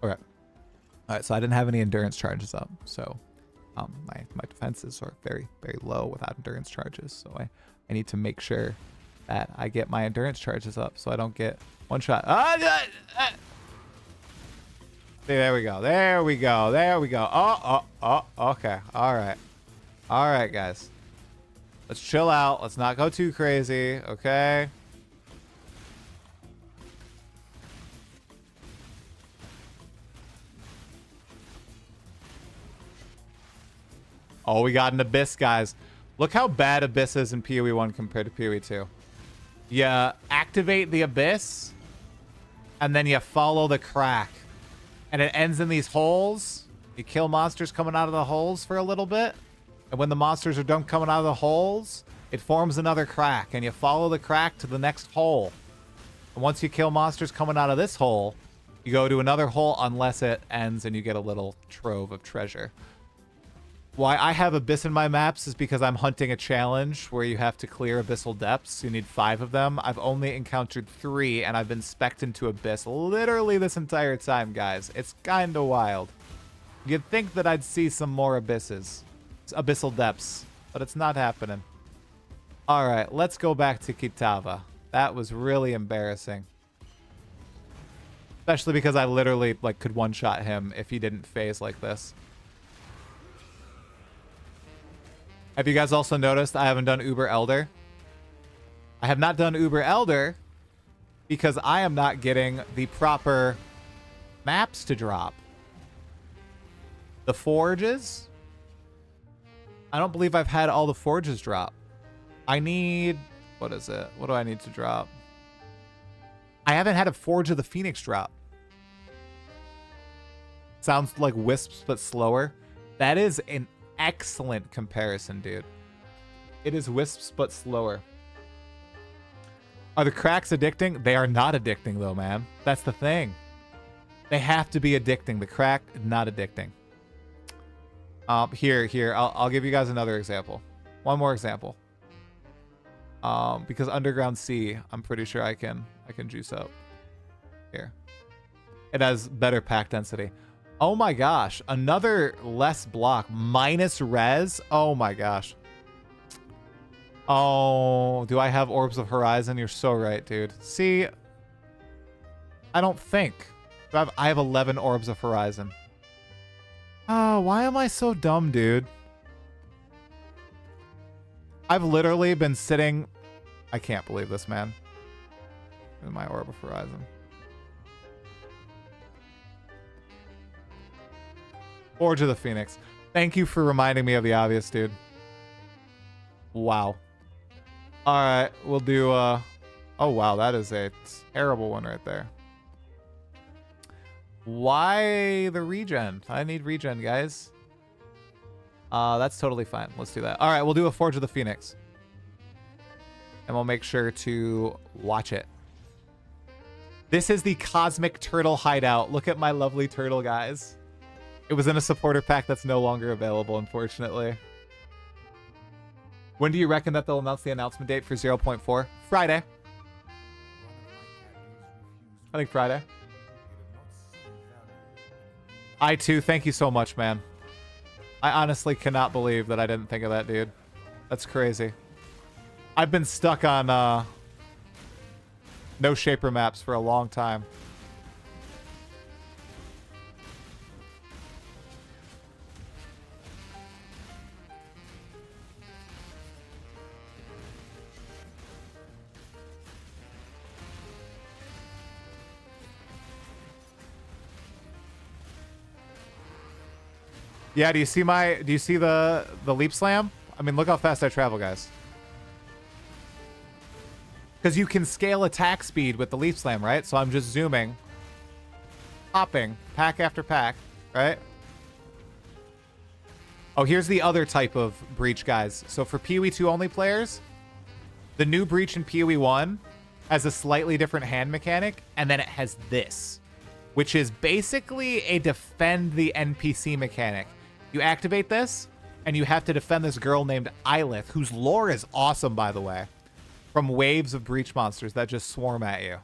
All right. All right. So I didn't have any endurance charges up. So my defenses are very, very low without endurance charges. So I need to make sure that I get my endurance charges up so I don't get one shot. There we go. There we go. There we go. Oh, okay. All right. All right, guys. Let's chill out. Let's not go too crazy, okay? Oh, we got an Abyss, guys. Look how bad Abyss is in PoE 1 compared to PoE 2. You activate the Abyss, and then you follow the crack. And it ends in these holes. You kill monsters coming out of the holes for a little bit. And when the monsters are done coming out of the holes, it forms another crack. And you follow the crack to the next hole. And once you kill monsters coming out of this hole, you go to another hole unless it ends and you get a little trove of treasure. Why I have Abyss in my maps is because I'm hunting a challenge where you have to clear abyssal depths. You need 5 of them. I've only encountered 3, and I've been specced into Abyss literally this entire time, guys. It's kind of wild. You'd think that I'd see some more abysses. Abyssal depths, but it's not happening. All right, let's go back to Kitava. That was really embarrassing. Especially because I literally like could one-shot him if he didn't phase like this. Have you guys also noticed I haven't done Uber Elder? I have not done Uber Elder because I am not getting the proper maps to drop. The forges? I don't believe I've had all the forges drop. I need... What is it? What do I need to drop? I haven't had a Forge of the Phoenix drop. Sounds like Wisps, but slower. That is an excellent comparison, dude. It is Wisps, but slower. Are the cracks addicting? They are not addicting, though, man. That's the thing. They have to be addicting. The crack, not addicting. Here. I'll give you guys another example. One more example. Because Underground Sea, I'm pretty sure I can juice up. Here. It has better pack density. Oh my gosh. Another less block. Minus res. Oh my gosh. Oh, do I have Orbs of Horizon? You're so right, dude. See, I don't think. I have 11 Orbs of Horizon. Oh, why am I so dumb, dude? I've literally been sitting... I can't believe this, man. In my Orb of Horizon. Forge of the Phoenix. Thank you for reminding me of the obvious, dude. Wow. Alright, we'll do... Oh, wow, that is a terrible one right there. Why the regen? I need regen, guys. That's totally fine. Let's do that. All right, we'll do a Forge of the Phoenix. And we'll make sure to watch it. This is the Cosmic Turtle Hideout. Look at my lovely turtle, guys. It was in a supporter pack that's no longer available, unfortunately. When do you reckon that they'll announce the announcement date for 0.4? Friday. I think Friday. I too, thank you so much, man. I honestly cannot believe that I didn't think of that, dude. That's crazy. I've been stuck on no shaper maps for a long time. Yeah, do you see the leap slam? I mean, look how fast I travel, guys. Because you can scale attack speed with the leap slam, right? So I'm just zooming, hopping, pack after pack, right? Oh, here's the other type of breach, guys. So for PoE 2 only players, the new breach in PoE 1 has a slightly different hand mechanic, and then it has this, which is basically a defend the NPC mechanic. You activate this, and you have to defend this girl named Eilith, whose lore is awesome, by the way, from waves of breach monsters that just swarm at you.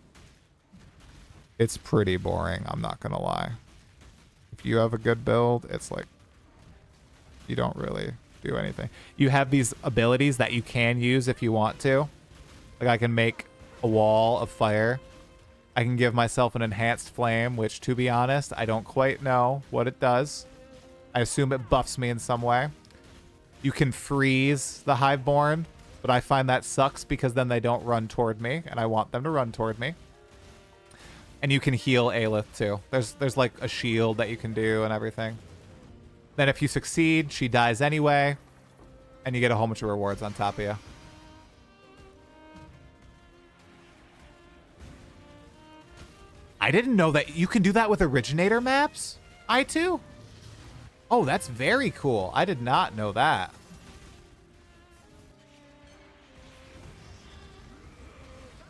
It's pretty boring, I'm not gonna lie. If you have a good build, it's like you don't really do anything. You have these abilities that you can use if you want to. Like I can make a wall of fire. I can give myself an enhanced flame, which to be honest, I don't quite know what it does. I assume it buffs me in some way. You can freeze the Hiveborn, but I find that sucks because then they don't run toward me, and I want them to run toward me. And you can heal Aelith too. There's like a shield that you can do and everything. Then if you succeed, she dies anyway, and you get a whole bunch of rewards on top of you. I didn't know that you can do that with originator maps, I2? Oh, that's very cool. I did not know that.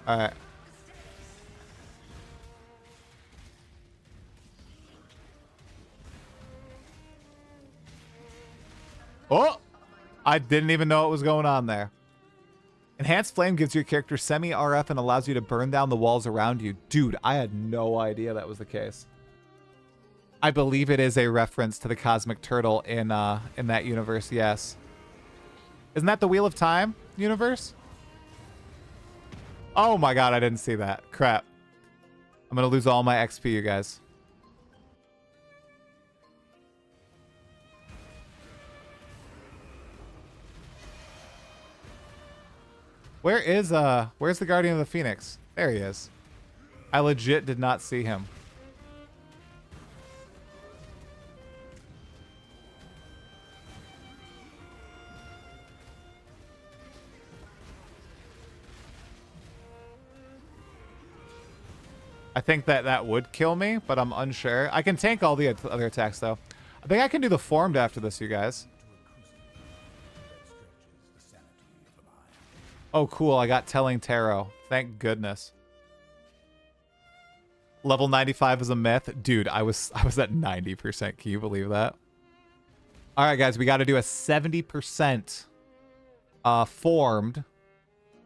All right. Oh! I didn't even know what was going on there. Enhanced Flame gives your character semi-RF and allows you to burn down the walls around you. Dude, I had no idea that was the case. I believe it is a reference to the Cosmic Turtle in that universe, yes. Isn't that the Wheel of Time universe? Oh my god, I didn't see that. Crap. I'm gonna lose all my XP, you guys. Where's the Guardian of the Phoenix? There he is. I legit did not see him. I think that would kill me, but I'm unsure. I can tank all the other attacks, though. I think I can do the Formed after this, you guys. Oh, cool. I got Telling Tarot. Thank goodness. Level 95 is a myth. Dude, I was at 90%. Can you believe that? All right, guys. We got to do a 70% formed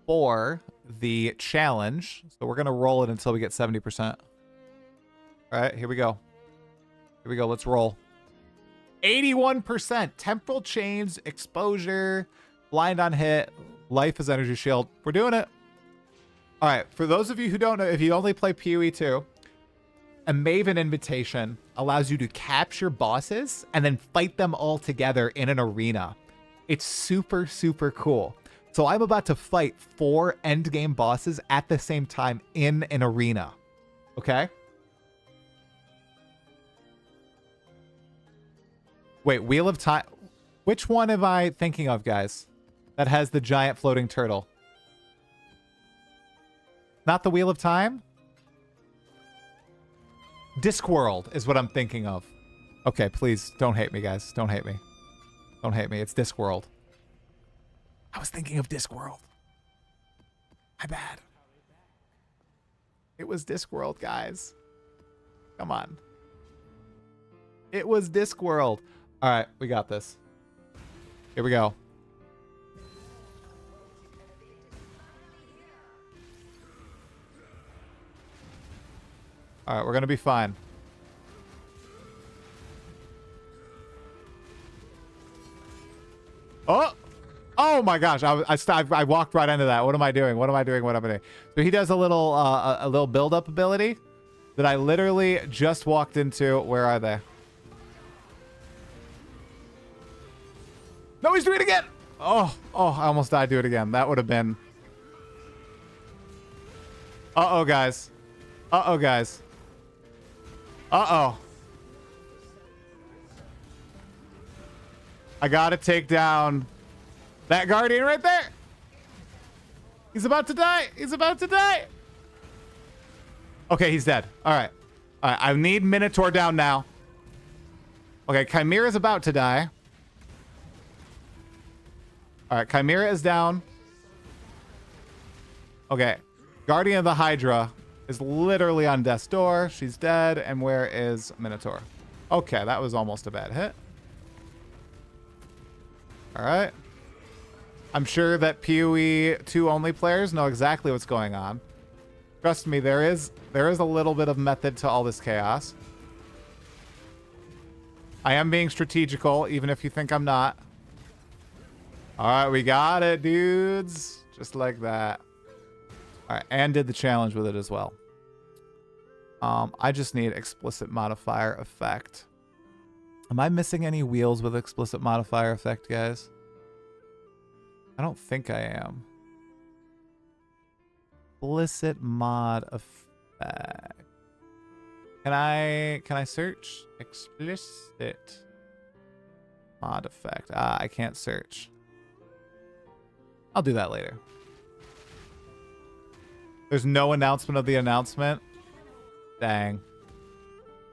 for the challenge. So we're going to roll it until we get 70%. All right, here we go. Here we go. Let's roll. 81%. Temporal Chains, Exposure, Blind on Hit, Life is Energy Shield. We're doing it. All right, for those of you who don't know, if you only play PoE 2, a Maven invitation allows you to capture bosses and then fight them all together in an arena. It's super, super cool. So I'm about to fight 4 endgame bosses at the same time in an arena. Okay? Wait, Wheel of Time. Which one am I thinking of, guys? That has the giant floating turtle. Not the Wheel of Time? Discworld is what I'm thinking of. Okay, please don't hate me, guys. Don't hate me. Don't hate me. It's Discworld. I was thinking of Discworld. My bad. It was Discworld, guys. Come on. It was Discworld. All right, we got this. Here we go. All right, we're going to be fine. Oh! Oh my gosh, I walked right into that. What am I doing? What am I doing? What am I doing? So he does a little build-up ability that I literally just walked into. Where are they? No, he's doing it again! Oh, I almost died. Do it again. That would have been... Uh-oh, guys. Uh-oh, guys. Uh-oh. I gotta take down that Guardian right there. He's about to die. He's about to die. Okay, he's dead. All right. All right, I need Minotaur down now. Okay, Chimera's about to die. All right, Chimera is down. Okay, Guardian of the Hydra is literally on death's door. She's dead. And where is Minotaur? Okay, that was almost a bad hit. All right. I'm sure that PoE 2 only players know exactly what's going on. Trust me, there is a little bit of method to all this chaos. I am being strategical, even if you think I'm not. All right, we got it, dudes. Just like that. All right, and did the challenge with it as well. I just need explicit modifier effect. Am I missing any wheels with explicit modifier effect, guys? I don't think I am. Explicit mod effect. Can I search explicit mod effect? I can't search. I'll do that later. There's no announcement of the announcement. Dang.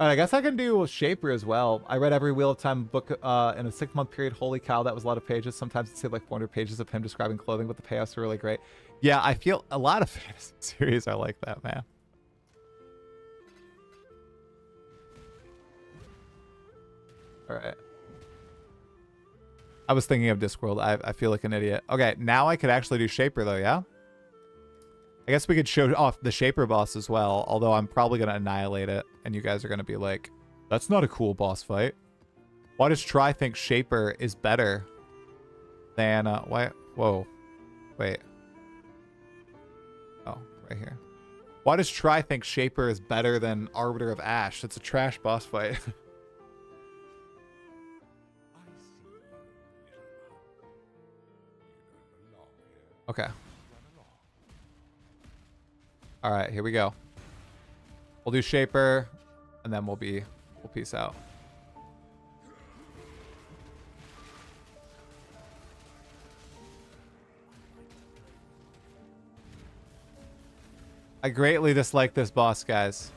All right, I guess I can do Shaper as well. I read every Wheel of Time book in a 6-month period. Holy cow, that was a lot of pages. Sometimes it's like 400 pages of him describing clothing, but the payoffs are really great. Yeah, I feel a lot of fantasy series are like that, man. All right. I was thinking of Discworld. I feel like an idiot. Okay, now I could actually do Shaper, though, yeah? I guess we could show off the Shaper boss as well, although I'm probably going to annihilate it, and you guys are going to be like, that's not a cool boss fight. Why does Try think Shaper is better than... why? Whoa. Wait. Oh, right here. Why does Try think Shaper is better than Arbiter of Ash? It's a trash boss fight. Okay. All right, here we go. We'll do Shaper, and then we'll peace out. I greatly dislike this boss, guys.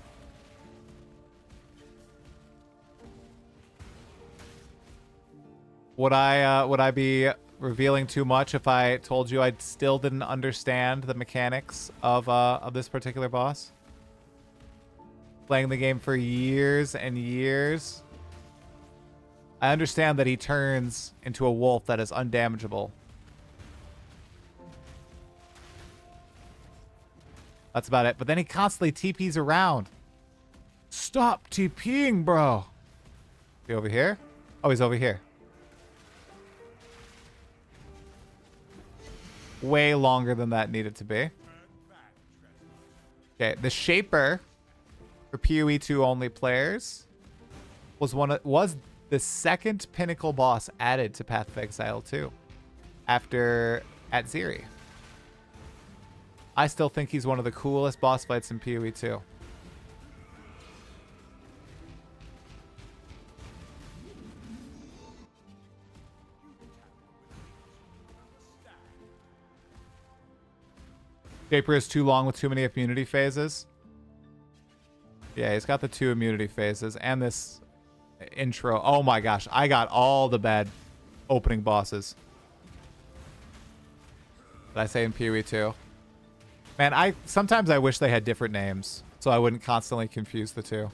Would I be revealing too much if I told you I still didn't understand the mechanics of this particular boss? Playing the game for years and years. I understand that he turns into a wolf that is undamageable. That's about it. But then he constantly TPs around. Stop TPing, bro. Is he over here? Oh, he's over here. Way longer than that needed to be. Okay, the Shaper for PoE 2 only players was the second Pinnacle boss added to Path of Exile 2 after Atziri. I still think he's one of the coolest boss fights in PoE 2. Shaper is too long with too many immunity phases. Yeah, he's got the 2 immunity phases and this intro. Oh my gosh, I got all the bad opening bosses. Did I say in PoE 2? Man, sometimes I wish they had different names so I wouldn't constantly confuse the two.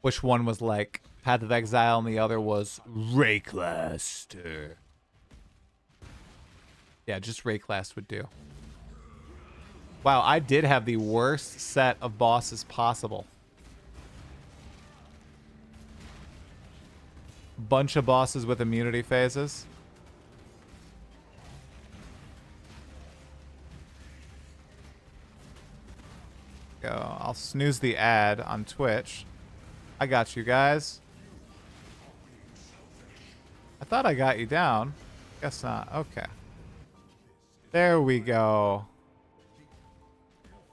Which one was like Path of Exile and the other was Rayclaster? Yeah, just Rayclast would do. Wow, I did have the worst set of bosses possible. Bunch of bosses with immunity phases. Go. I'll snooze the ad on Twitch. I got you guys. I thought I got you down. Guess not. Okay. There we go. All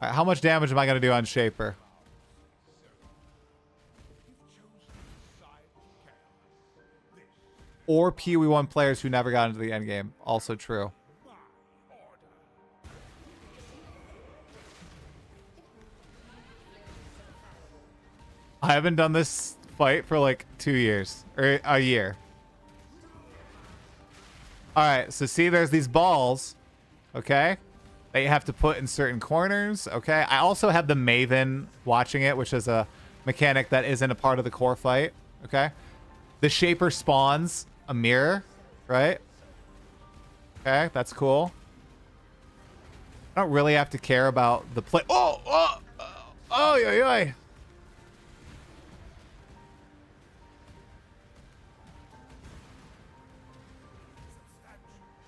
right, how much damage am I going to do on Shaper? Or PoE 1 players who never got into the endgame. Also true. I haven't done this fight for like 2 years. Or a year. Alright, so see there's these balls. Okay? That you have to put in certain corners. Okay? I also have the Maven watching it, which is a mechanic that isn't a part of the core fight. Okay? The Shaper spawns a mirror, right? Okay, that's cool. I don't really have to care about the play. Yeah.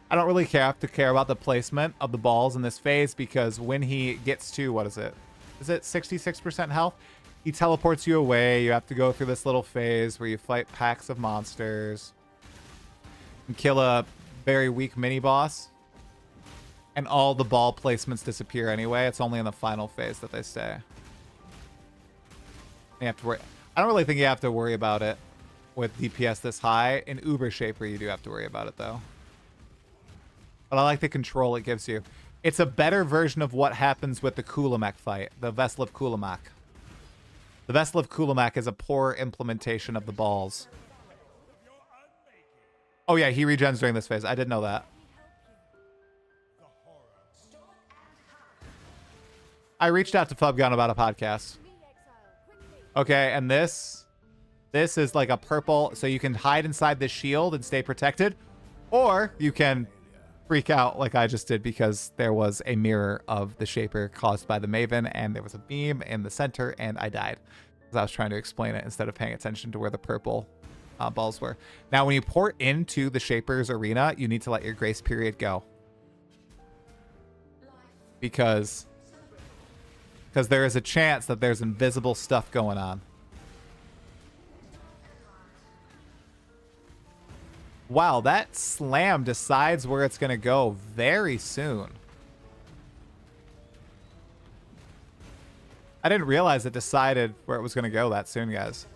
I don't really have to care about the placement of the balls in this phase because when he gets to, what is it? Is it 66% health? He teleports you away. You have to go through this little phase where you fight packs of monsters and kill a very weak mini boss. And all the ball placements disappear anyway. It's only in the final phase that they stay. You have to worry. I don't really think you have to worry about it with DPS this high. In Uber Shaper, you do have to worry about it though. But I like the control it gives you. It's a better version of what happens with the Kulamak fight, the Vessel of Kulamak. The Vessel of Kulamak is a poor implementation of the balls. Oh yeah, he regens during this phase. I didn't know that. I reached out to Fubgun about a podcast. Okay, and this is like a purple, so you can hide inside this shield and stay protected, or you can freak out like I just did because there was a mirror of the Shaper caused by the Maven, and there was a beam in the center, and I died because I was trying to explain it instead of paying attention to where the purple balls were. Now, when you port into the Shaper's arena, you need to let your grace period go because there is a chance that there's invisible stuff going on. Wow, that slam decides where it's going to go very soon. I didn't realize it decided where it was going to go that soon, guys.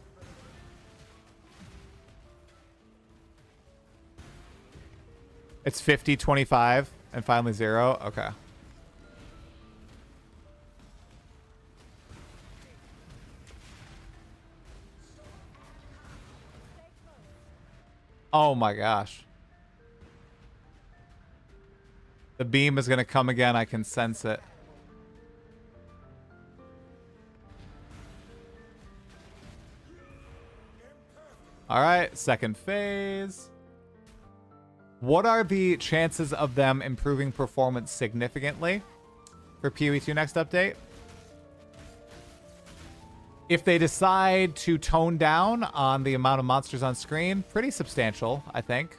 It's 50, 25, and finally 0. Okay. Oh my gosh. The beam is going to come again. I can sense it. All right, second phase. What are the chances of them improving performance significantly for PoE 2 next update? If they decide to tone down on the amount of monsters on screen, pretty substantial, I think.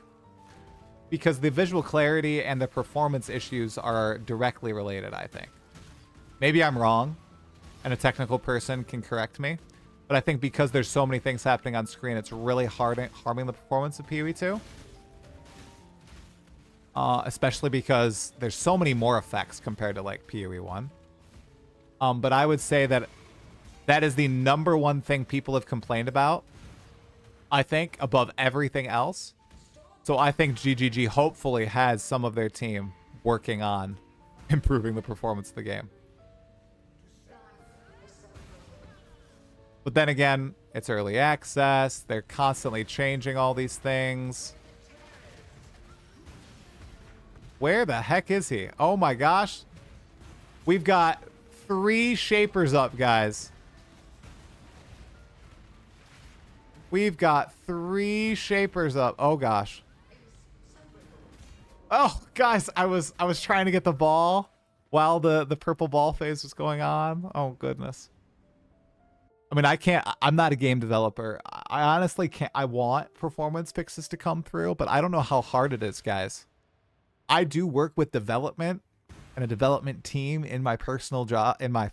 because the visual clarity and the performance issues are directly related, I think. Maybe I'm wrong, and a technical person can correct me, but I think because there's so many things happening on screen, it's really harming the performance of PoE 2. Especially because there's so many more effects compared to like PoE 1. But I would say that that is the number one thing people have complained about, I think, above everything else. So I think GGG hopefully has some of their team working on improving the performance of the game. But then again, it's early access. They're constantly changing all these things. Where the heck is he? Oh my gosh. We've got 3 Shapers up, guys. We've got 3 Shapers up. Oh gosh. Oh, guys, I was trying to get the ball while the purple ball phase was going on. Oh goodness. I mean, I'm not a game developer. I honestly can't. I want performance fixes to come through, but I don't know how hard it is, guys. I do work with development and a development team in my personal job, my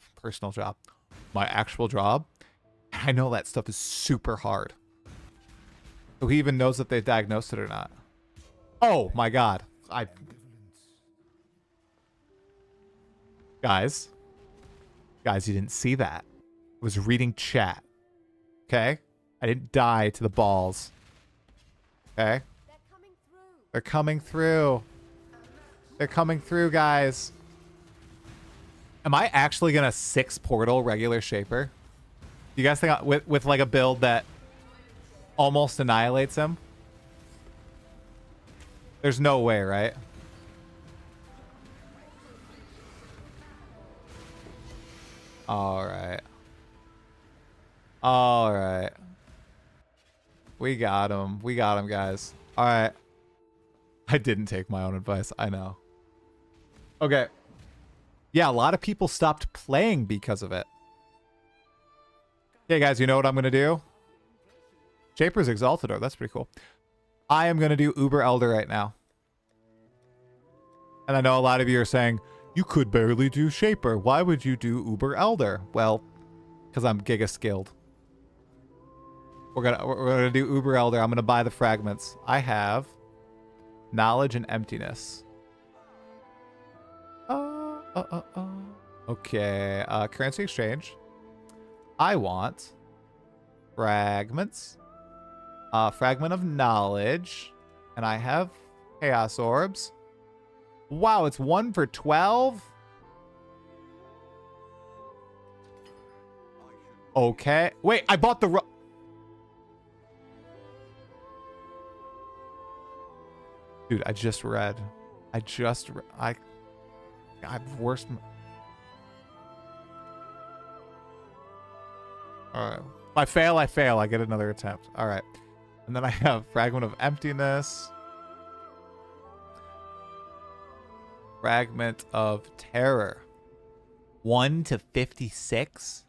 actual job. I know that stuff is super hard. So he even knows if they diagnosed it or not. Oh my God. Guys, you didn't see that. I was reading chat. Okay? I didn't die to the balls. Okay? They're coming through. They're coming through, guys. Am I actually gonna 6 portal regular Shaper? Do you guys think with like a build that almost annihilates him? There's no way, right? Alright. Alright. We got him. We got him, guys. Alright. I didn't take my own advice. I know. Okay. Yeah, a lot of people stopped playing because of it. Okay, guys, you know what I'm going to do? Shaper's Exaltador. That's pretty cool. I am going to do Uber Elder right now. And I know a lot of you are saying, you could barely do Shaper. Why would you do Uber Elder? Well, because I'm giga skilled. We're gonna do Uber Elder. I'm gonna buy the fragments. I have knowledge and emptiness. Okay. Currency exchange. I want fragments. Fragment of knowledge, and I have chaos orbs. Wow, it's 1 for 12. Okay. Wait, I bought the Dude, I just read. I've worst. All right. If I fail, I fail. I get another attempt. All right. And then I have Fragment of Emptiness. Fragment of Terror. 1 to 56.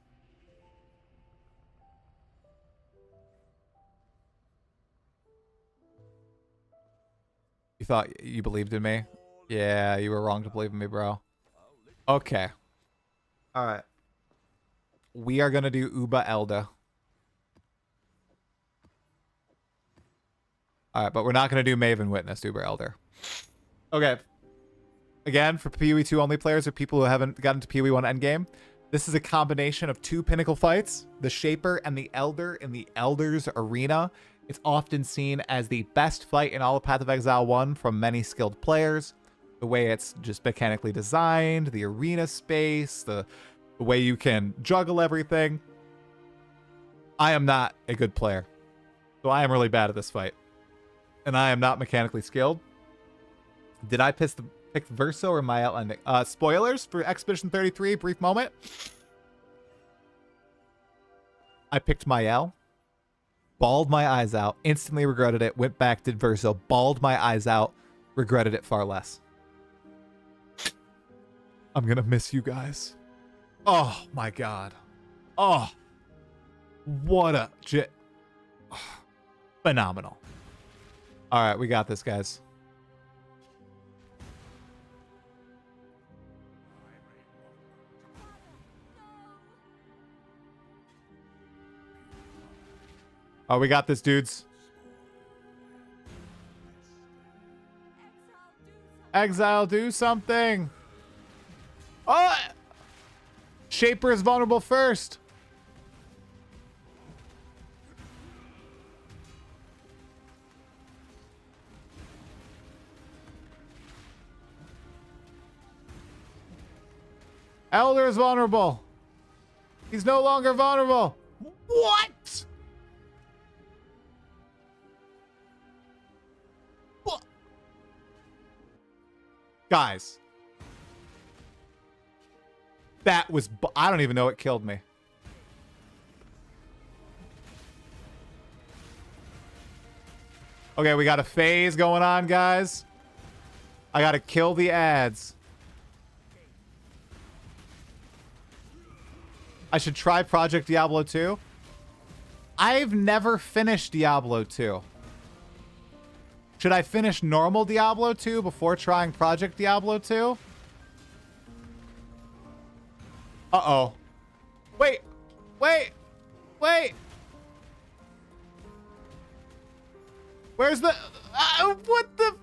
You thought you believed in me? Yeah, you were wrong to believe in me, bro. Okay. All right. We are going to do Uba Elda. All right, but we're not going to do Maven Witness, Uber Elder. Okay. Again, for PoE 2 only players or people who haven't gotten to PoE 1 Endgame, this is a combination of 2 Pinnacle fights, the Shaper and the Elder in the Elder's Arena. It's often seen as the best fight in all of Path of Exile 1 from many skilled players. The way it's just mechanically designed, the arena space, the way you can juggle everything. I am not a good player, so I am really bad at this fight. And I am not mechanically skilled. Did I pick Verso or Mael ending? Spoilers for Expedition 33, brief moment. I picked Mael. Bawled my eyes out, instantly regretted it, went back, did Verso, bawled my eyes out, regretted it far less. I'm gonna miss you guys. Oh my God. Oh, what a phenomenal. All right, we got this, guys. Oh, we got this, dudes. Exile, do something. Oh! Shaper is vulnerable first. Elder is vulnerable. He's no longer vulnerable. What? What? Guys. That was... I don't even know what killed me. Okay, we got a phase going on, guys. I gotta kill the ads. I should try Project Diablo 2. I've never finished Diablo 2. Should I finish normal Diablo 2 before trying Project Diablo 2? Uh-oh. Wait. Wait. Wait. Where's the... what the...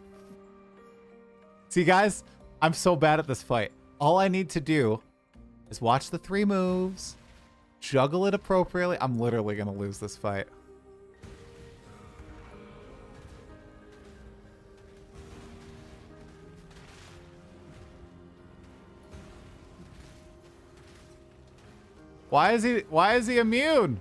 See, guys? I'm so bad at this fight. All I need to do is watch the 3 moves, juggle it appropriately. I'm literally going to lose this fight. Why is he immune?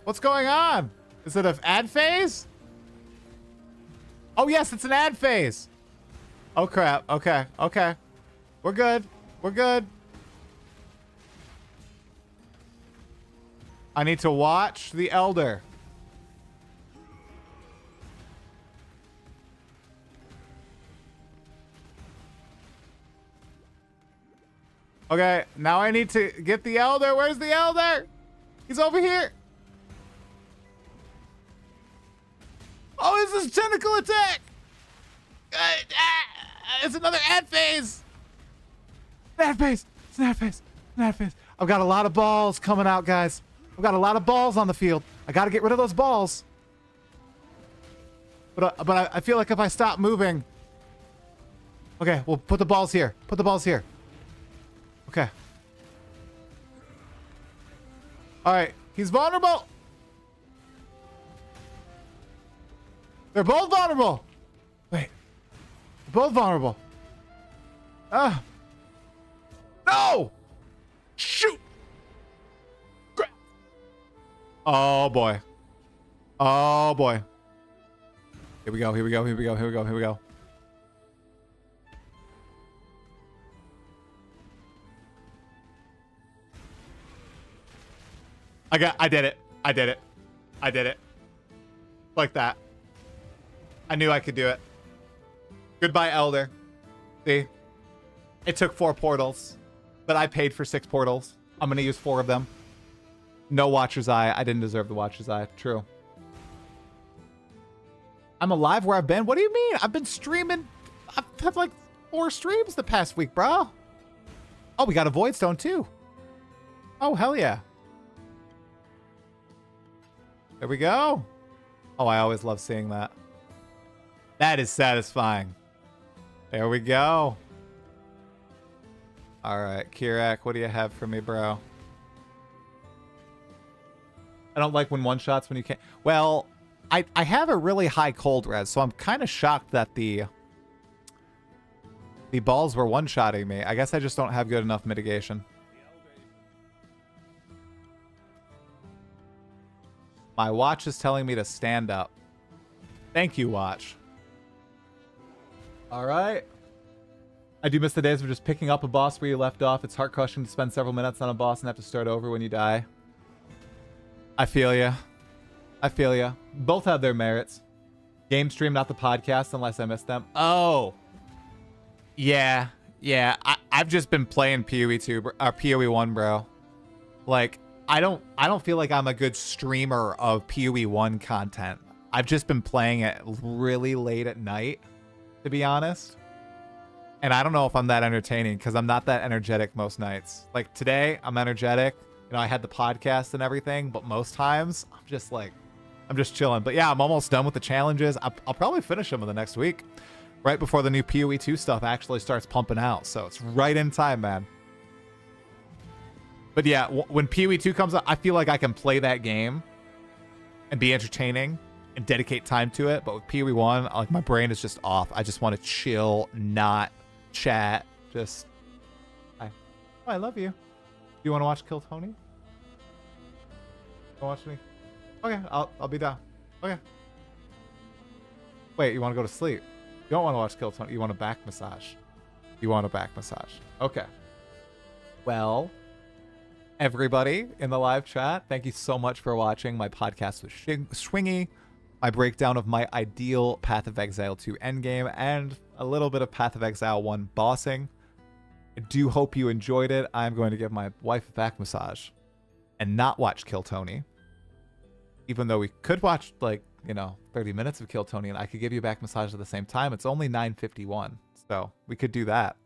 What's going on? Is it an ad phase? Oh yes, it's an ad phase. Oh crap. Okay. Okay. We're good. We're good. I need to watch the Elder. Okay, now I need to get the Elder. Where's the Elder? He's over here. Oh, this is tentacle attack. It's another ad phase. Ad phase. It's an ad phase. An ad phase. I've got a lot of balls coming out, guys. I've got a lot of balls on the field. I got to get rid of those balls. But I feel like if I stop moving. Okay, we'll put the balls here. Put the balls here. Okay. All right. He's vulnerable. They're both vulnerable. Wait. They're both vulnerable. Ah. No! Shoot! Crap. Oh, boy. Oh, boy. Here we go. Here we go. Here we go. Here we go. Here we go. I did it. I did it. I did it. Like that. I knew I could do it. Goodbye, Elder. See? It took 4 portals, but I paid for 6 portals. I'm going to use 4 of them. No Watcher's Eye. I didn't deserve the Watcher's Eye. True. I'm alive where I've been? What do you mean? I've been streaming. I've had like 4 streams the past week, bro. Oh, we got a Void Stone too. Oh, hell yeah. There we go. Oh, I always love seeing that. That is satisfying. There we go. All right, Kirak, what do you have for me, bro? I don't like when one-shots when you can't... Well, I have a really high cold res, so I'm kind of shocked that the balls were one-shotting me. I guess I just don't have good enough mitigation. My watch is telling me to stand up. Thank you, watch. All right. I do miss the days of just picking up a boss where you left off. It's heart-crushing to spend several minutes on a boss and have to start over when you die. I feel ya. I feel ya. Both have their merits. Game stream, not the podcast, unless I missed them. Oh. Yeah. Yeah. I've just been playing PoE 2 or PoE 1, bro. Like, I don't feel like I'm a good streamer of PoE 1 content. I've just been playing it really late at night, to be honest. And I don't know if I'm that entertaining because I'm not that energetic most nights. Like today, I'm energetic. You know, I had the podcast and everything, but most times I'm just chilling. But yeah, I'm almost done with the challenges. I'll probably finish them in the next week, right before the new PoE 2 stuff actually starts pumping out. So it's right in time, man. But yeah, when PoE 2 comes out, I feel like I can play that game and be entertaining and dedicate time to it. But with PoE 1, like, my brain is just off. I just want to chill, not chat. Just, I love you. You want to watch Kill Tony? Want to watch me? Okay, I'll be down. Okay. Wait, you want to go to sleep? You don't want to watch Kill Tony. You want a back massage. You want a back massage. Okay. Well, everybody in the live chat, thank you so much for watching my podcast with Schwingy, my breakdown of my ideal Path of Exile 2 Endgame, and a little bit of Path of Exile 1 bossing. I do hope you enjoyed it. I'm going to give my wife a back massage and not watch Kill Tony. Even though we could watch, like, 30 minutes of Kill Tony and I could give you a back massage at the same time. It's only 9:51, so we could do that.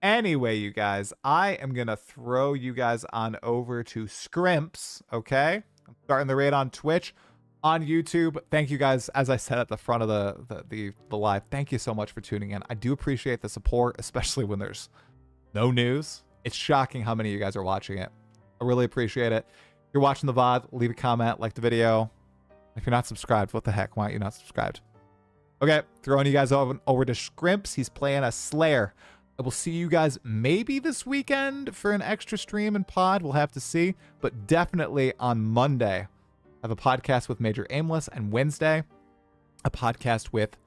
Anyway, you guys, I am going to throw you guys on over to Scrimps, okay? I'm starting the raid on Twitch, on YouTube. Thank you guys, as I said at the front of the live, thank you so much for tuning in. I do appreciate the support, especially when there's no news. It's shocking how many of you guys are watching it. I really appreciate it. If you're watching the VOD, leave a comment, like the video. If you're not subscribed, what the heck? Why aren't you not subscribed? Okay, throwing you guys over to Scrimps. He's playing a Slayer. I will see you guys maybe this weekend for an extra stream and pod. We'll have to see. But definitely on Monday, I have a podcast with Major Aimless. And Wednesday, a podcast with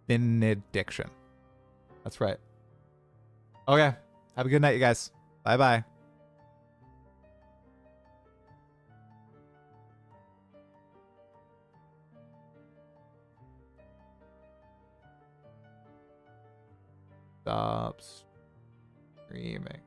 Benediction. That's right. Okay, have a good night, you guys. Bye-bye. Stop streaming.